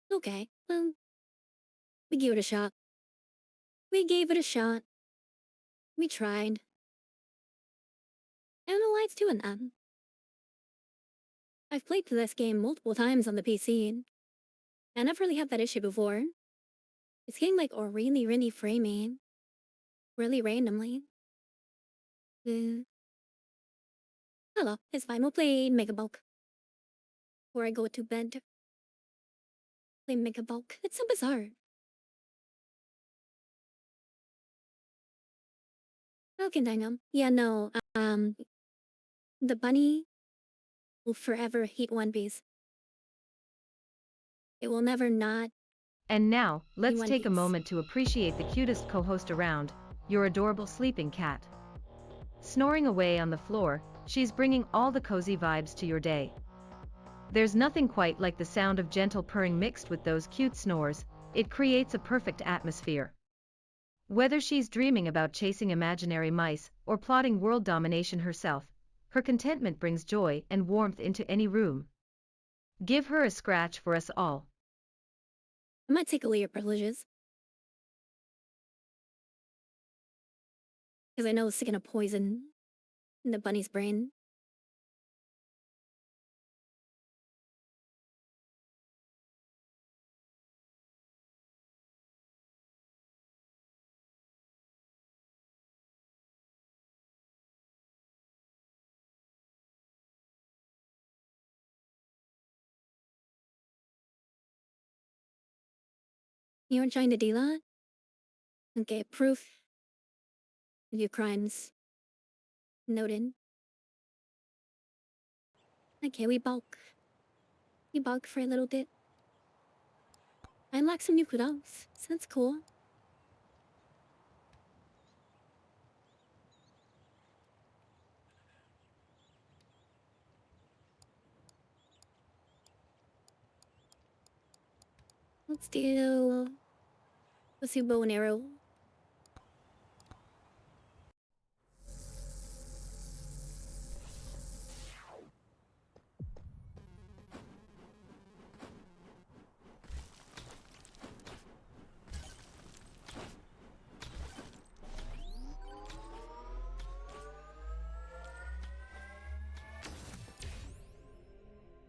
Okay, well, we gave it a shot. We gave it a shot. We tried. I don't know why it's doing that. I've played this game multiple times on the PC. I never really had that issue before. It's getting like really, really framey. Really randomly. Hello, it's fine. We'll play Mega Bulk. Before I go to bed. Play Mega Bulk. It's so bizarre. Okay, dang yeah, no, the bunny will forever hate One Piece. It will never not. And now, let's One take a Piece. moment to appreciate the cutest co-host around, your adorable sleeping cat. Snoring away on the floor, she's bringing all the cozy vibes to your day. There's nothing quite like the sound of gentle purring mixed with those cute snores. It creates a perfect atmosphere. Whether she's dreaming about chasing imaginary mice or plotting world domination herself, her contentment brings joy and warmth into any room. Give her a scratch for us all. I might take away your privileges. Because I know it's gonna poison in the bunny's brain. You weren't trying to do that? Okay, proof of your crimes. Noted. Okay, we bulk. We bulk for a little bit. I unlocked some new cooldowns, so that's cool. Let's do bow and arrow.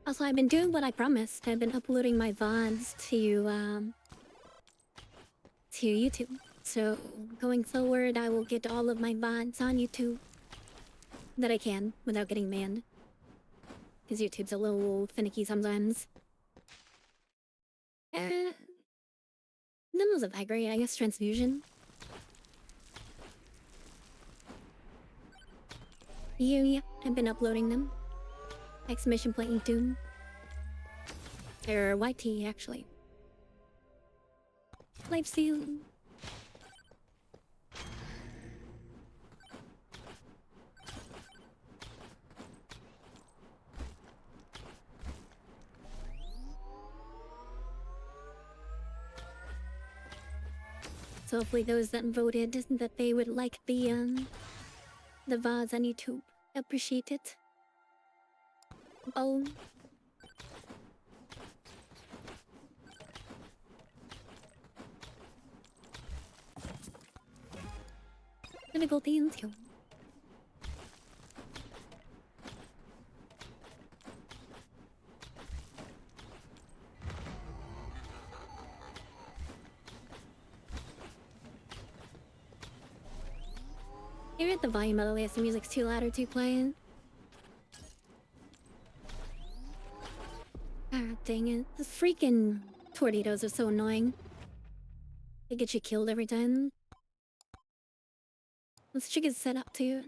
Also, I've been doing what I promised. I've been uploading my VODs to YouTube. So, going forward, I will get all of my VODs on YouTube. That I can, without getting banned. Because YouTube's a little finicky sometimes. That was a vibrate, I guess, transfusion. Yeah, I've been uploading them. Exclamation point YouTube. Or YT, actually. Lifesteal. So hopefully those that voted that they would like the VODs on YouTube. Appreciate it. Oh. Difficulty. You're at the volume, by the way, if the music's too loud or too quiet. Ah, dang it. The freaking tornadoes are so annoying. They get you killed every time. This chick is set up too.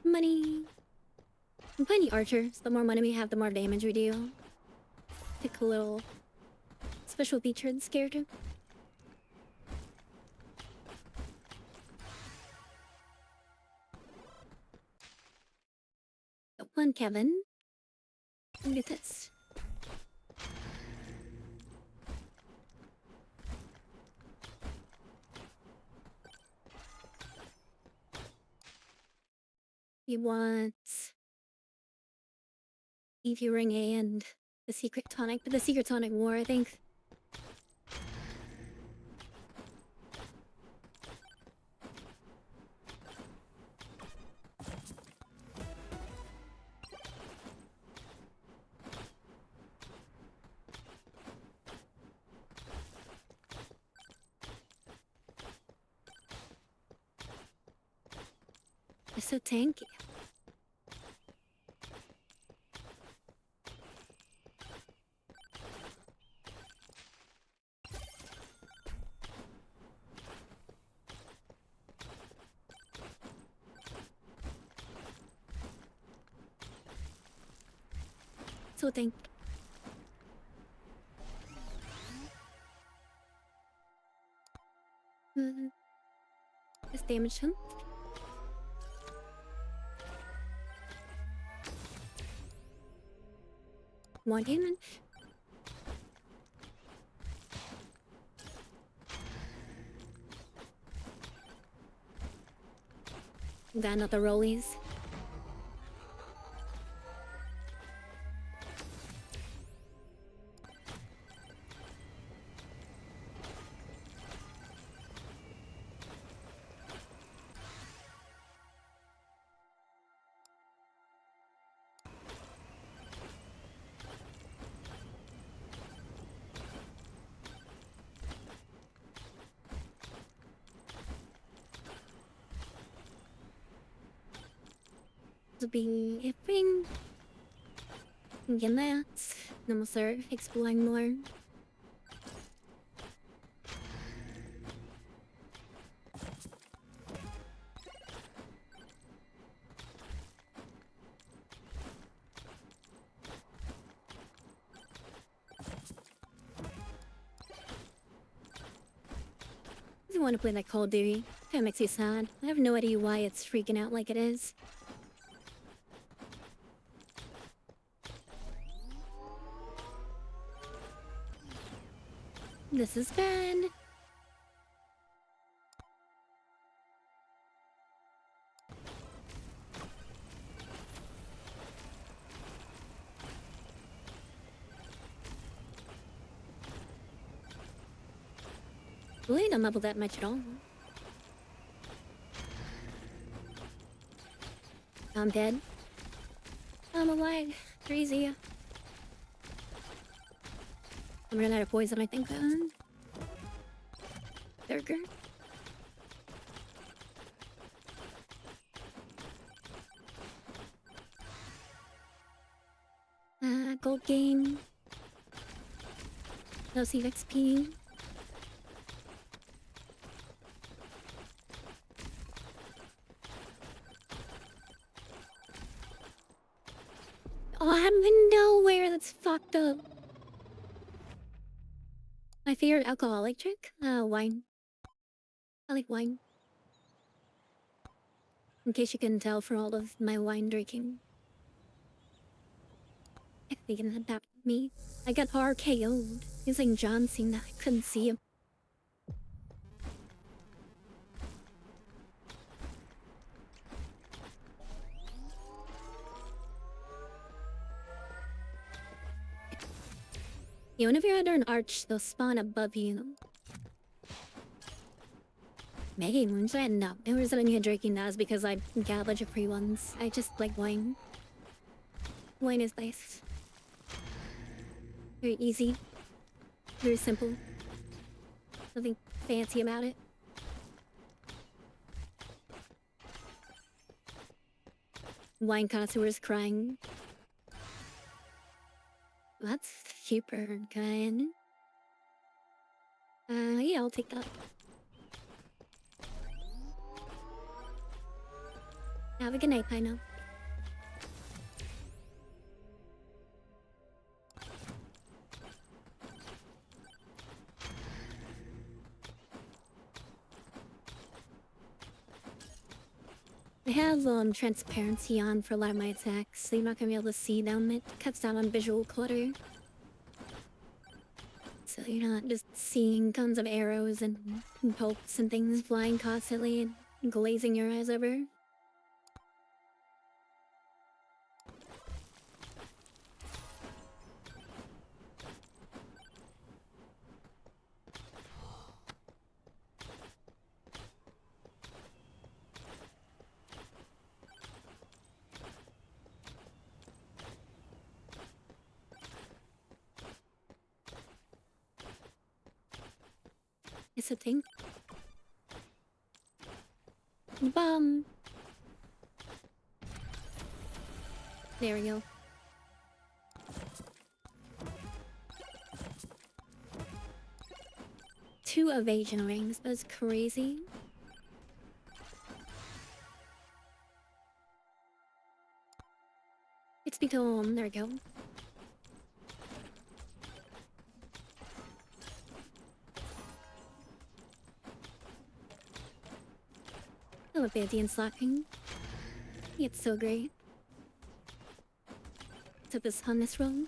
Money. I'm playing the archer, so the more money we have, the more damage we do. Pick a little special feature in this character. One Kevin. Look at this. You want Evie Ring and the Secret Tonic, but the Secret Tonic War, I think. They're so tanky. So tanky. Let's damage him. More damage. Got another rollies. Being a ring. Again, that. No more, sir. Exploring more. want to play that Call of Duty. Kinda makes you sad. I have no idea why it's freaking out like it is. This is bad. Really don't level that much at all. I'm dead. I'm alive. 3-0. I'm running out of poison, I think. Burger. Gold game. No save XP. Oh, I have nowhere. That's fucked up. My favorite alcoholic drink? Wine. I like wine. In case you couldn't tell for all of my wine drinking. I think it adapted me. I got RKO'd. Using John Cena. I couldn't see him. Yeah, whenever you're under an arch, they'll spawn above you. Maybe moonshine? No. The reason I'm drinking that is because I got a bunch of free ones. I just like wine. Wine is nice. Very easy. Very simple. Nothing fancy about it. Wine connoisseurs crying. That's super good. Yeah, I'll take that. Have a good night, Pino. I have transparency on for a lot of my attacks, so you're not gonna be able to see them. It cuts down on visual clutter. So you're not just seeing tons of arrows and pokes and things flying constantly and glazing your eyes over. It's a thing. Bomb. There we go. Two evasion rings. That's crazy. It's become. There we go. I love Bandy slapping. It's so great. To this on this roll.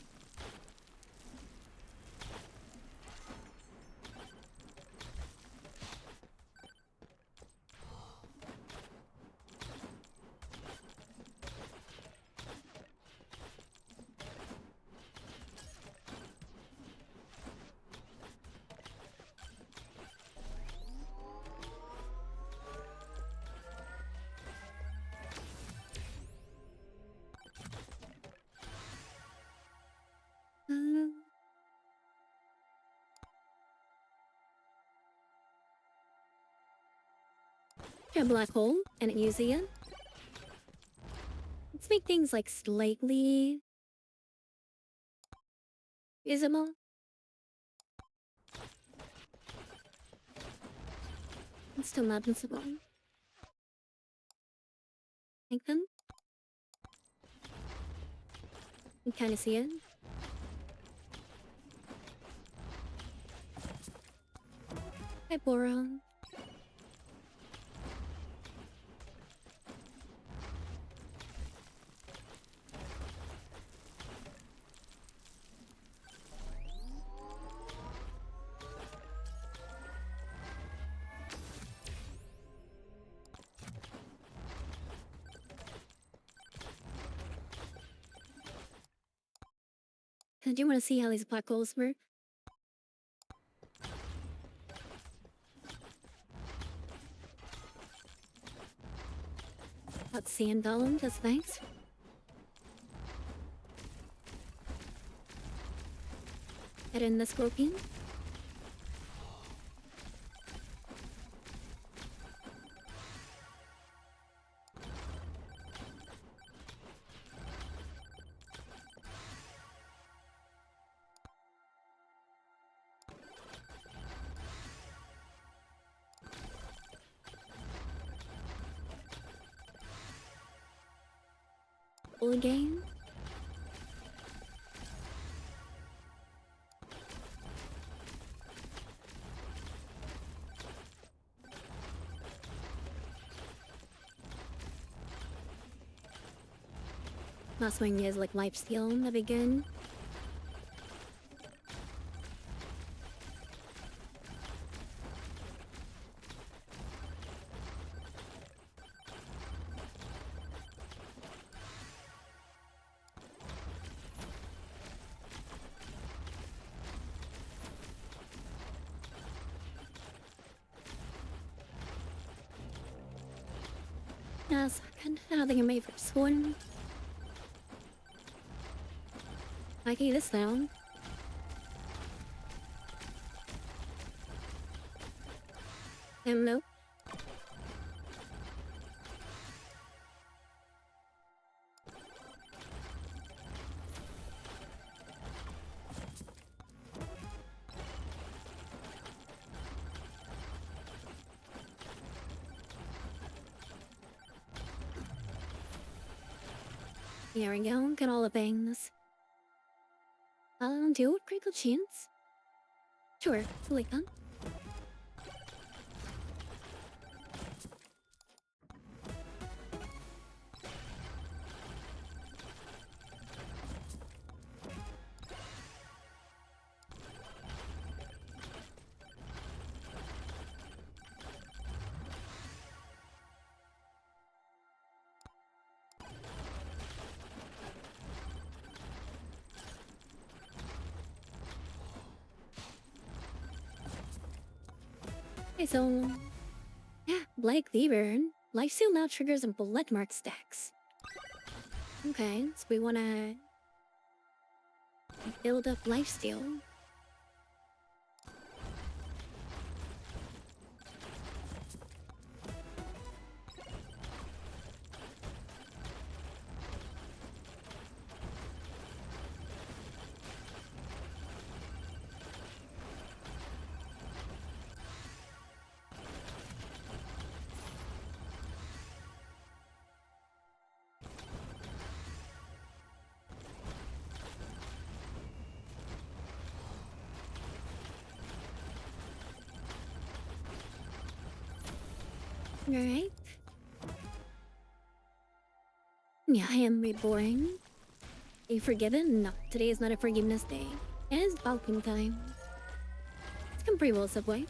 A black hole and a museum. Let's make things like slightly visible. It's still not visible. Like them. You kind of see it. Hi, Boro. I do want to see how these black holes work. Got sand golem, that's nice. Get in the scorpion. Again. Last one is like life steal, that'd be good. Yes, I don't think I'm made for this one. I can eat this down. Nope. There we go, get all the bangs. Do it, critical chance? Sure, like that. Okay, so yeah, Blake Lever. Lifesteal now triggers and blood mark stacks. Okay, so we wanna build up lifesteal. Alright. Yeah, I am reborn. Are you forgiven? No, today is not a forgiveness day. It is Balkan time. It's come pretty well, Subway.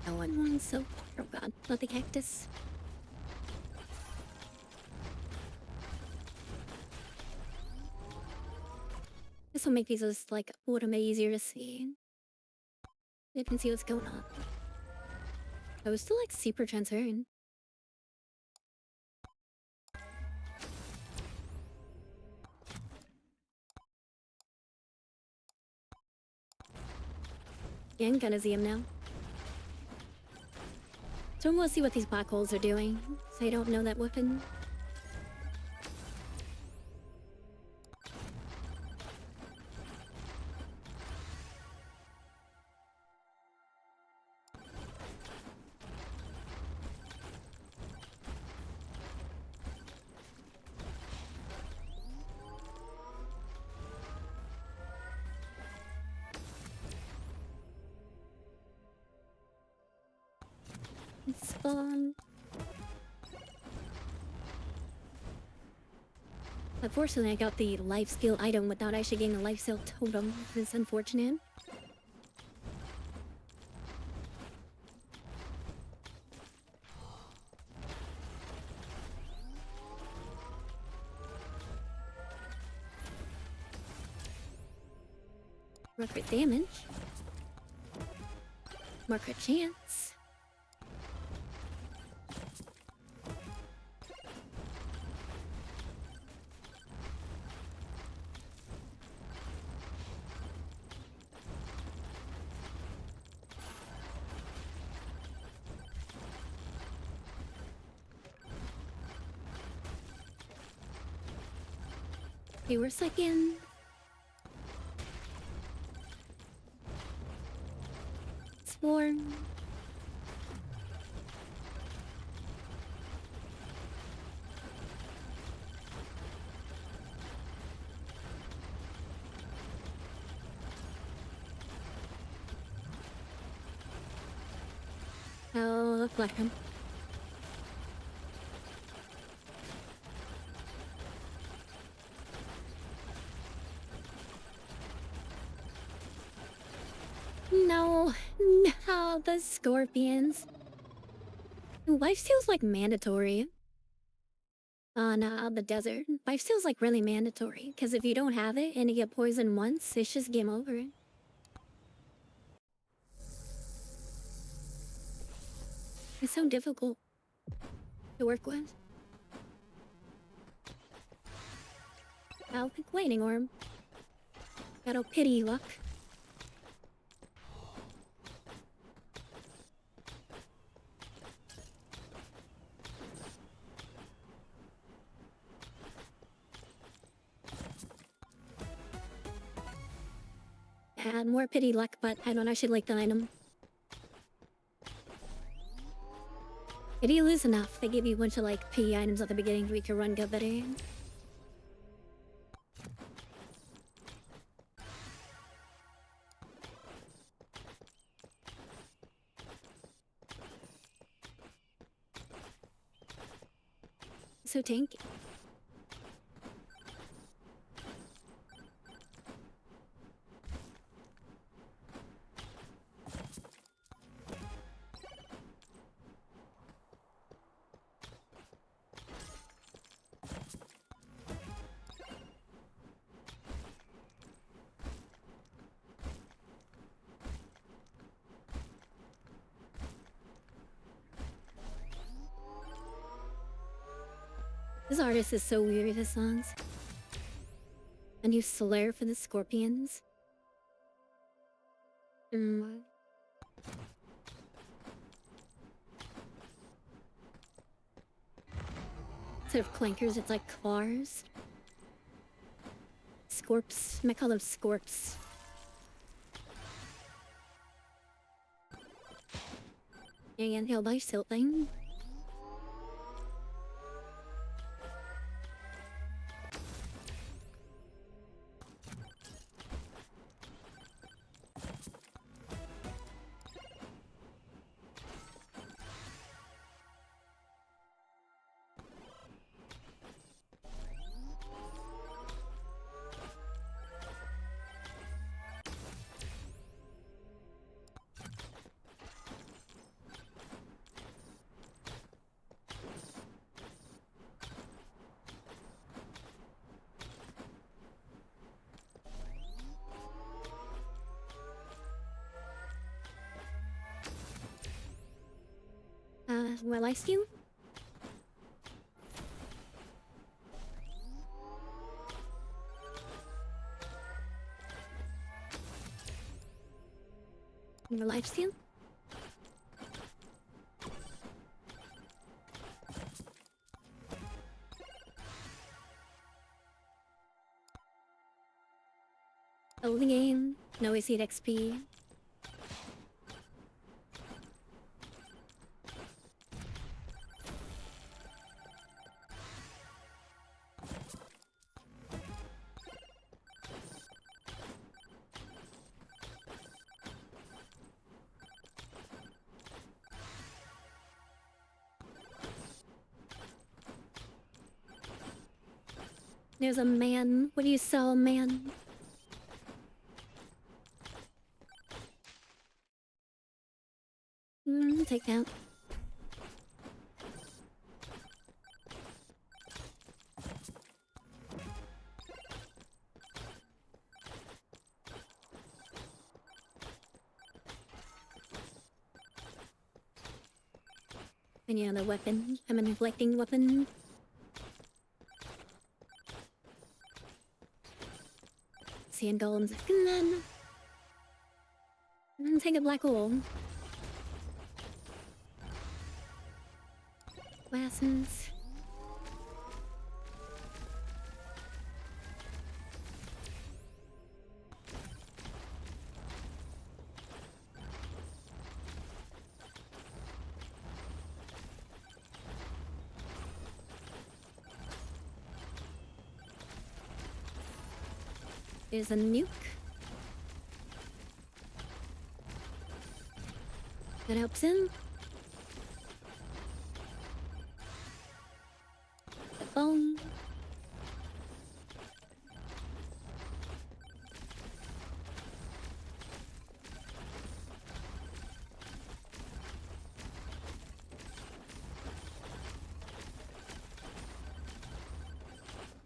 No one wants so. Oh god, not the cactus. This will make these just like a little bit easier to see. You can see what's going on. I was still like super transparent. Yeah, I can kind of see him now. So I'm gonna see what these black holes are doing. So I don't know that weapon. Spawn. Unfortunately, I got the life skill item without actually getting the life skill totem. It's unfortunate. More crit damage. More crit chance. Okay, we're second. Swarm. Oh, black him. No, no, the scorpions. Lifesteal's like mandatory. On the desert. Lifesteal's like really mandatory, because if you don't have it and you get poisoned once, it's just game over. It's so difficult to work with. I'll pick Lightning Orb. Got a pity luck. Add more pity luck, but I don't actually like the item. Pity lose enough. They give you a bunch of like pity items at the beginning so we can run good better. So tanky. This artist is so weird with his songs. A new Slayer for the Scorpions. Instead of clankers, it's like claws. Scorps. I might call them scorps. And he'll life steal thing. Will I steal? Will I steal? Oh, the game. No AC XP. There's a man. What do you sell, man? Take that. Any other weapon? I'm a neglecting weapon. Sand golems. And then take a black hole. Glasses. There's a nuke. That helps him. The bone.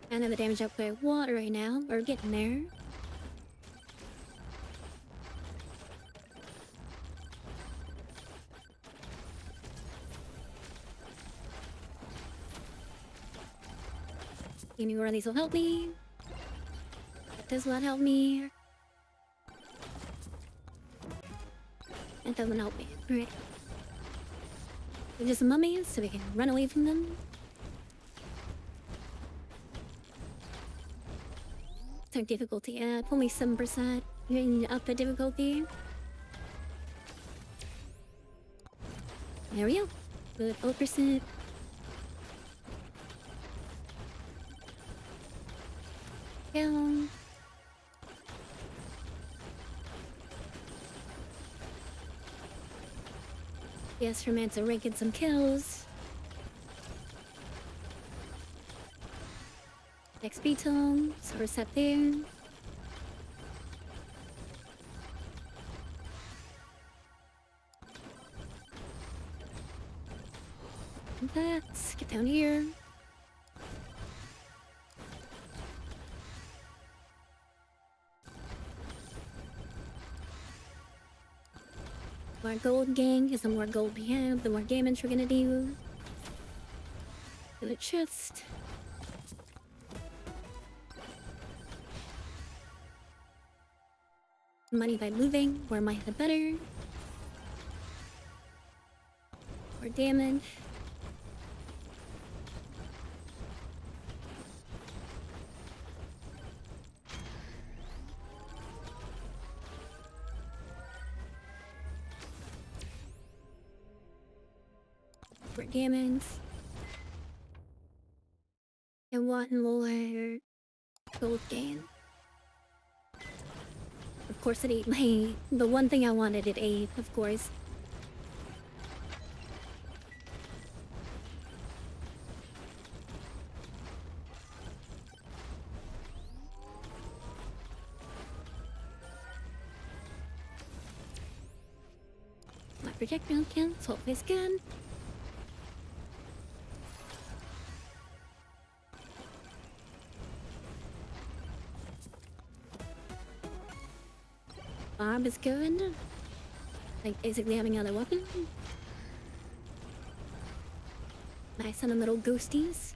I know the damage up by water right now. We're getting there. Any more of these will help me. That does not help me. That doesn't help me. Right. They're just mummies, so we can run away from them. Turn difficulty at only 7%. You're going to up the difficulty. There we go. Good 0%. Down. Yes, Romancer ranking some kills. XP tone, so we're set there. Let's get down here. More gold, gang, because the more gold we have, the more damage we're gonna do. To the chest. Money by moving, more money the better. More damage. More damage. And one more gold gain. Of course it ate the one thing I wanted, it ate, of course. My projectile cancel always can. Bob is good. Like basically having another weapon. Nice on the little ghosties.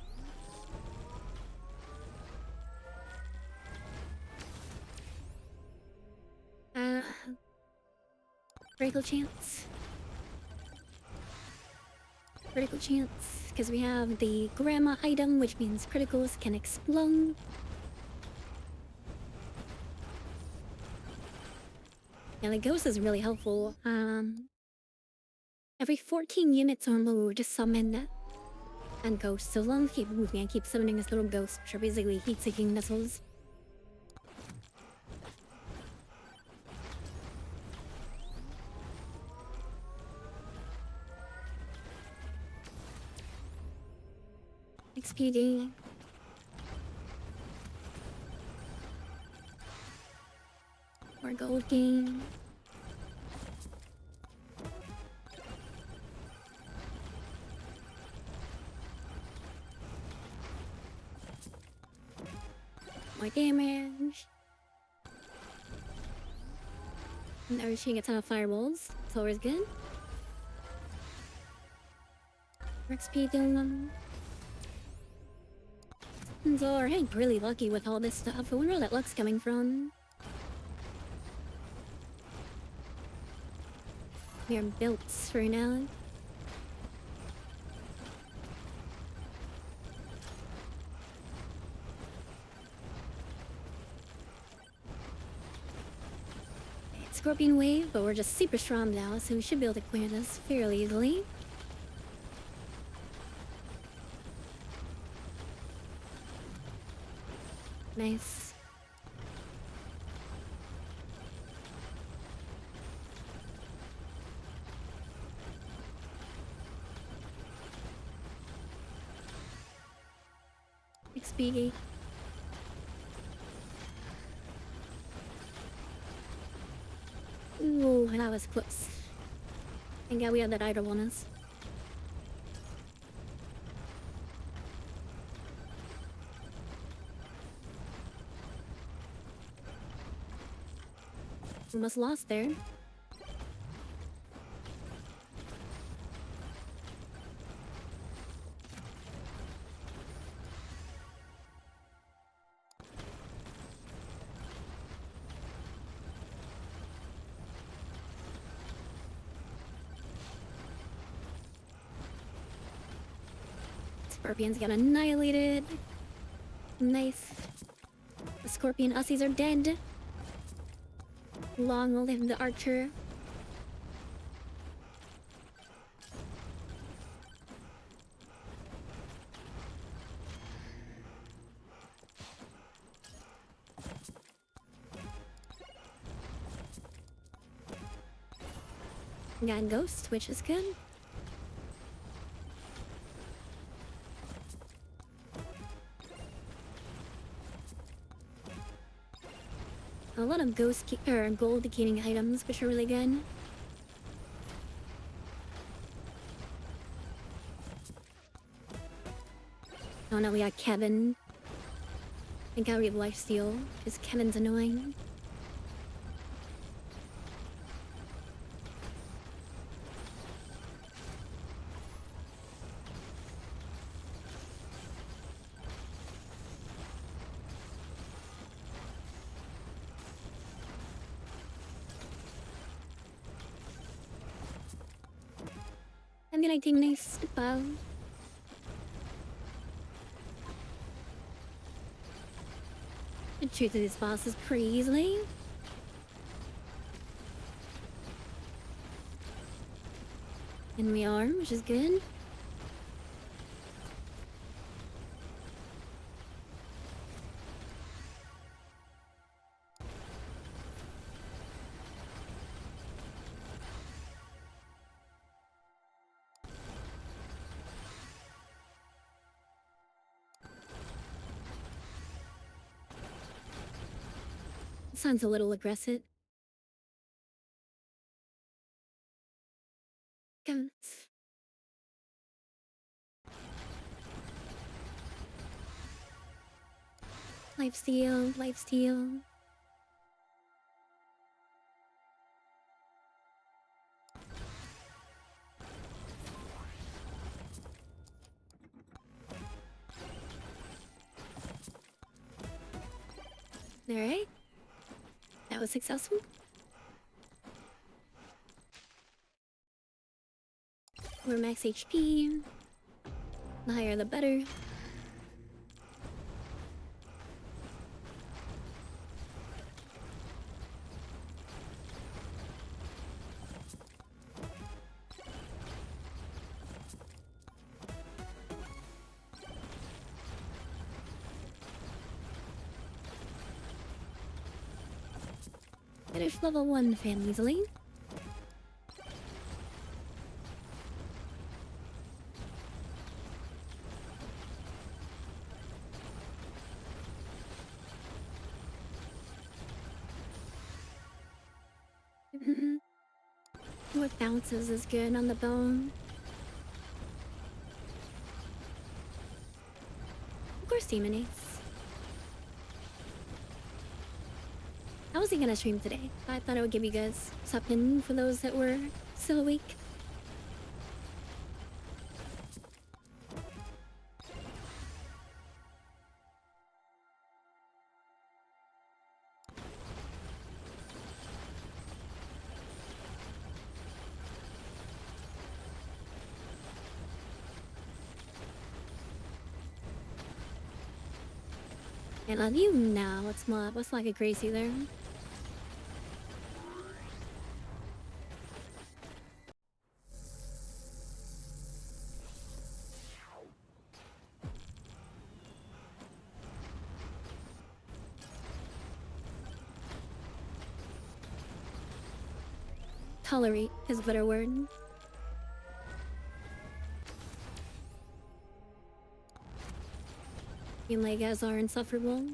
Critical chance. Critical chance. Because we have the grandma item, which means criticals can explode. Yeah, the ghost is really helpful. Every 14 units or more, just summon and ghost. So as long as I keep moving, I keep summoning this little ghost, which are basically heat-seeking missiles. XPD. More gold game. More damage. Now we're shooting a ton of fireballs. It's always good. XP doing them. So we're getting really lucky with all this stuff. I wonder where that luck's coming from. We are built for now. Scorpion wave, but we're just super strong now, so we should be able to clear this fairly easily. Nice. XP. Ooh, that was close. Thank God we had that idle on us. Almost lost there. Scorpions got annihilated. Nice. The scorpion ussies are dead. Long live the archer. Got ghost, which is good. A lot of gold decaying items, which are really good. Oh no, we got Kevin. I think I read lifesteal, because Kevin's annoying. I'm gonna take nice bow. I can shoot through these bosses pretty easily. And we are, which is good. Sounds a little aggressive. Come. Lifesteal, lifesteal. Alright. That was successful. We're max HP. The higher the better. Finish level 1 fan easily. What bounces is good on the bone? Of course, Demonates. How was he gonna stream today? I thought I would give you guys something for those that were still awake. I love you now. What's like a crazy there? Tolerate is a better word. You guys are insufferable.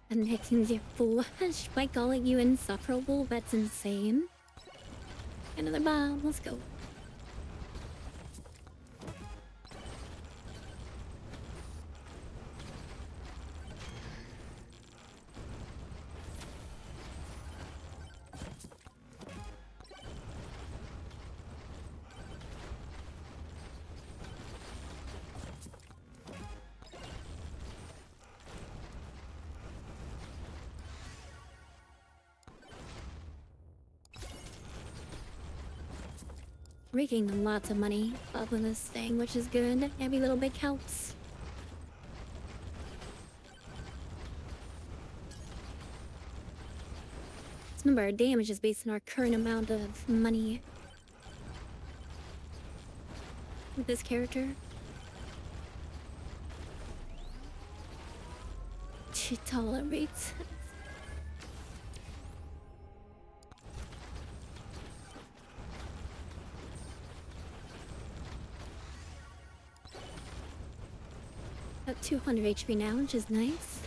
Annexing your flesh by calling you insufferable, that's insane. Another bomb, let's go. Making lots of money off of this thing, which is good. Every little bit counts. This number of damage is based on our current amount of money with this character. She tolerates. Got 200 HP now, which is nice.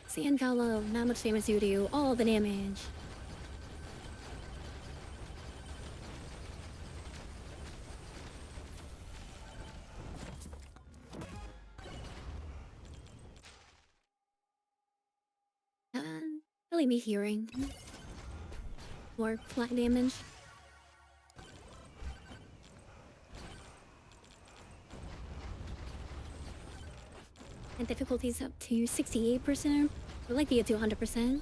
Sand Gallo, not much damage you do, all the damage. Really be hearing more flat damage. And difficulty's up to 68%. I'd like to get to 100%.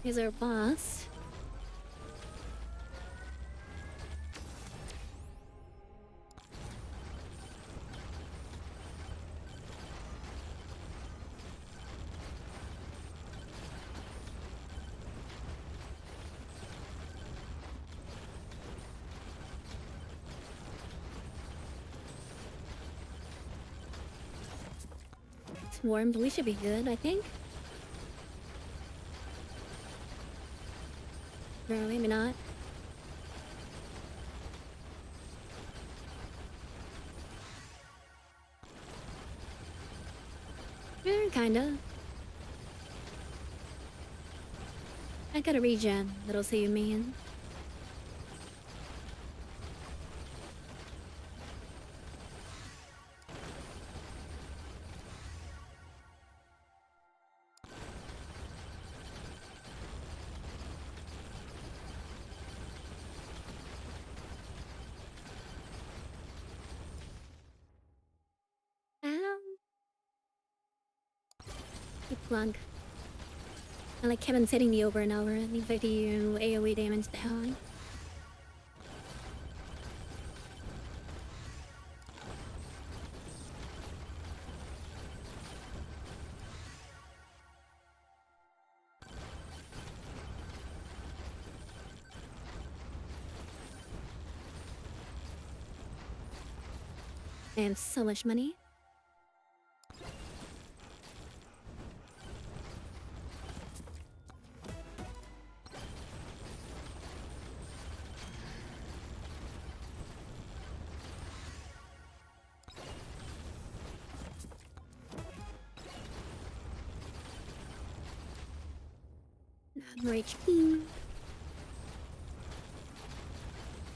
Here's our boss. It's warm, but we should be good, I think. Or maybe not. Kinda. I got a regen that'll see you, man. Keep plug. I like Kevin hitting me over and over. The 50 AoE damage down. I have so much money. More HP.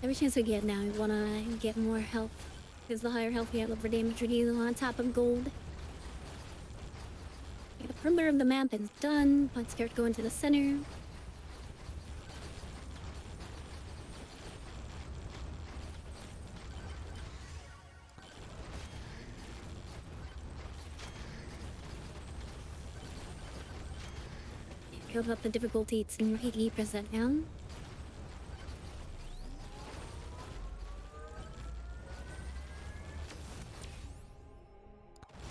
Every chance we get now, we wanna get more health. Because the higher health we have, the more damage we deal on top of gold. Okay, the perimeter of the map is done. Let's start going to the center. Build up the difficulty, it's 80% now.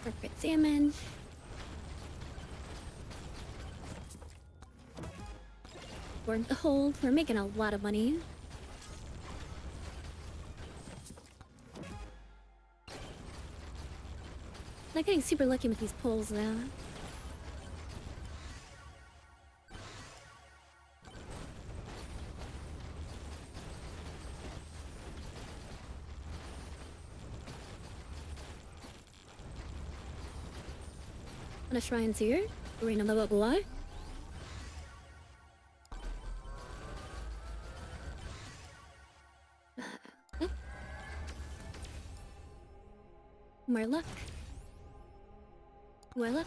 Perfect damage. We're in the hold. We're making a lot of money. I'm getting super lucky with these pulls though. On a shrines here. We're in a level below. More luck. More luck.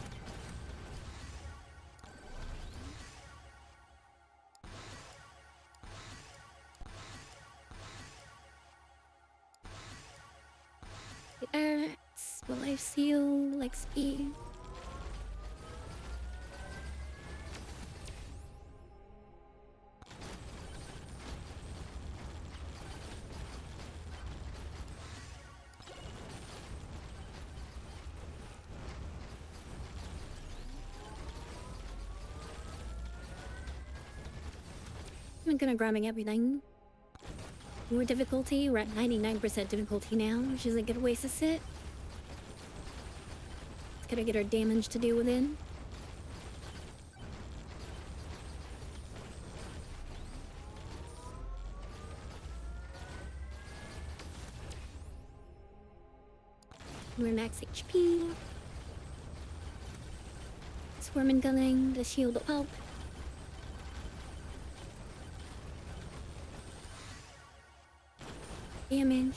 The arts, will life seal, like speed. I'm gonna grabbing everything. More difficulty, we're at 99% difficulty now, which is a good way to sit. Let's gotta get our damage to deal with it. We're max HP. Swarming gunning, the shield will help. Damage.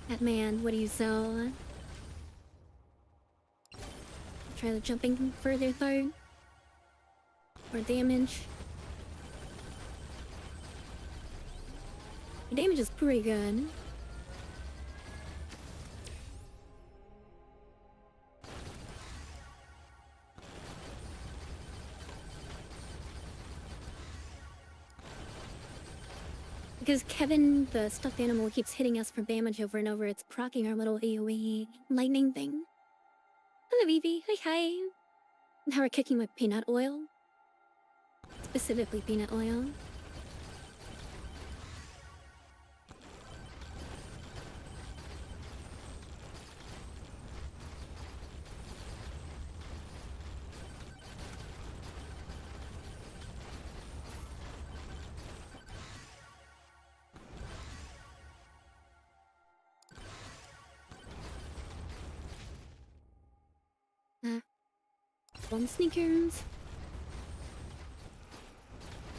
That man, what do you saw? Try the jumping further third. More damage. Your damage is pretty good. Because Kevin, the stuffed animal, keeps hitting us for damage over and over. It's proccing our little AoE lightning thing. Hello, Vivi. Hi. Now we're kicking with peanut oil. Specifically peanut oil. One sneakers.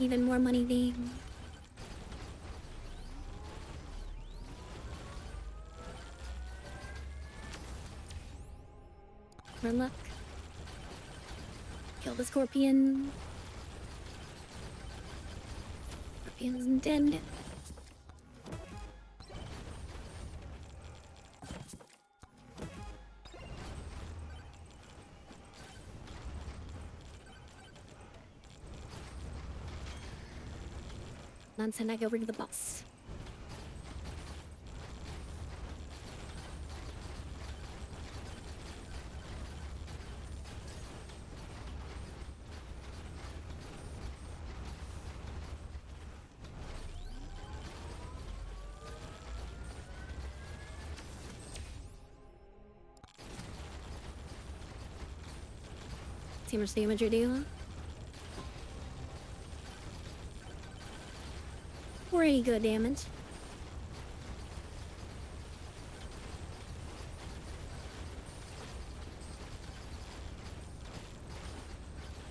Even more money being. For luck. Kill the scorpion. Scorpion's dead. Then send back over to the boss. See how much damage you do? Pretty good damage.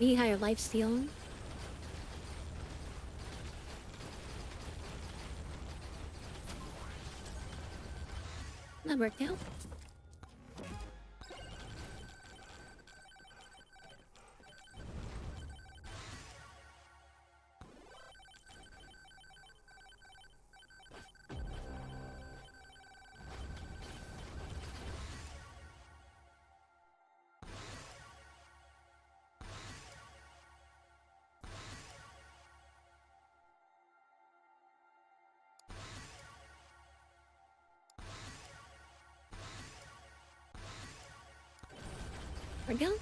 Need higher lifesteal. That worked out. There we go.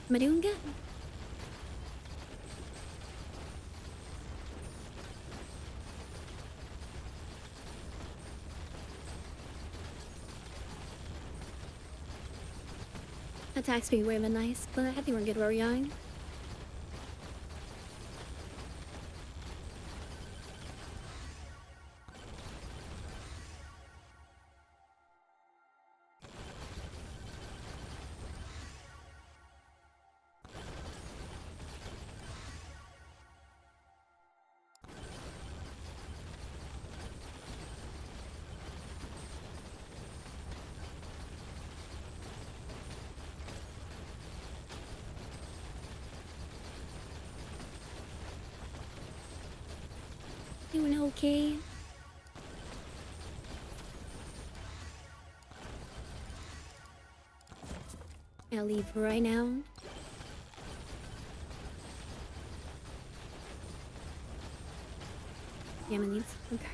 Am I doing good? Attack speed would have been nice, but I think we're good where we are. Doing okay. I'll leave right now. Yeah, my needs. Okay.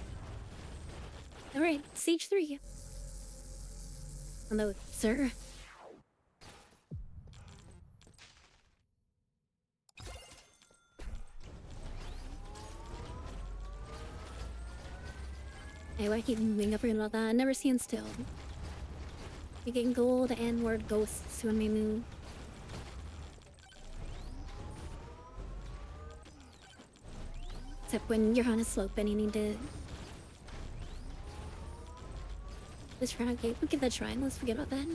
Alright, stage 3. Hello, sir. Hey, why keep moving up about that? I never stand still. You're getting gold and word ghosts when we move. Except when you're on a slope and you need to... Let's try, okay, we'll give that a try. Let's forget about that.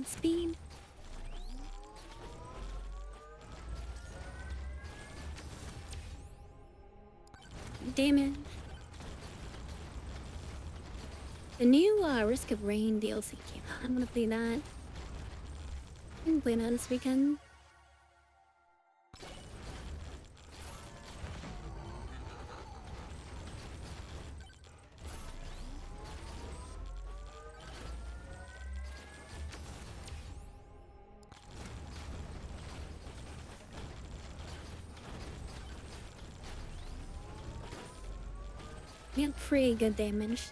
Speed. Damage. The new Risk of Rain DLC came out. I'm gonna play that. I'm playing that this weekend. We had pretty good damage.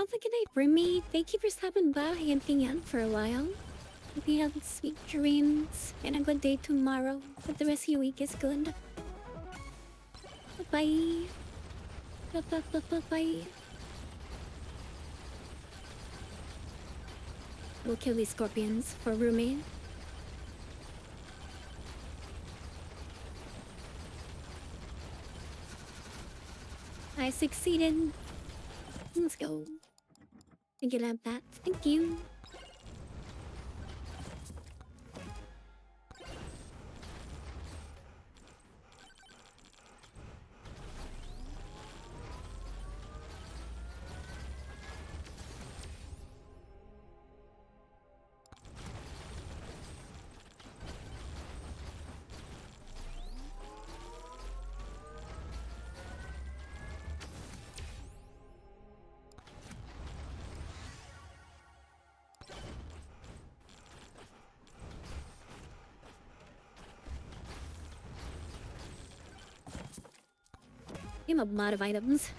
have a good night, Roommate. Thank you for stopping by and hanging out for a while. Hope you have sweet dreams and a good day tomorrow. Hope the rest of your week is good. Bye-bye. Bye-bye. We'll kill these scorpions for Roommate. I succeeded. Let's go. I can have that. Thank you. You have a lot of items.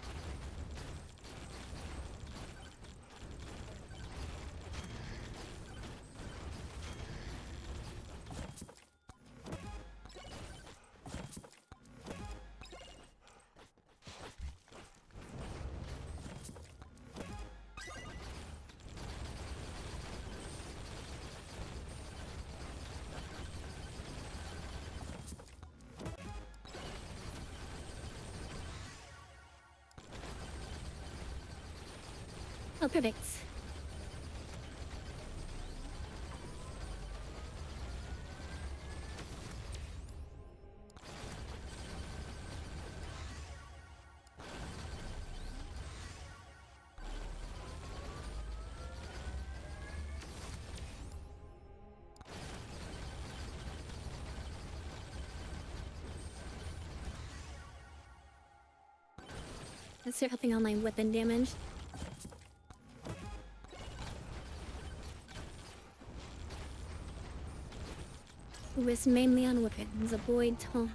Oh, perfect. Let's start helping on my weapon damage. Who is mainly on weapons, avoid taunt.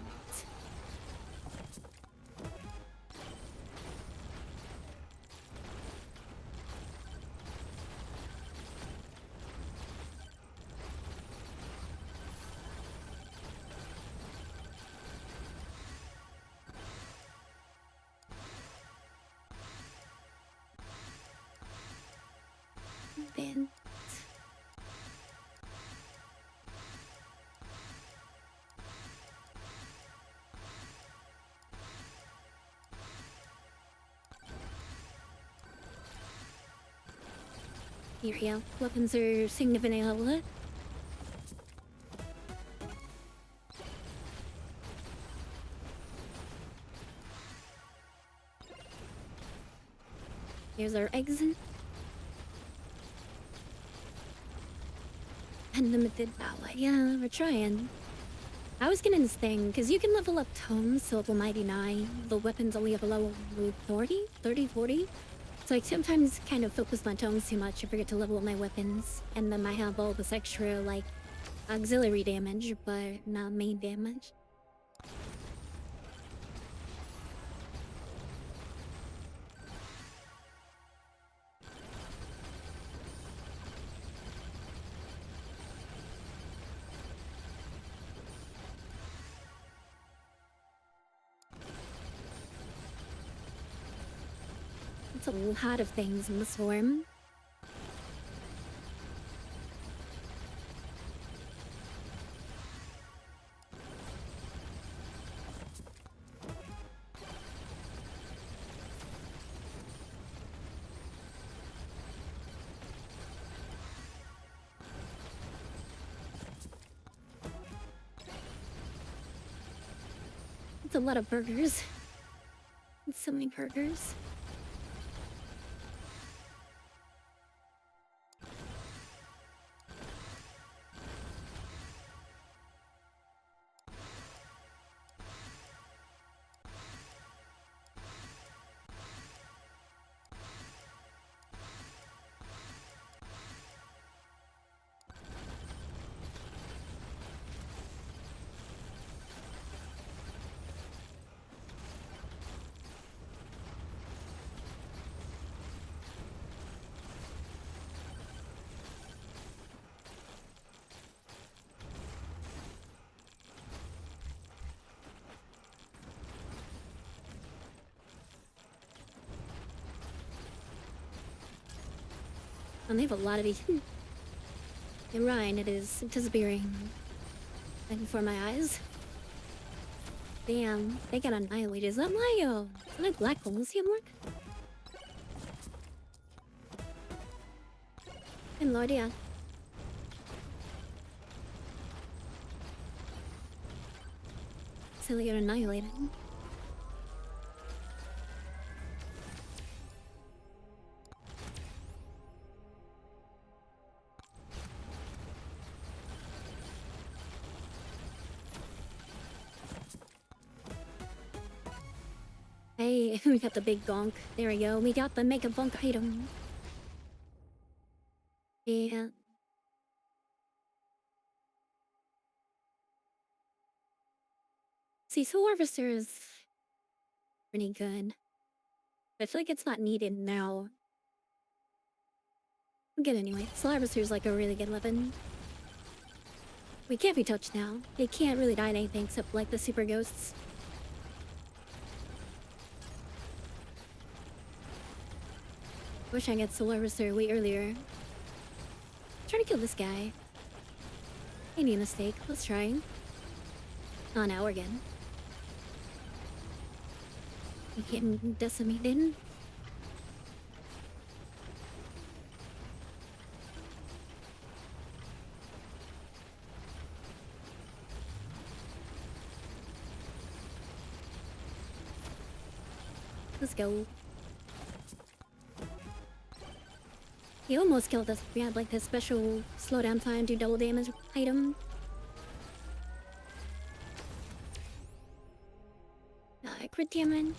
Then here we go. Weapons are significantly leveled. Here's our exit. Unlimited ally. Yeah, we're trying. I was getting this thing, because you can level up tomes to level 99. The weapons only have a level 40? 30, 40? So I sometimes kind of focus my tomes too much. I forget to level up my weapons. And then I have all this extra, like, auxiliary damage, but not main damage. It's a lot of things in the swarm. It's a lot of burgers. It's so many burgers. And they have a lot of these. In Rhine, it is disappearing. Right before my eyes. Damn, they got annihilated. Is that Mario? Is that a black hole? See him work? And Lord, yeah. So they got annihilated. Hey, we got the big gonk. There we go. We got the mega bonk item. Yeah. See, Soul Harvester is pretty good. But I feel like it's not needed now. Good anyway. Soul Harvester is like a really good weapon. We can't be touched now. They can't really die to anything except like the super ghosts. Wish I got Soul Harvester way earlier. Trying to kill this guy. Maybe a mistake. Let's try. Oh, now we're good. We get decimated. Let's go. He almost killed us. We had like this special slowdown time, do double damage item. Crit damage.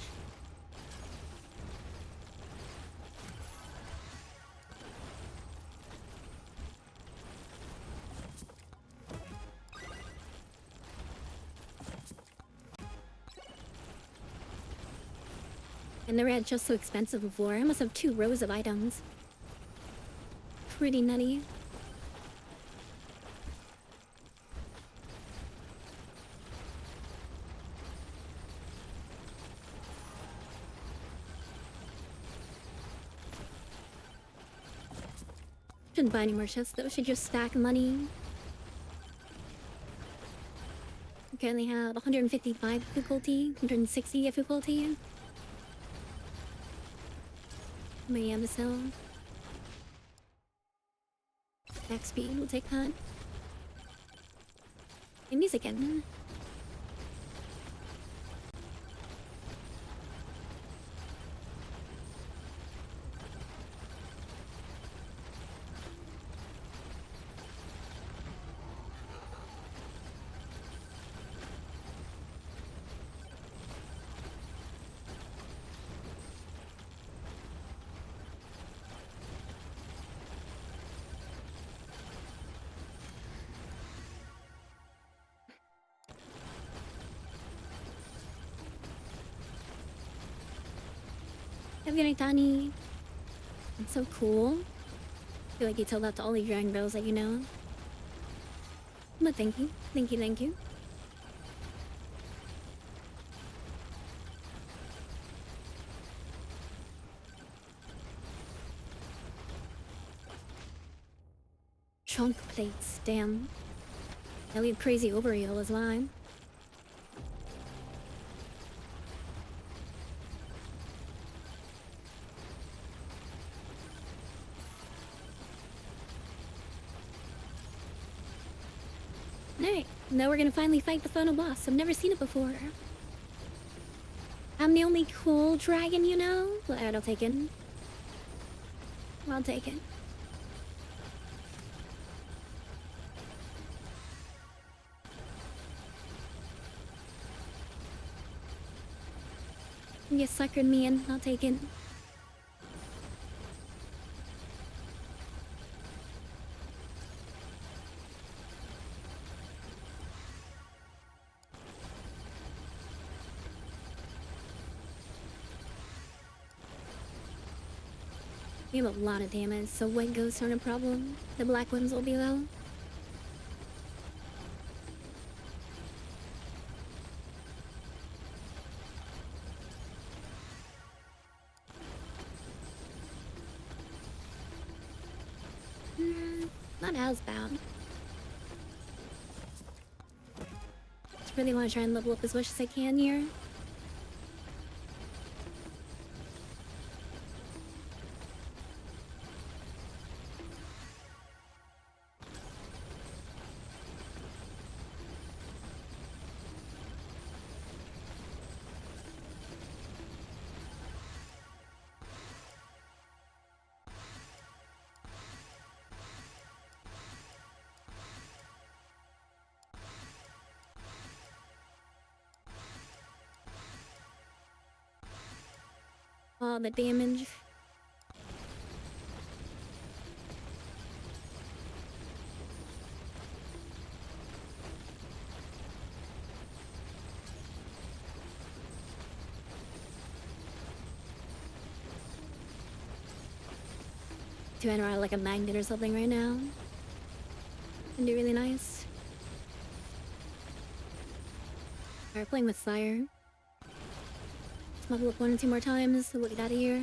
And the red just so expensive before. I must have 2 rows of items. Pretty nutty. Shouldn't buy any more chests though, should just stack money. We currently have 155 difficulty, 160 difficulty. My sell. Back speed, we'll take that. And music again. Have a good night, Donnie. That's so cool. I feel like you tell that to all the Dragon Bros that you know. But thank you. Thank you, thank you. Chunk plates, damn. Now we have crazy overheal as well. Alright, now we're gonna finally fight the final boss. I've never seen it before. I'm the only cool dragon, you know? Alright, I'll take it. I'll take it. You suckered me in, I'll take it. We have a lot of damage, so white ghosts aren't a problem. The black ones will be though. Not as bad. Just really want to try and level up as much as I can here. All the damage. To enter out like a magnet or something right now. Can do really nice. Alright, playing with Sire. Level up 1 or 2 more times so we'll get out of here.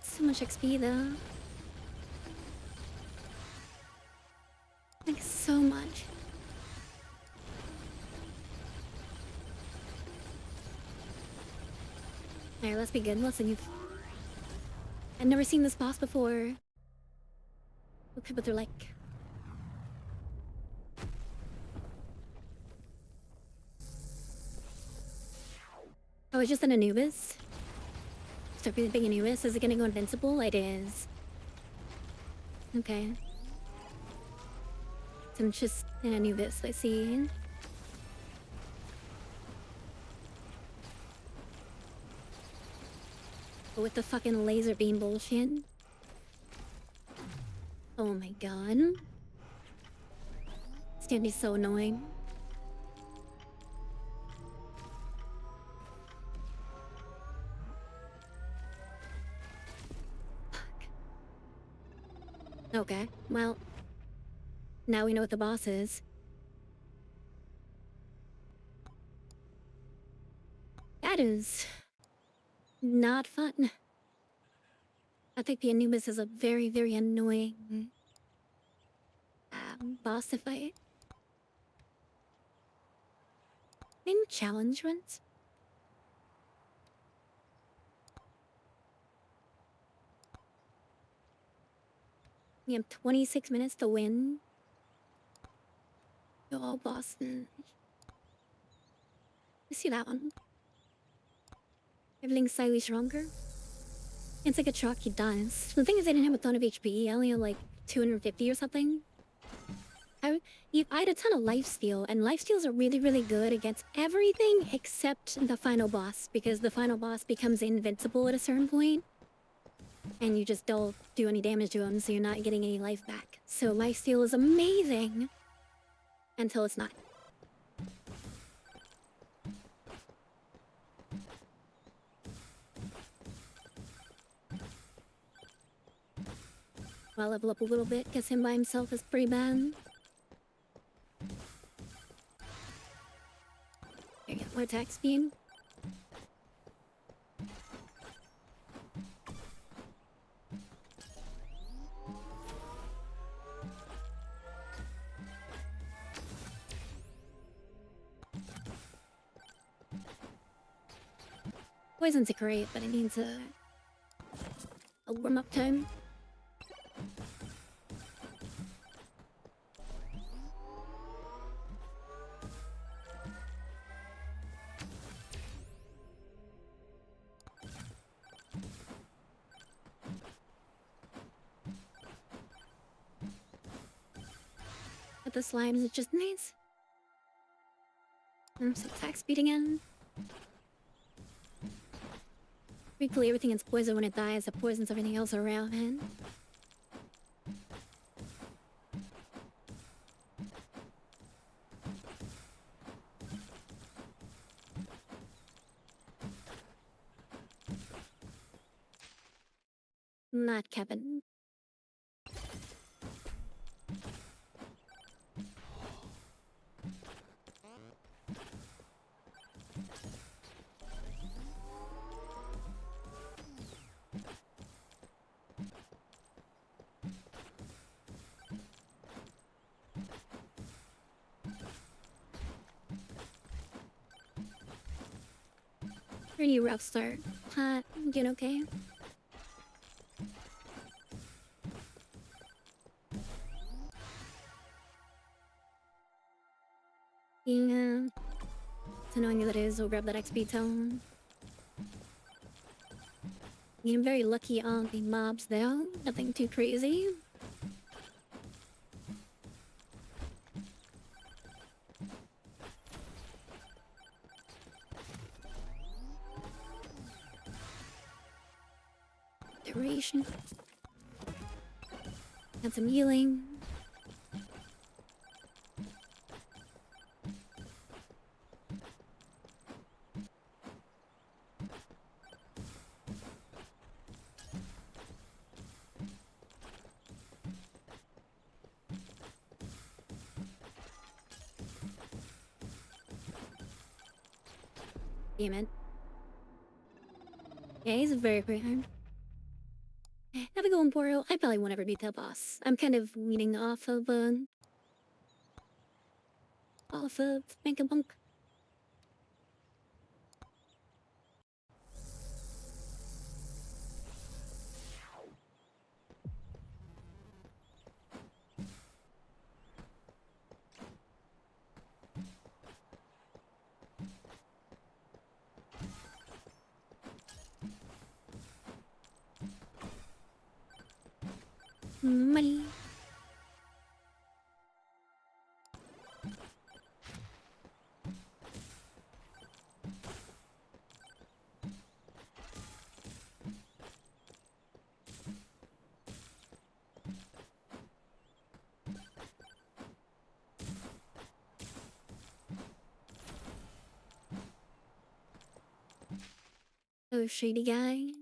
So much XP though. Like so much. Alright, let's be good. Let's leave. I've never seen this boss before. Okay, but they're like... Oh, it's just an Anubis? Start being a big Anubis? Is it gonna go invincible? It is. Okay. So I'm just an Anubis, I see. But with the fucking laser beam bullshit. Oh my god. It's gonna be so annoying. Fuck. Okay, well. Now we know what the boss is. That is... not fun. I think the Anubis is a very, very annoying... boss to fight. Maybe challenge runs? We have 26 minutes to win. Yo, Boston. Let's see that one. Everything's slightly stronger. It's like a chalky dance. The thing is, I didn't have a ton of HP. I only had like 250 or something. I had a ton of lifesteal, and lifesteals are really, really good against everything except the final boss, because the final boss becomes invincible at a certain point, and you just don't do any damage to him, so you're not getting any life back. So lifesteal is amazing until it's not. I'll level up a little bit, because him by himself is pretty bad. There you go, more attack speed. Poison's great, but it needs a warm-up time. But the slimes are just nice. Some attack speed again. Briefly, everything is poison when it dies. It poisons everything else around it. Not Kevin. Pretty rough start. Hot, doing okay? Yeah. It's annoying that it is will grab that XP tone. I'm very lucky on the mobs though. Nothing too crazy. Duration. Got some healing. Damn it. Yeah, he's very hard. Have a go on Poro. I probably won't ever beat that boss. I'm kind of weaning off of Spankabunk. Money. Oh, shady guy.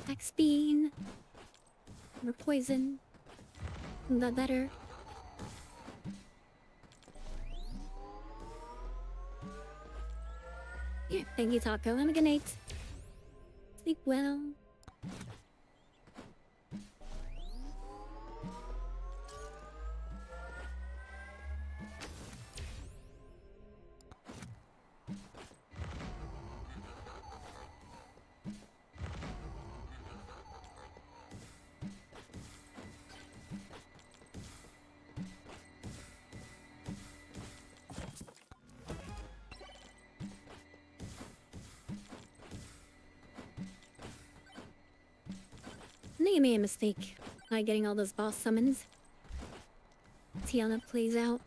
Max Bean. Or poison. The better. Yeah, thank you, Taco. Have a good night. Sleep well. I think I made a mistake by getting all those boss summons. See how that plays out.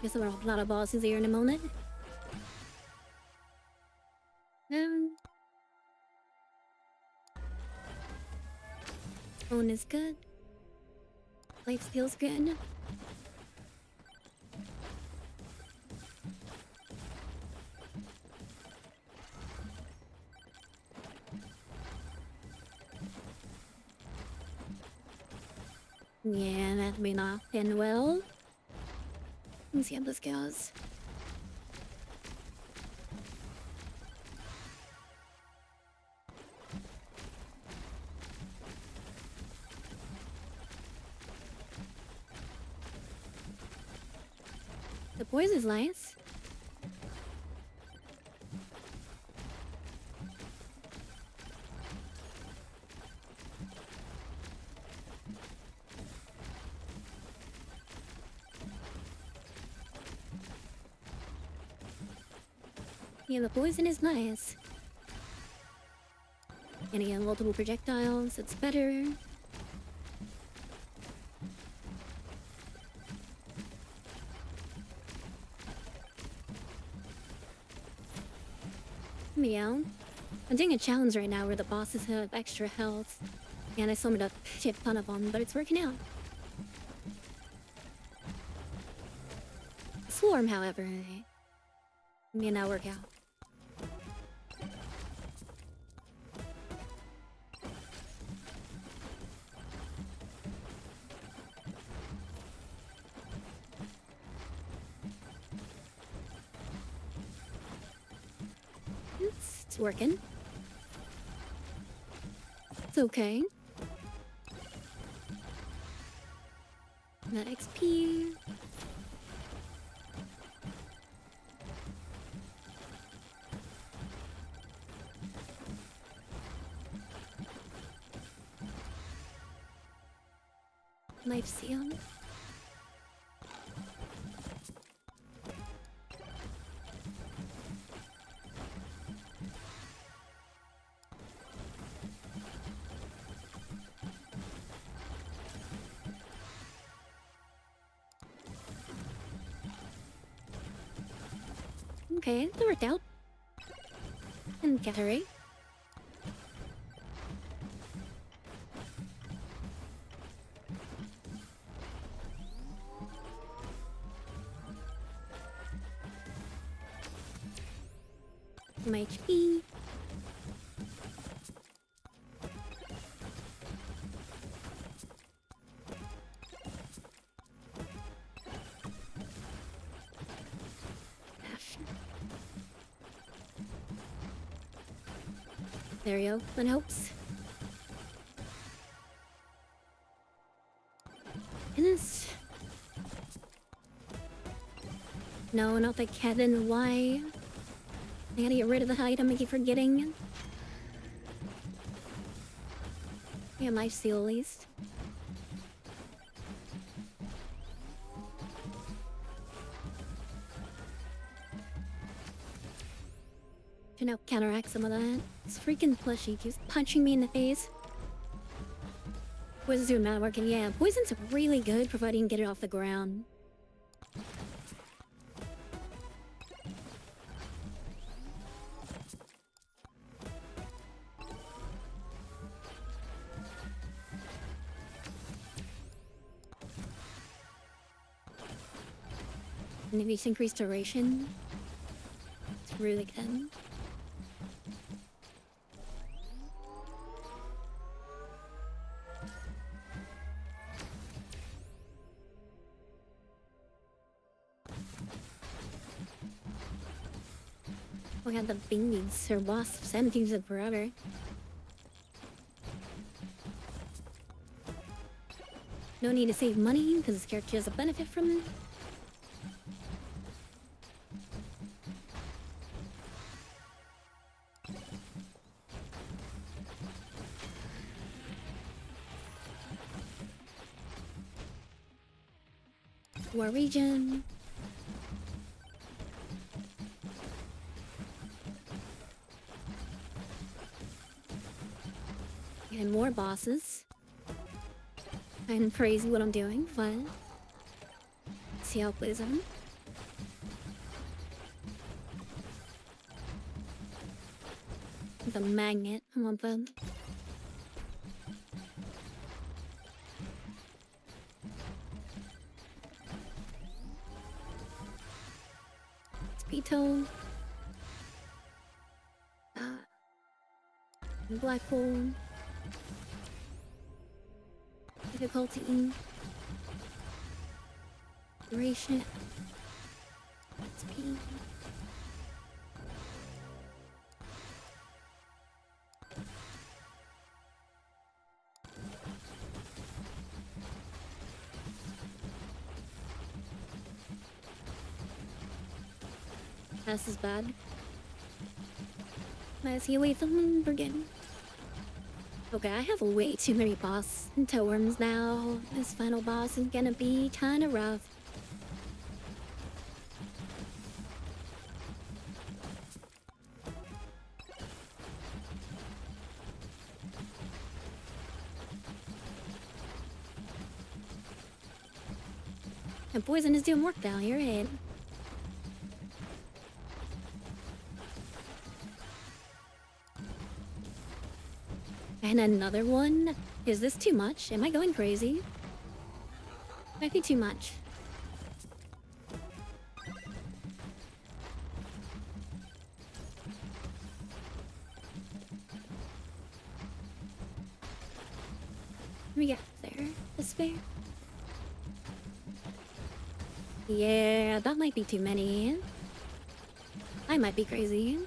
Guess there are a lot of bosses here in a moment. Phone is good. Life feels good. Yeah, that may not end well. Let's see how this goes. The boys is nice. Yeah, the poison is nice. And again, multiple projectiles, it's better. Yeah. I'm doing a challenge right now where the bosses have extra health. And I summoned a shit ton of them, but it's working out. Swarm, however, may not work out. It's working. It's okay. That XP. Life seal. Okay, that worked out. And Gatorade. My HP. There we go. That helps. Goodness. No, not the cabin. Why? I gotta get rid of the item I keep forgetting. Yeah, life seal at least. To now counteract some of that. This freaking plushie keeps punching me in the face. Poison's doing not working. Yeah, poison's really good providing you can get it off the ground. And if you increase duration, it's really good. We got the beanies or wasps, 17 said forever. No need to save money because this character has a benefit from it. War region. And more bosses. I'm crazy what I'm doing, but see how it plays out. The magnet, I want them. Speedo. Black hole. Difficulty. Duration. XP. This is bad. Let's see away from Bergen. Okay, I have way too many boss totems now. This final boss is gonna be kinda rough. And poison is doing work down here, right? And another one? Is this too much? Am I going crazy? Might be too much. Let me get there. Despair. Yeah, that might be too many. I might be crazy.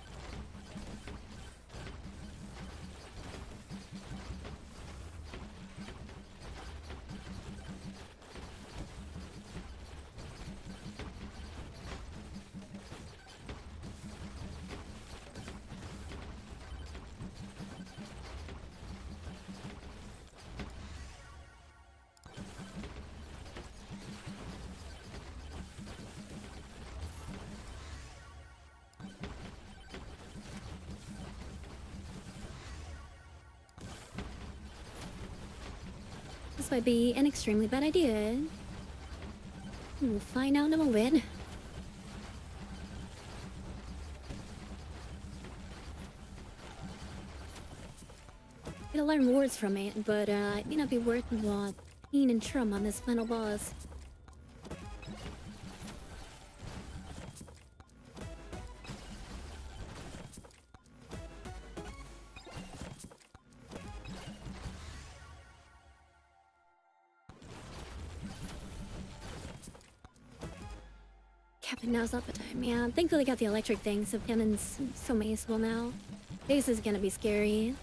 This might be an extremely bad idea. We'll find out in a moment. It'll learn words from it, but it may not be worth Pain and Trum on this final boss. Captain, now's not the time. Yeah, thankfully got the electric thing, so Cannon's so maceable now. This is gonna be scary.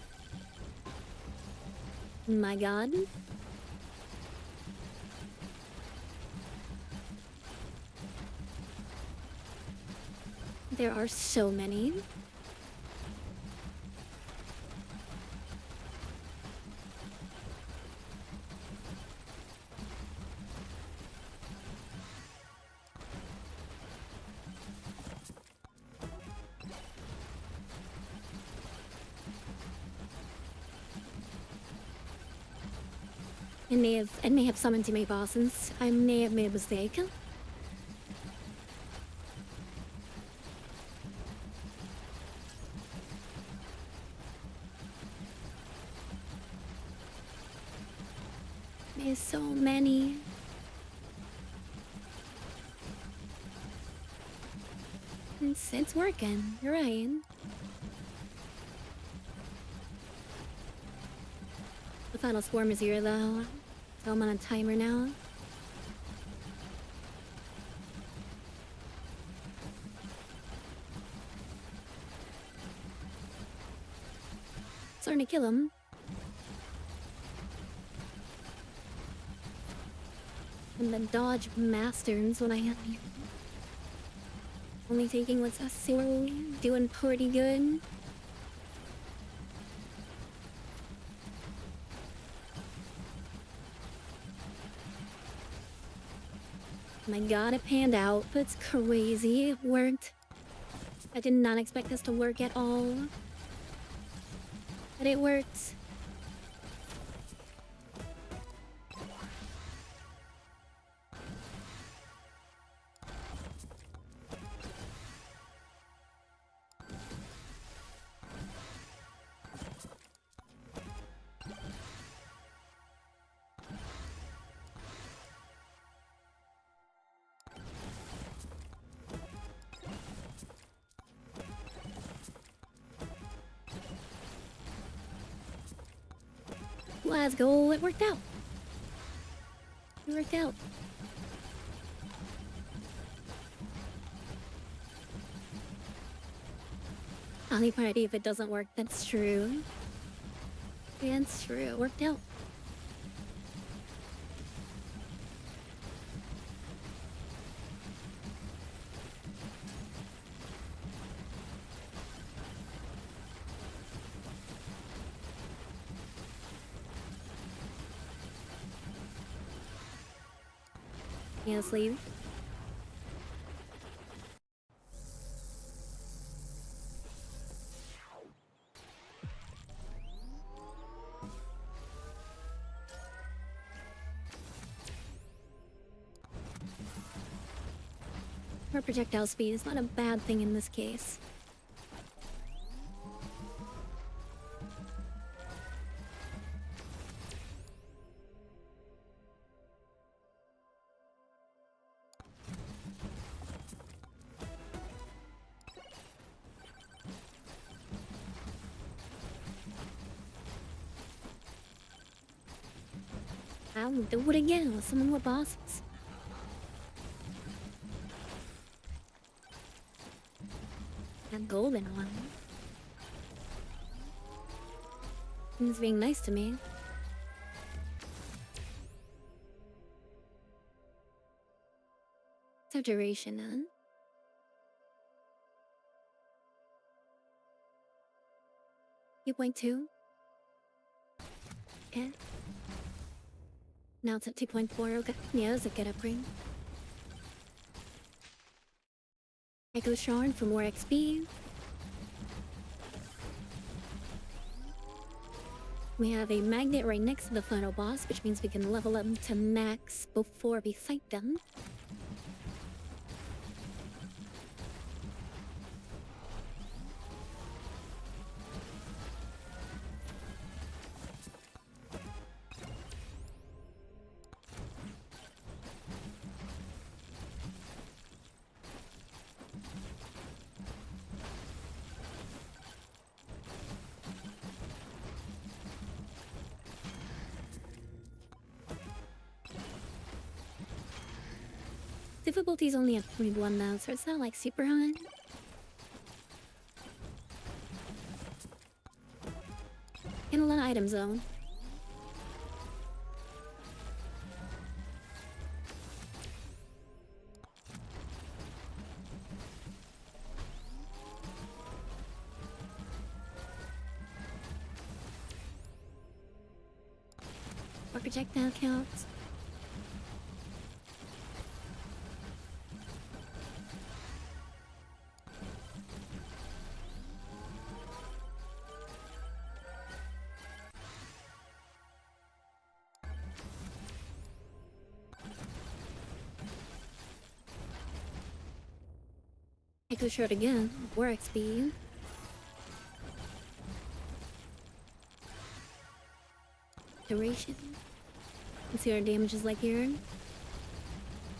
My god. There are so many. I may have summoned too many bosses. I may have made a mistake. There's so many. It's working. You're right. The final swarm is here though. So I'm on a timer now. Starting to kill him. And the dodge masters when I am here. Only taking what's necessary, doing pretty good. My god, it panned out. That's crazy. It worked. I did not expect this to work at all. But it worked. Let's go. It worked out. It worked out. Poly party if it doesn't work. That's true. Yeah, it's true. It worked out. Yeah, let's leave. Her projectile speed is not a bad thing in this case. I'll do it again with some more bosses. That golden one. He's being nice to me. What's our duration on? You point 2? Yeah. Now it's at 2.4. Okay. Yeah, that's a good upgrade. Echo Shard for more XP. We have a magnet right next to the final boss, which means we can level up to max before we fight them. Difficulty's only at 0.1 now, so it's not like super high. And a lot of items though. Or projectile counts. Echo Shard again. More XP. Duration. Let's see what our damage is like here.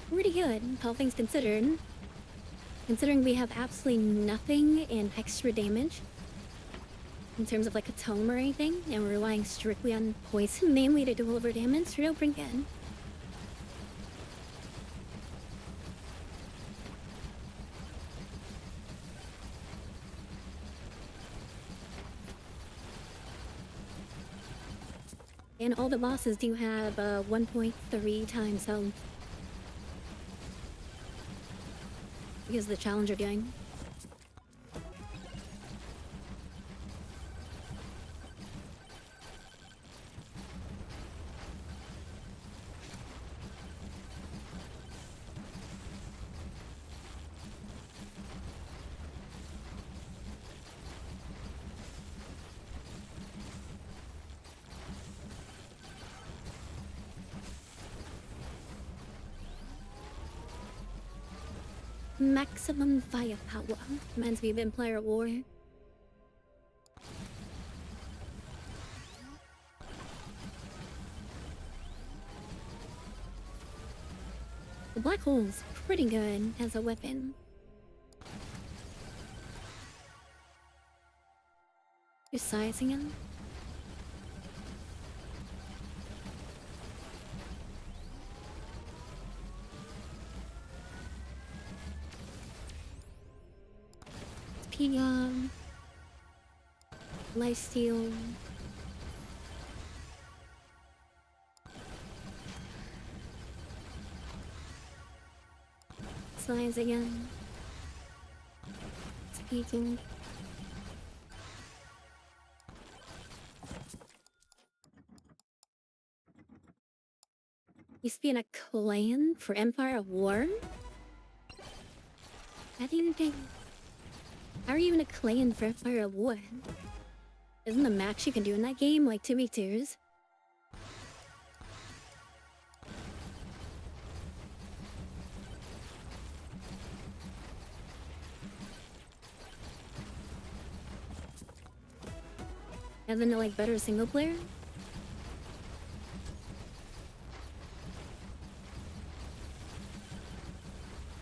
Pretty good, all things considered. Considering we have absolutely nothing in extra damage in terms of like a tome or anything, and we're relying strictly on poison mainly to deliver damage, we're pretty good. And all the bosses do have 1.3 times health. Because the challenger doing. Maximum firepower. Reminds me of Empire War. The black hole's pretty good as a weapon. You're sizing him? Lifesteal. Slides again. Speaking. Used to be in a clan for Empire of War? How do you think? How are you in a clan for Empire of War? Isn't the max you can do in that game like 2v2s? Isn't it like better single player?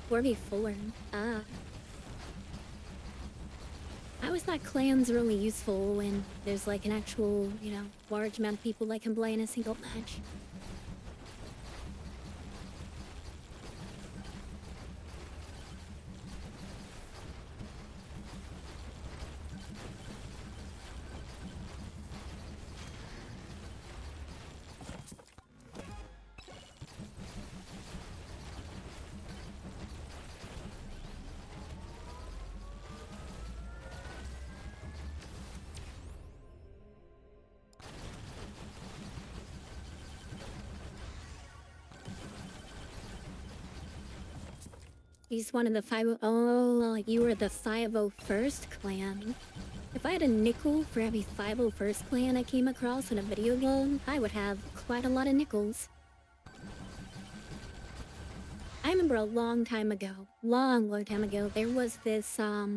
Or before. Ah. I always thought clans are really useful when there's like an actual, you know, large amount of people that can play in a single match. He's one of the 5 oh, you were the 501st clan. If I had a nickel for every 501st clan I came across in a video game, I would have quite a lot of nickels. I remember a long time ago, long time ago, there was this, I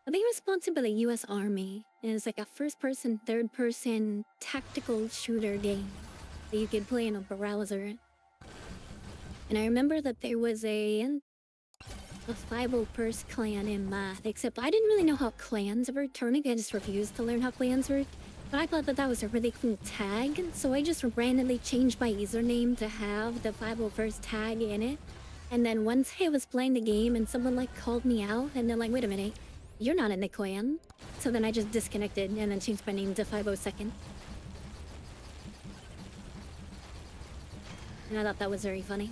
think it was sponsored by the US Army. And it's like a first-person, third-person tactical shooter game that you could play in a browser. And I remember that there was a 501st clan in math, except I didn't really know how clans were turning. I just refused to learn how clans worked. But I thought that that was a really cool tag, so I just randomly changed my username to have the 501st tag in it. And then once I was playing the game and someone like called me out, and they're like, wait a minute, you're not in the clan. So then I just disconnected and then changed my name to 502nd. And I thought that was very funny.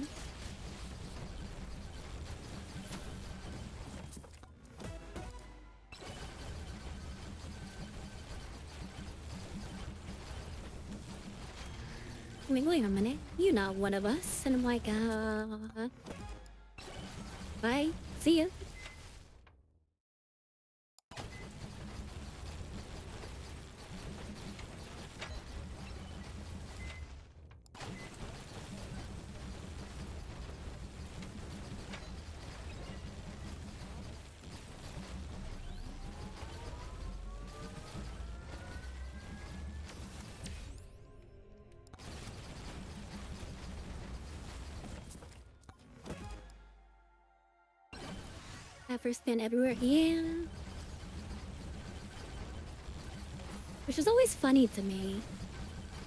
I mean, wait a minute, you're not one of us. And I'm like, bye, see ya. That first been everywhere, yeah. Which is always funny to me.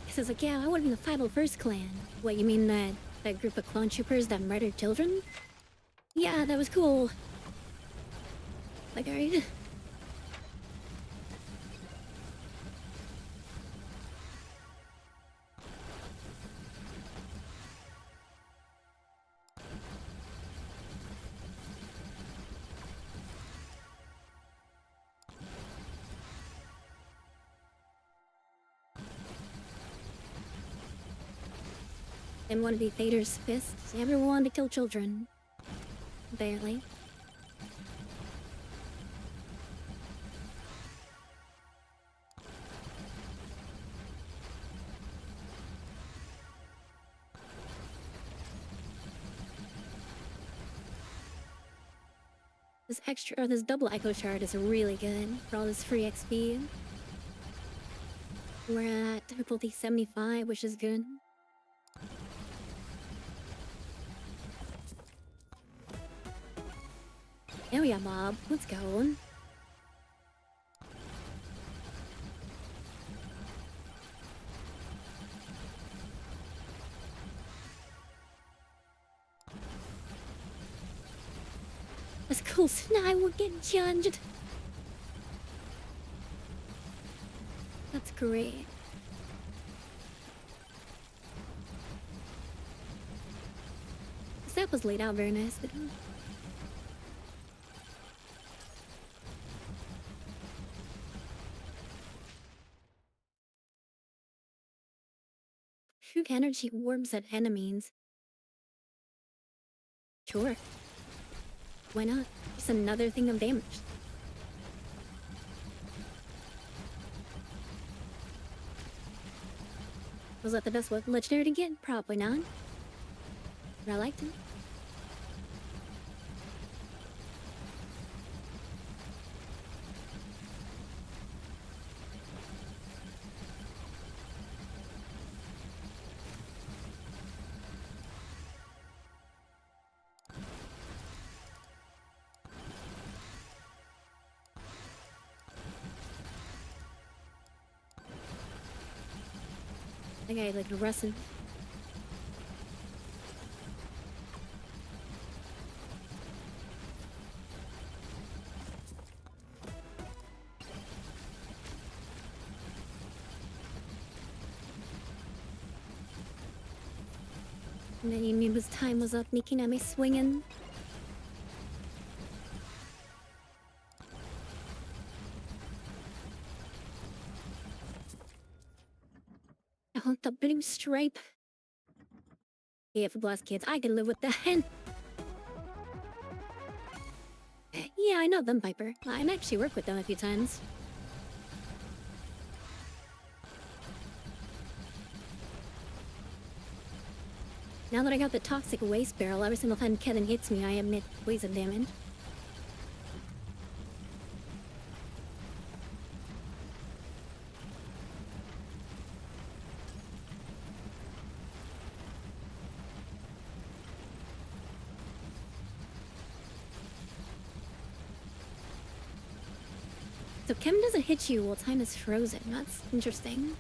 Because it's like, yeah, I would be in the 501st clan. What, you mean that group of clone troopers that murdered children? Yeah, that was cool. Like, alright. Didn't want to be Vader's fists. Never wanted to kill children. Barely. This extra, or this double echo shard is really good for all this free XP. We're at difficulty 75, which is good. Oh yeah, Bob. Let's go. That's cool. So now we're getting judged. That's great. This app was laid out very nicely. Shoot energy orbs at enemies. Sure. Why not? Just another thing of damage. Was that the best weapon legendary to get? Probably not. But I liked it. I think I like arrested. And then you knew his time was up, sneaking at me swinging. I want the blue stripe. Yeah, for blast kids, I can live with that. Yeah, I know them, Piper. I've actually worked with them a few times. Now that I got the toxic waste barrel, every single time Kevin hits me, I emit poison damage. So Kevin doesn't hit you while time is frozen. That's interesting.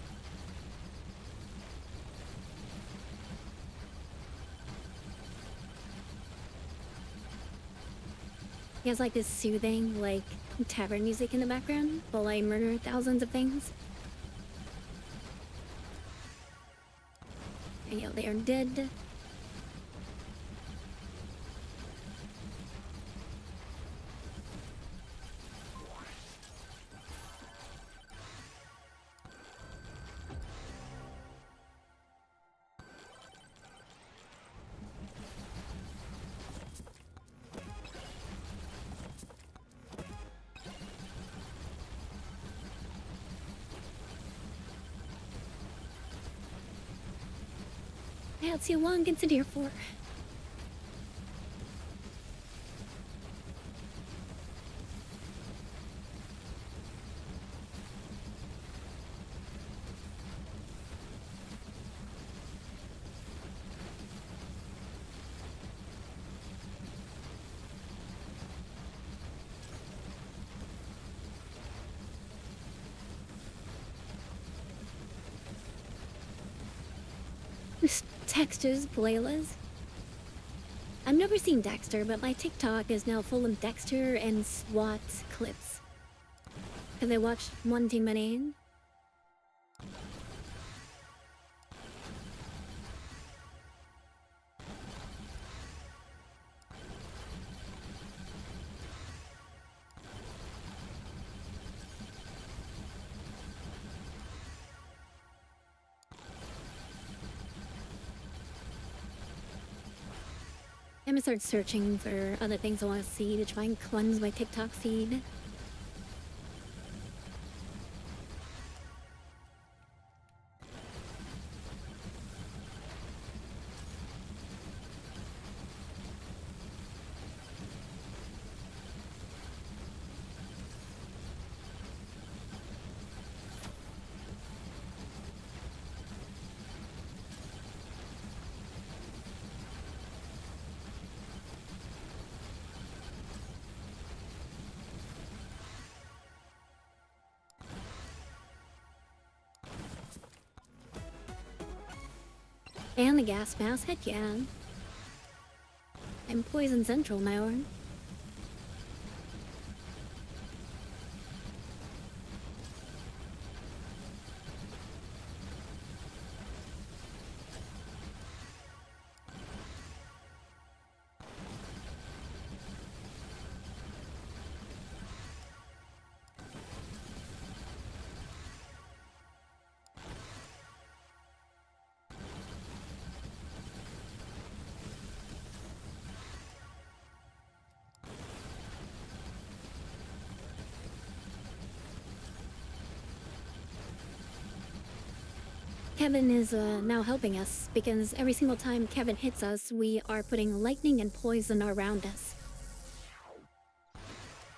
He has like this soothing, like, tavern music in the background while I murder thousands of things. And yeah, they are dead. Yeah, let's see how long gets it here for. This Dexter's playlist. I've never seen Dexter, but my TikTok is now full of Dexter and SWAT clips. Because I watched one too many. I'm gonna start searching for other things I want to see to try and cleanse my TikTok feed. And the gas mask, heck yeah. I'm Poison Central now. Kevin is now helping us because every single time Kevin hits us, we are putting lightning and poison around us.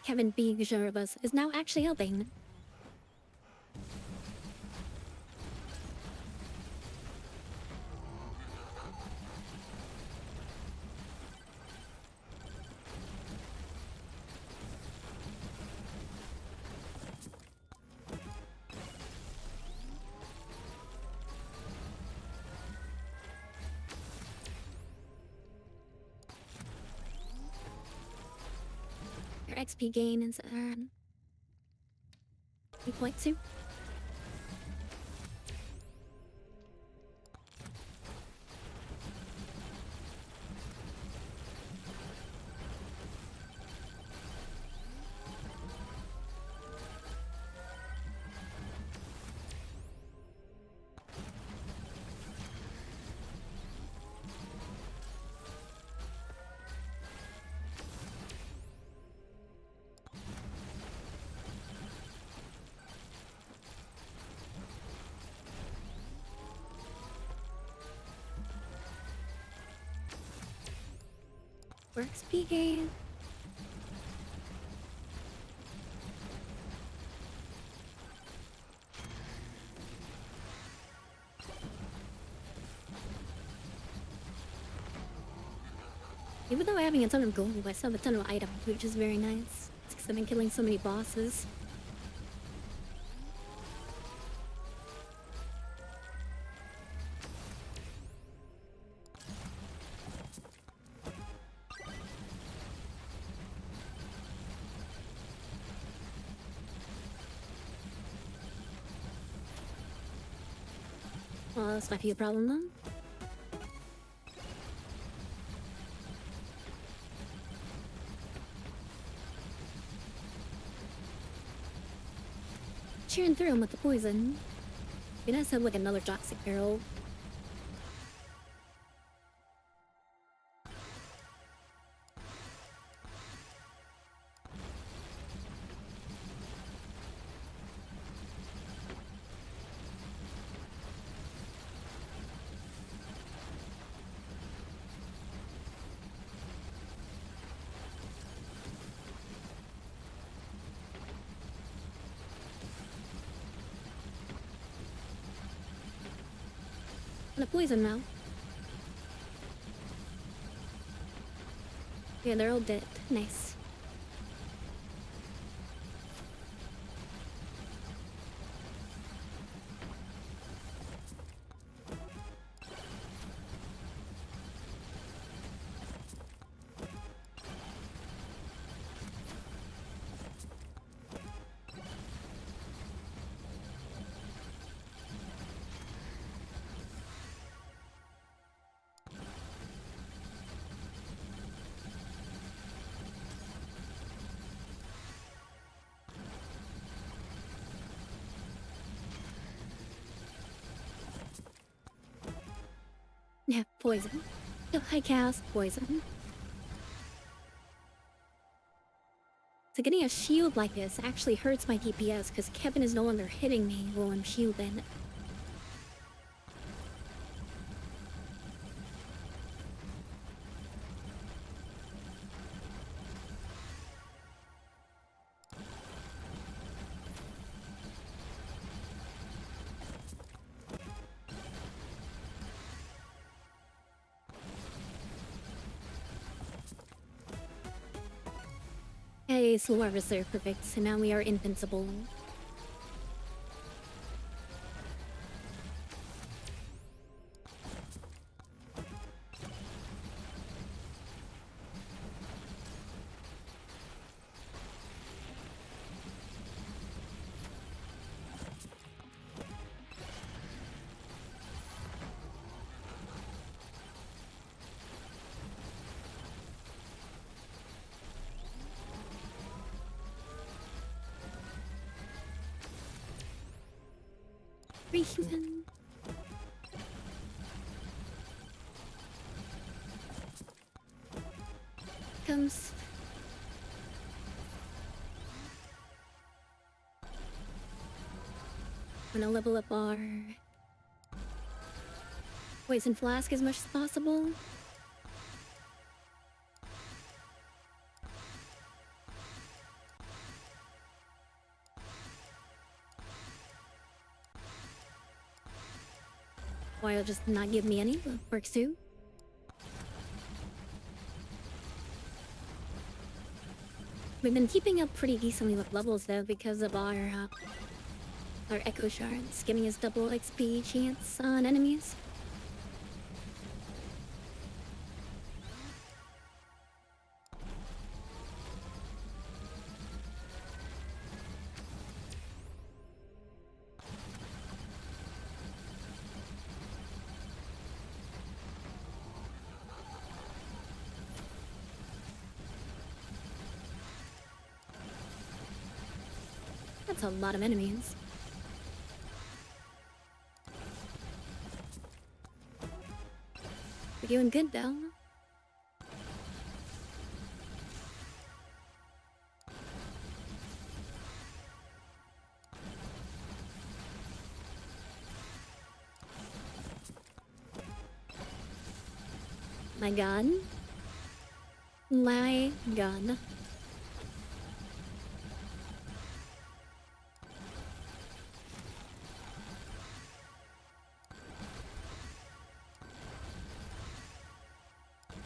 Kevin, being sure of us, is now actually helping. Your XP gain is 3.2. We're XP gain. Even though I'm having a ton of gold, I still have a ton of items, which is very nice. It's because I've been killing so many bosses. Well, this might be a problem then. Cheering through him with the poison. Be nice to have like another toxic barrel. The poison now. Yeah, they're all dead. Nice. Yeah, poison. If I cast poison. So getting a shield like this actually hurts my DPS because Kevin is no longer hitting me while I'm shielded. Hey, Soul Harvester, perfect. So now we are invincible. Human. Comes. I'm gonna level up our poison flask as much as possible. Or you'll just not give me any. Works too. We've been keeping up pretty decently with levels though because of our echo shards, giving us double XP chance on enemies. That's a lot of enemies. We're doing good though. My god. My god.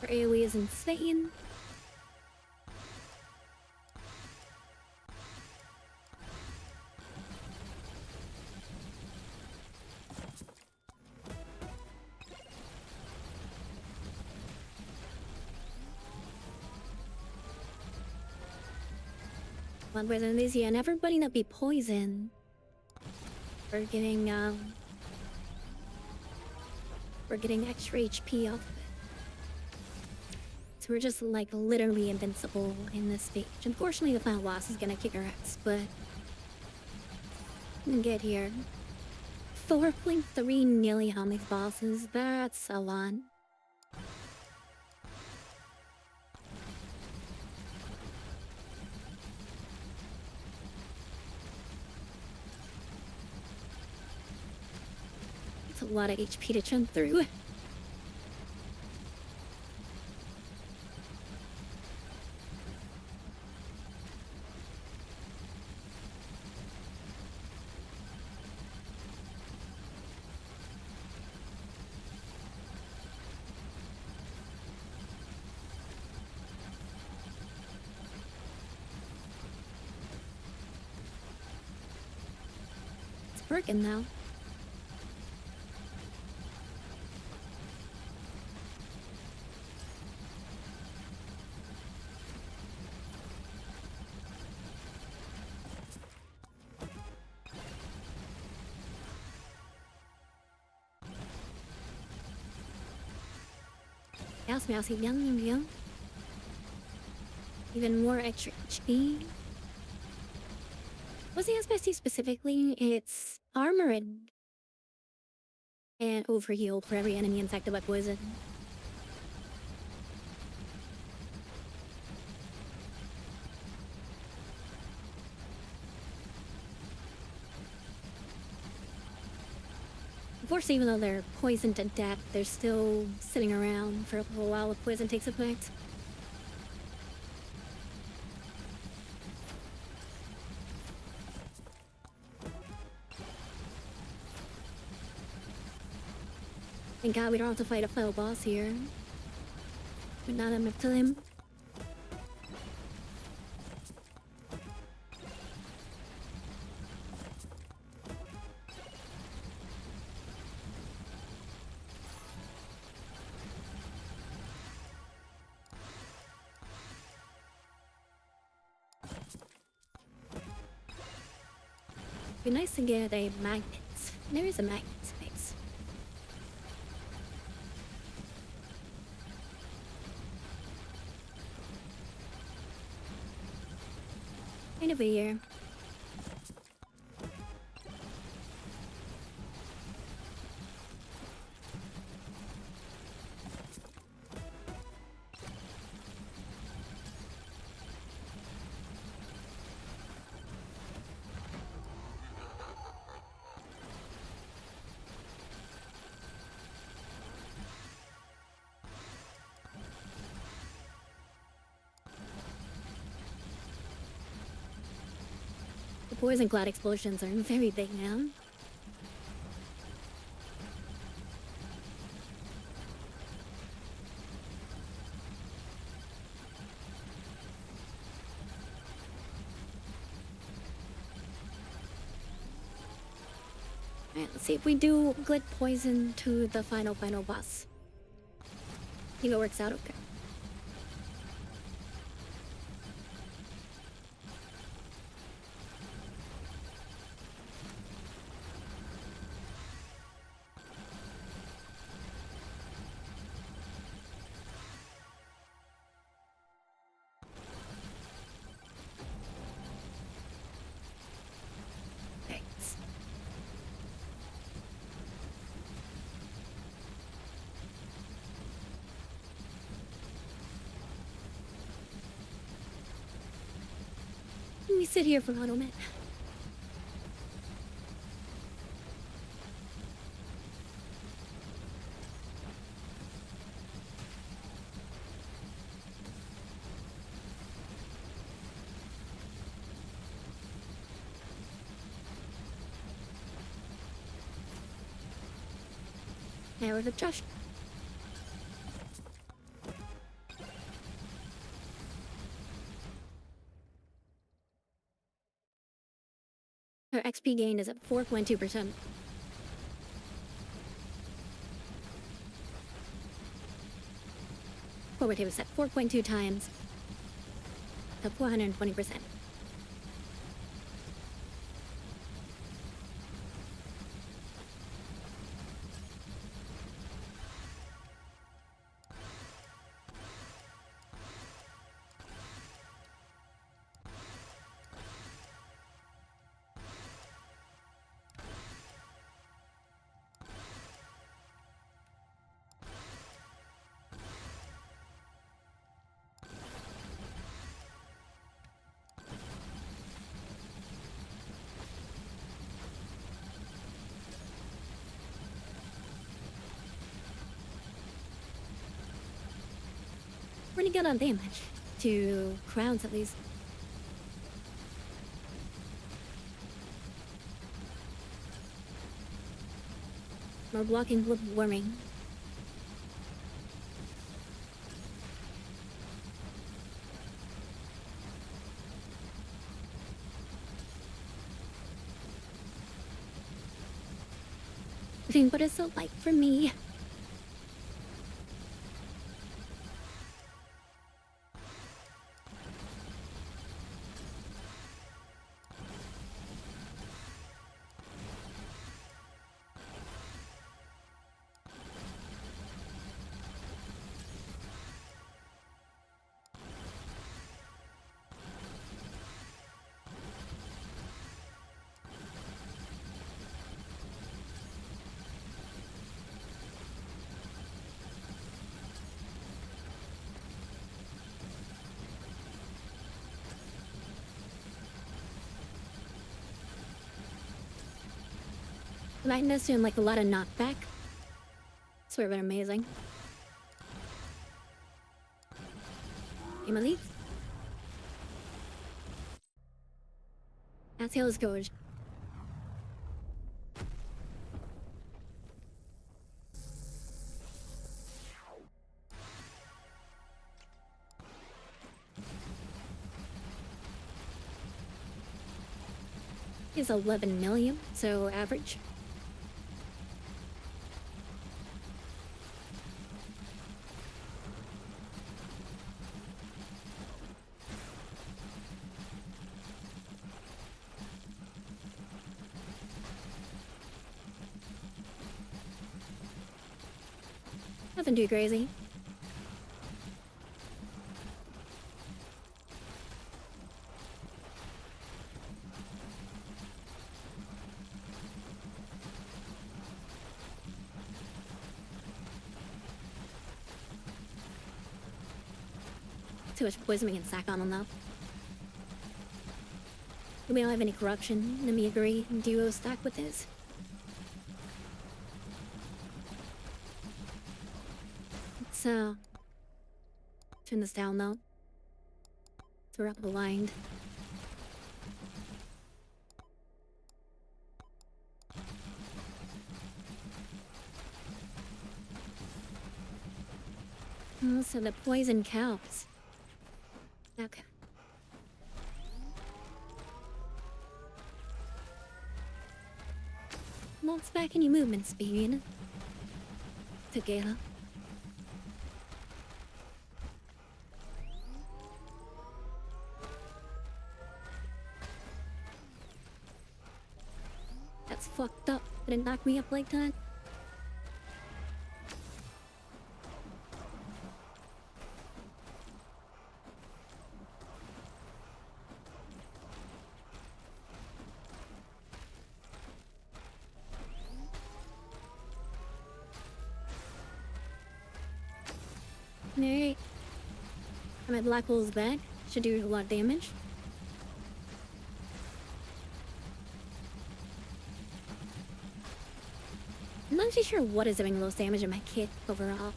Her AoE is insane. One person this year and everybody not be poisoned. We're getting extra HP off of it. So we're just like literally invincible in this stage. Unfortunately the final boss is gonna kick our ass, but we can get here. 4.3 nearly on these bosses, that's a lot. It's a lot of HP to chunk through. It's working now. Mousy, young. Even more extra HP. What's the SPC specifically? It's armored and overheal for every enemy infected by poison. Unfortunately, even though they're poisoned to death, they're still sitting around for a little while the poison takes effect. Thank God we don't have to fight a final boss here. We're not up to him. Be nice to get a magnet. There is a magnet space. Right over here. poison cloud explosions are very big now. Alright, let's see if we do good poison to the final boss. I think it works out okay. Let me sit here for a moment. Now with Josh. Her XP gain is at 4.2%. Forward hit was at 4.2 times. So 420%. Pretty good on damage. 2 crowns at least. More blocking global warming. What is it like for me? Lightness and like a lot of knockback. Swear, but amazing. Emily? Exhale is gorge. Is 11 million, so average. Nothing too crazy. Too much poison we can sack on them though. We don't have any corruption. Let me agree. Duo stack with this. Let's turn this down though. So we're up aligned. Oh, so the poison cows. Okay. Lots back in your movement speed. Together. That's fucked up. Did it knock me up like that? Alright. I'm at Black Hole's back. Should do a lot of damage. I'm not actually sure what is doing the most damage in my kit overall.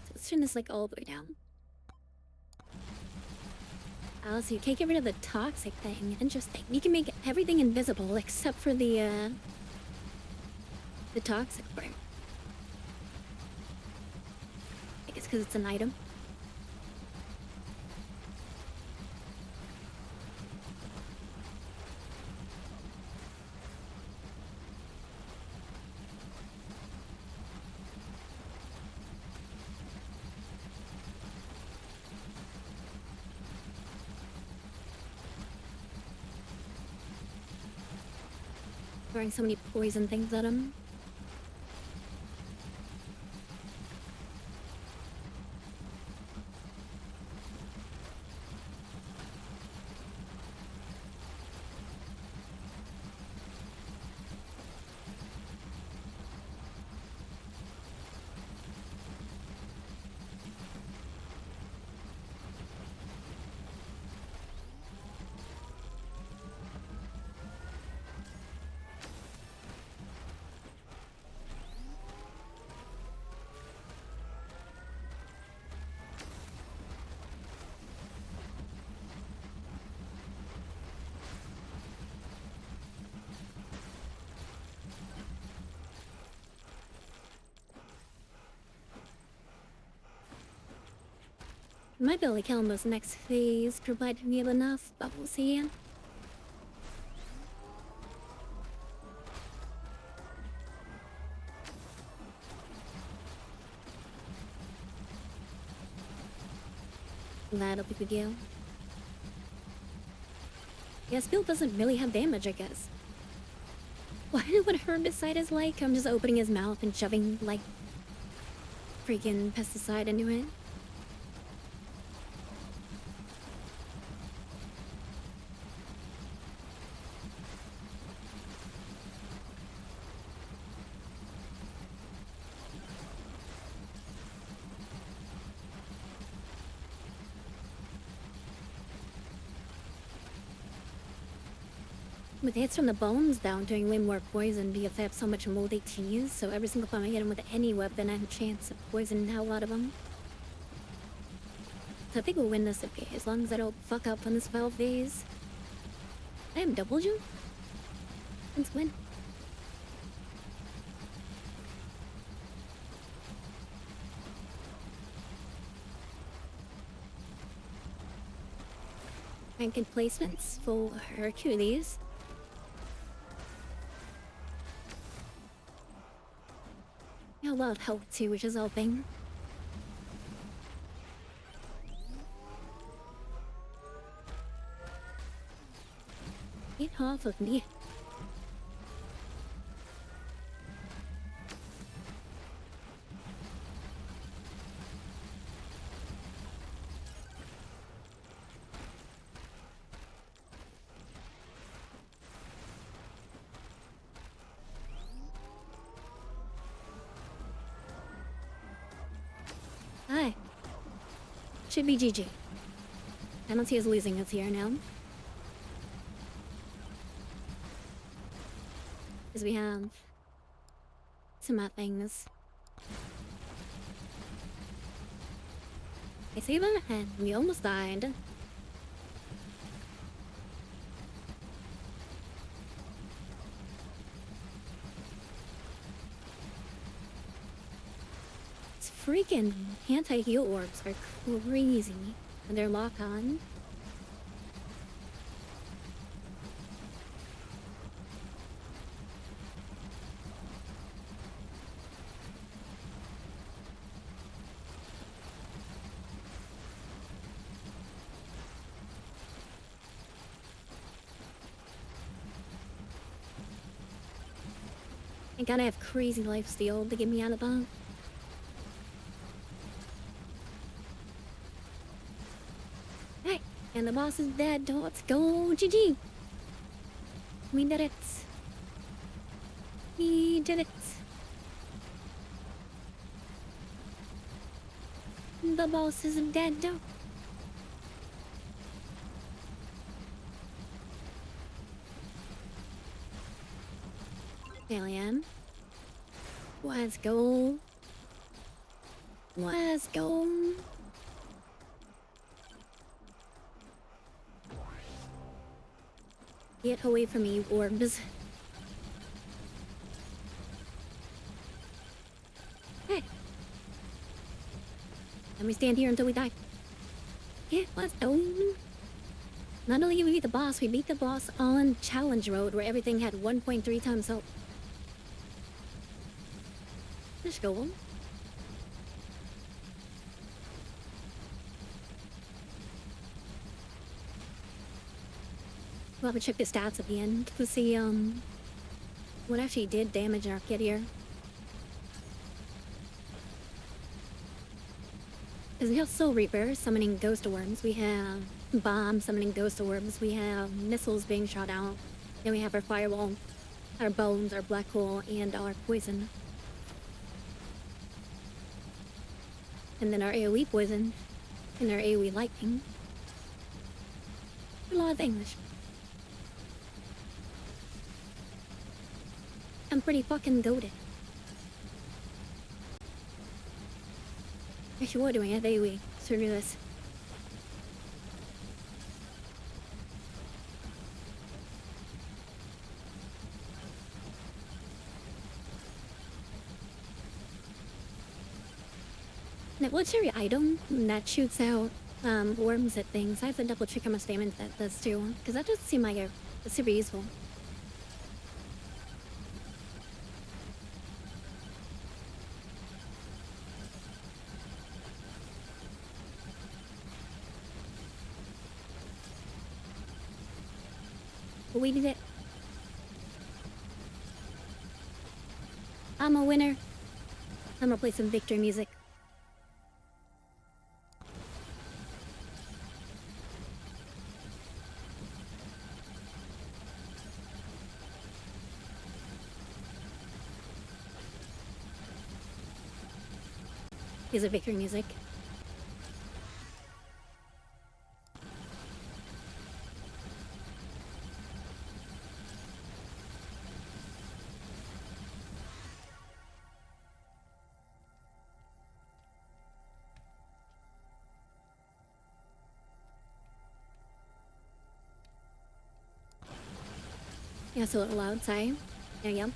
So let's turn this like all the way down. Oh, so you can't get rid of the toxic thing. Interesting. You can make everything invisible except for the toxic part. I guess because it's an item. Throwing so many poison things at him. Might be able to kill him this next phase, provided we have enough, but we'll see. That'll be the deal. Yeah, Spill doesn't really have damage, I guess. Why do what herbicide is like? I'm just opening his mouth and shoving, like, freaking pesticide into it. With hits from the bones down, doing way more poison because I have so much moldy teas, so every single time I hit him with any weapon, I have a chance of poisoning the hell out of him. So I think we'll win this okay, as long as I don't fuck up on this 12 phase. I am double jump? Let's win. Ranking placements for Hercules. A lot of health too, which is helping. Get off of me. Hi. Should be GG. I don't see us losing us here now. Because we have some other things. I see them and we almost died. freaking anti-heal orbs are crazy. And they're lock-on. I gotta have crazy lifesteal to get me out of that. Hey, and the boss is dead. Let's go, GG. We did it. We did it. The boss is dead. Hell yeah. Let's go. Let's go. Get away from me, orbs. Hey. Let me stand here until we die. Yeah, let's go. Not only did we beat the boss, we beat the boss on challenge mode where everything had 1.3 times health. Let's go. We'll have to check the stats at the end to see what actually did damage our kid here. Because we have Soul Reaper summoning ghost worms, we have Bomb summoning ghost orbs, we have missiles being shot out, then we have our Firewall, our Bones, our Black Hole, and our Poison. And then our AoE Poison, and our AoE Lightning. A lot of English. I'm pretty fucking goated. Actually, what do I have AoE? Let's do this. Military item that shoots out worms at things. I have to double check how much damage that does too, because that doesn't seem like it's super useful. But we did it. I'm a winner. I'm gonna play some victory music. Is it victory music? Yeah, it's a little loud, sorry. There you go.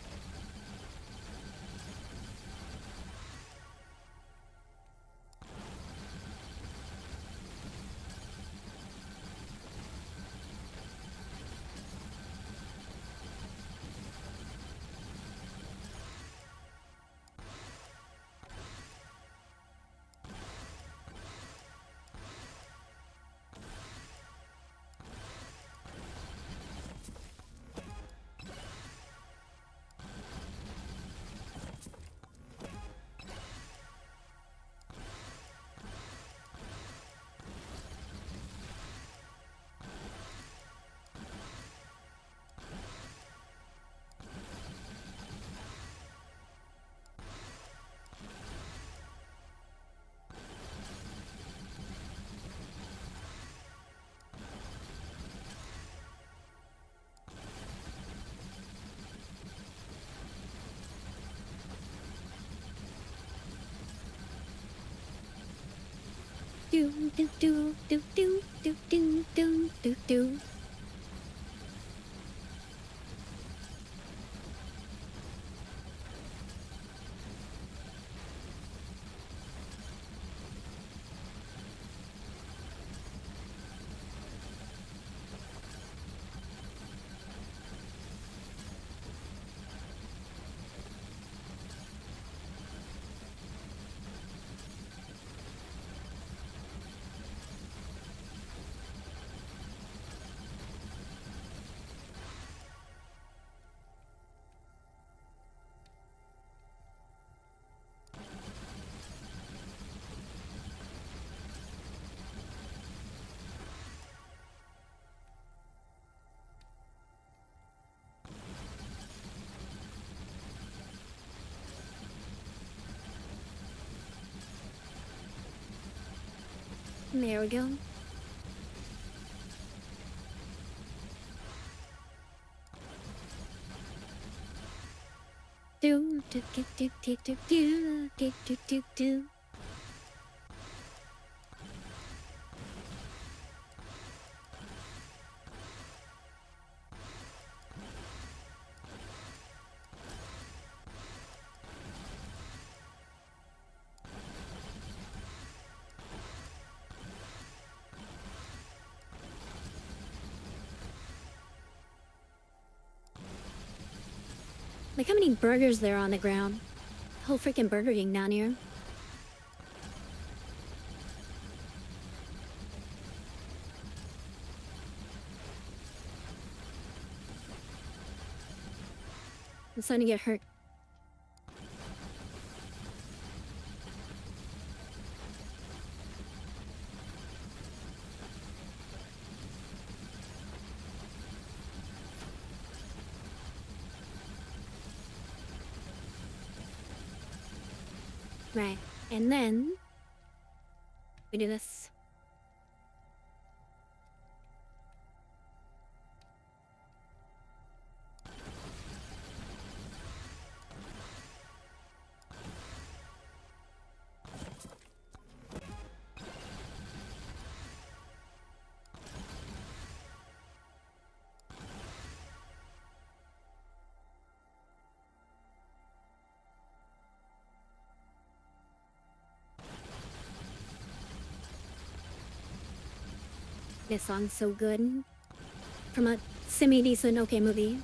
Do do do do do do do do do do. There we go. Do do do do do do do do do do do. Look how many burgers there are on the ground. Whole freaking Burger King down here. I'm starting to get hurt. Right, and then we do this. This song's so good. From a semi-decent okay movie.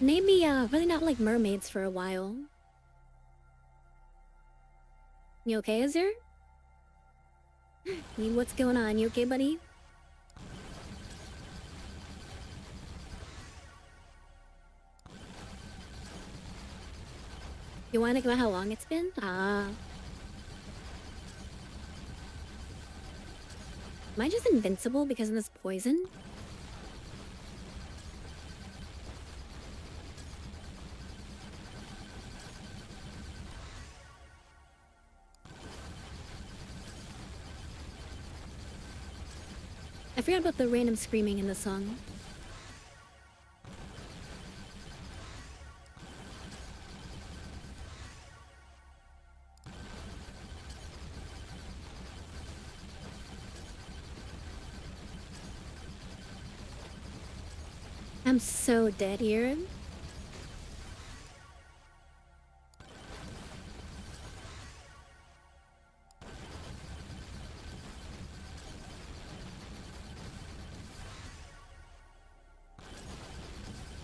Made me really not like mermaids for a while. You okay, Azir? What's going on? You okay, buddy? You wanna think about how long it's been? Am I just invincible because of this poison? I forgot about the random screaming in the song. I'm so dead here.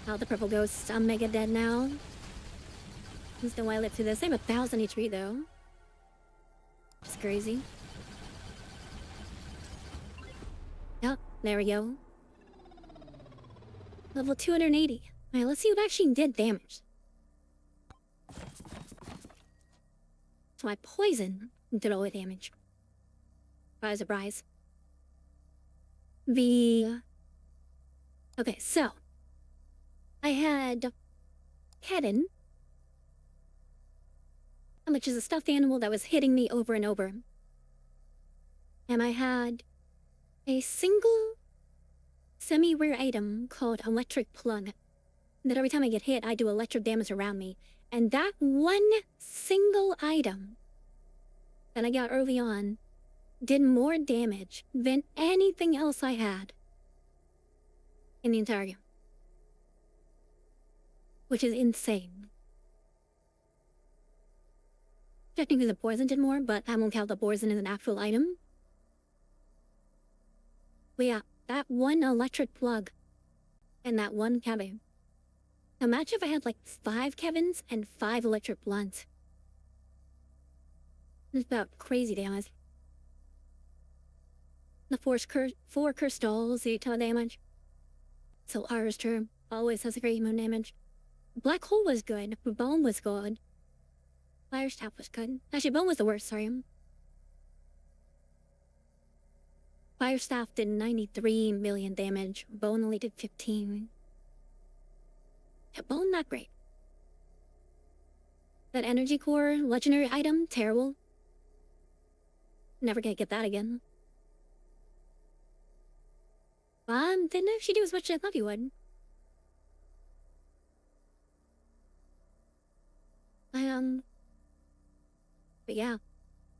Oh, the purple ghost. I'm mega dead now. There's no way I live through this. I have 1,000 HP though. It's crazy. Oh, there we go. Level 280. Alright, let's see what actually did damage. So my poison did all the damage. Surprise. Okay, so I had Kedden, which is a stuffed animal that was hitting me over and over. And I had a single semi-rare item called Electric Plug. That every time I get hit, I do electric damage around me. And that one single item that I got early on did more damage than anything else I had in the entire game. Which is insane. Technically the poison did more, but I won't count the poison as an actual item. But yeah, that one electric plug and that one Kevin. Imagine if I had like 5 Kevins and 5 electric blunts. It's about crazy damage. The 4 crystals, the ton of damage. So R's term always has a great amount of damage. Black hole was good, bone was good. Fire staff was good. Actually, bone was the worst, sorry. Fire staff did 93 million damage. Bone only did 15. Yeah, bone not great. That energy core legendary item, terrible. Never gonna get that again. Didn't actually do as much as I thought you would. But yeah,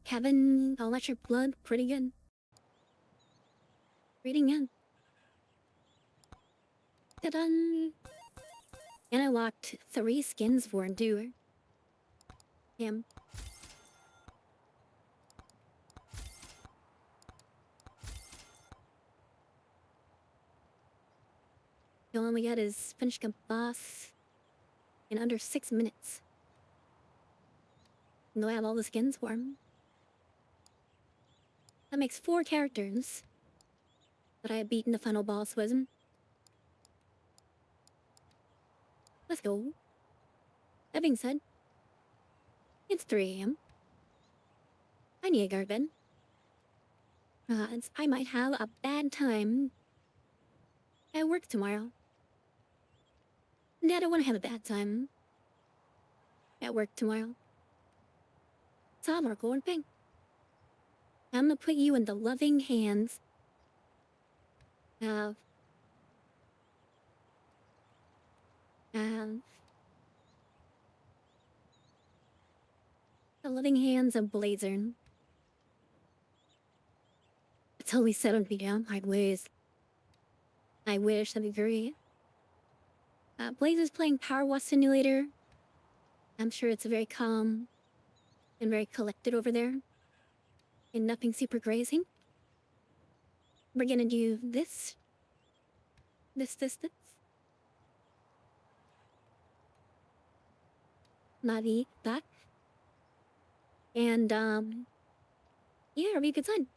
Kevin, electric blood, pretty good. Reading in. Ta-da! And I locked 3 skins for him too. Him. The only we got is finish a boss in under 6 minutes. And I have all the skins for him. That makes 4 characters that I have beaten the final boss with him. Let's go. That being said, it's 3 AM. I need to go to bed. I might have a bad time at work tomorrow. And I don't want to have a bad time at work tomorrow. So I'm going bang. I'm gonna put you in the loving hands of the loving hands of Blazer. Until we settled me down, I wish that'd be great. Blazer's playing Power Wash Simulator. I'm sure it's very calm and very collected over there. And nothing super crazy. We're gonna do this. This. Navi, that. And, yeah, it'll be a good time.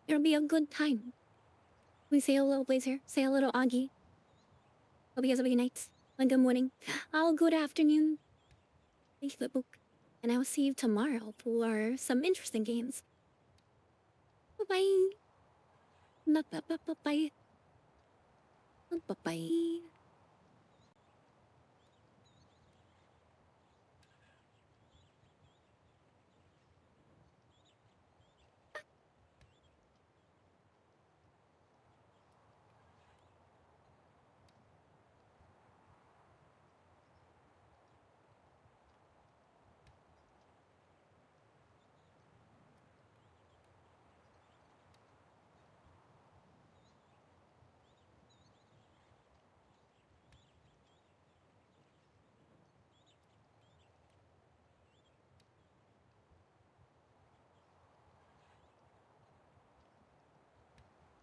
It'll be a good time. We say hello, Blazer. Say hello to Augie. Hope you guys have a good night. A good morning. A good afternoon. Thank you for the book. And I will see you tomorrow for some interesting games. Bye-bye. Bye-bye. Bye-bye.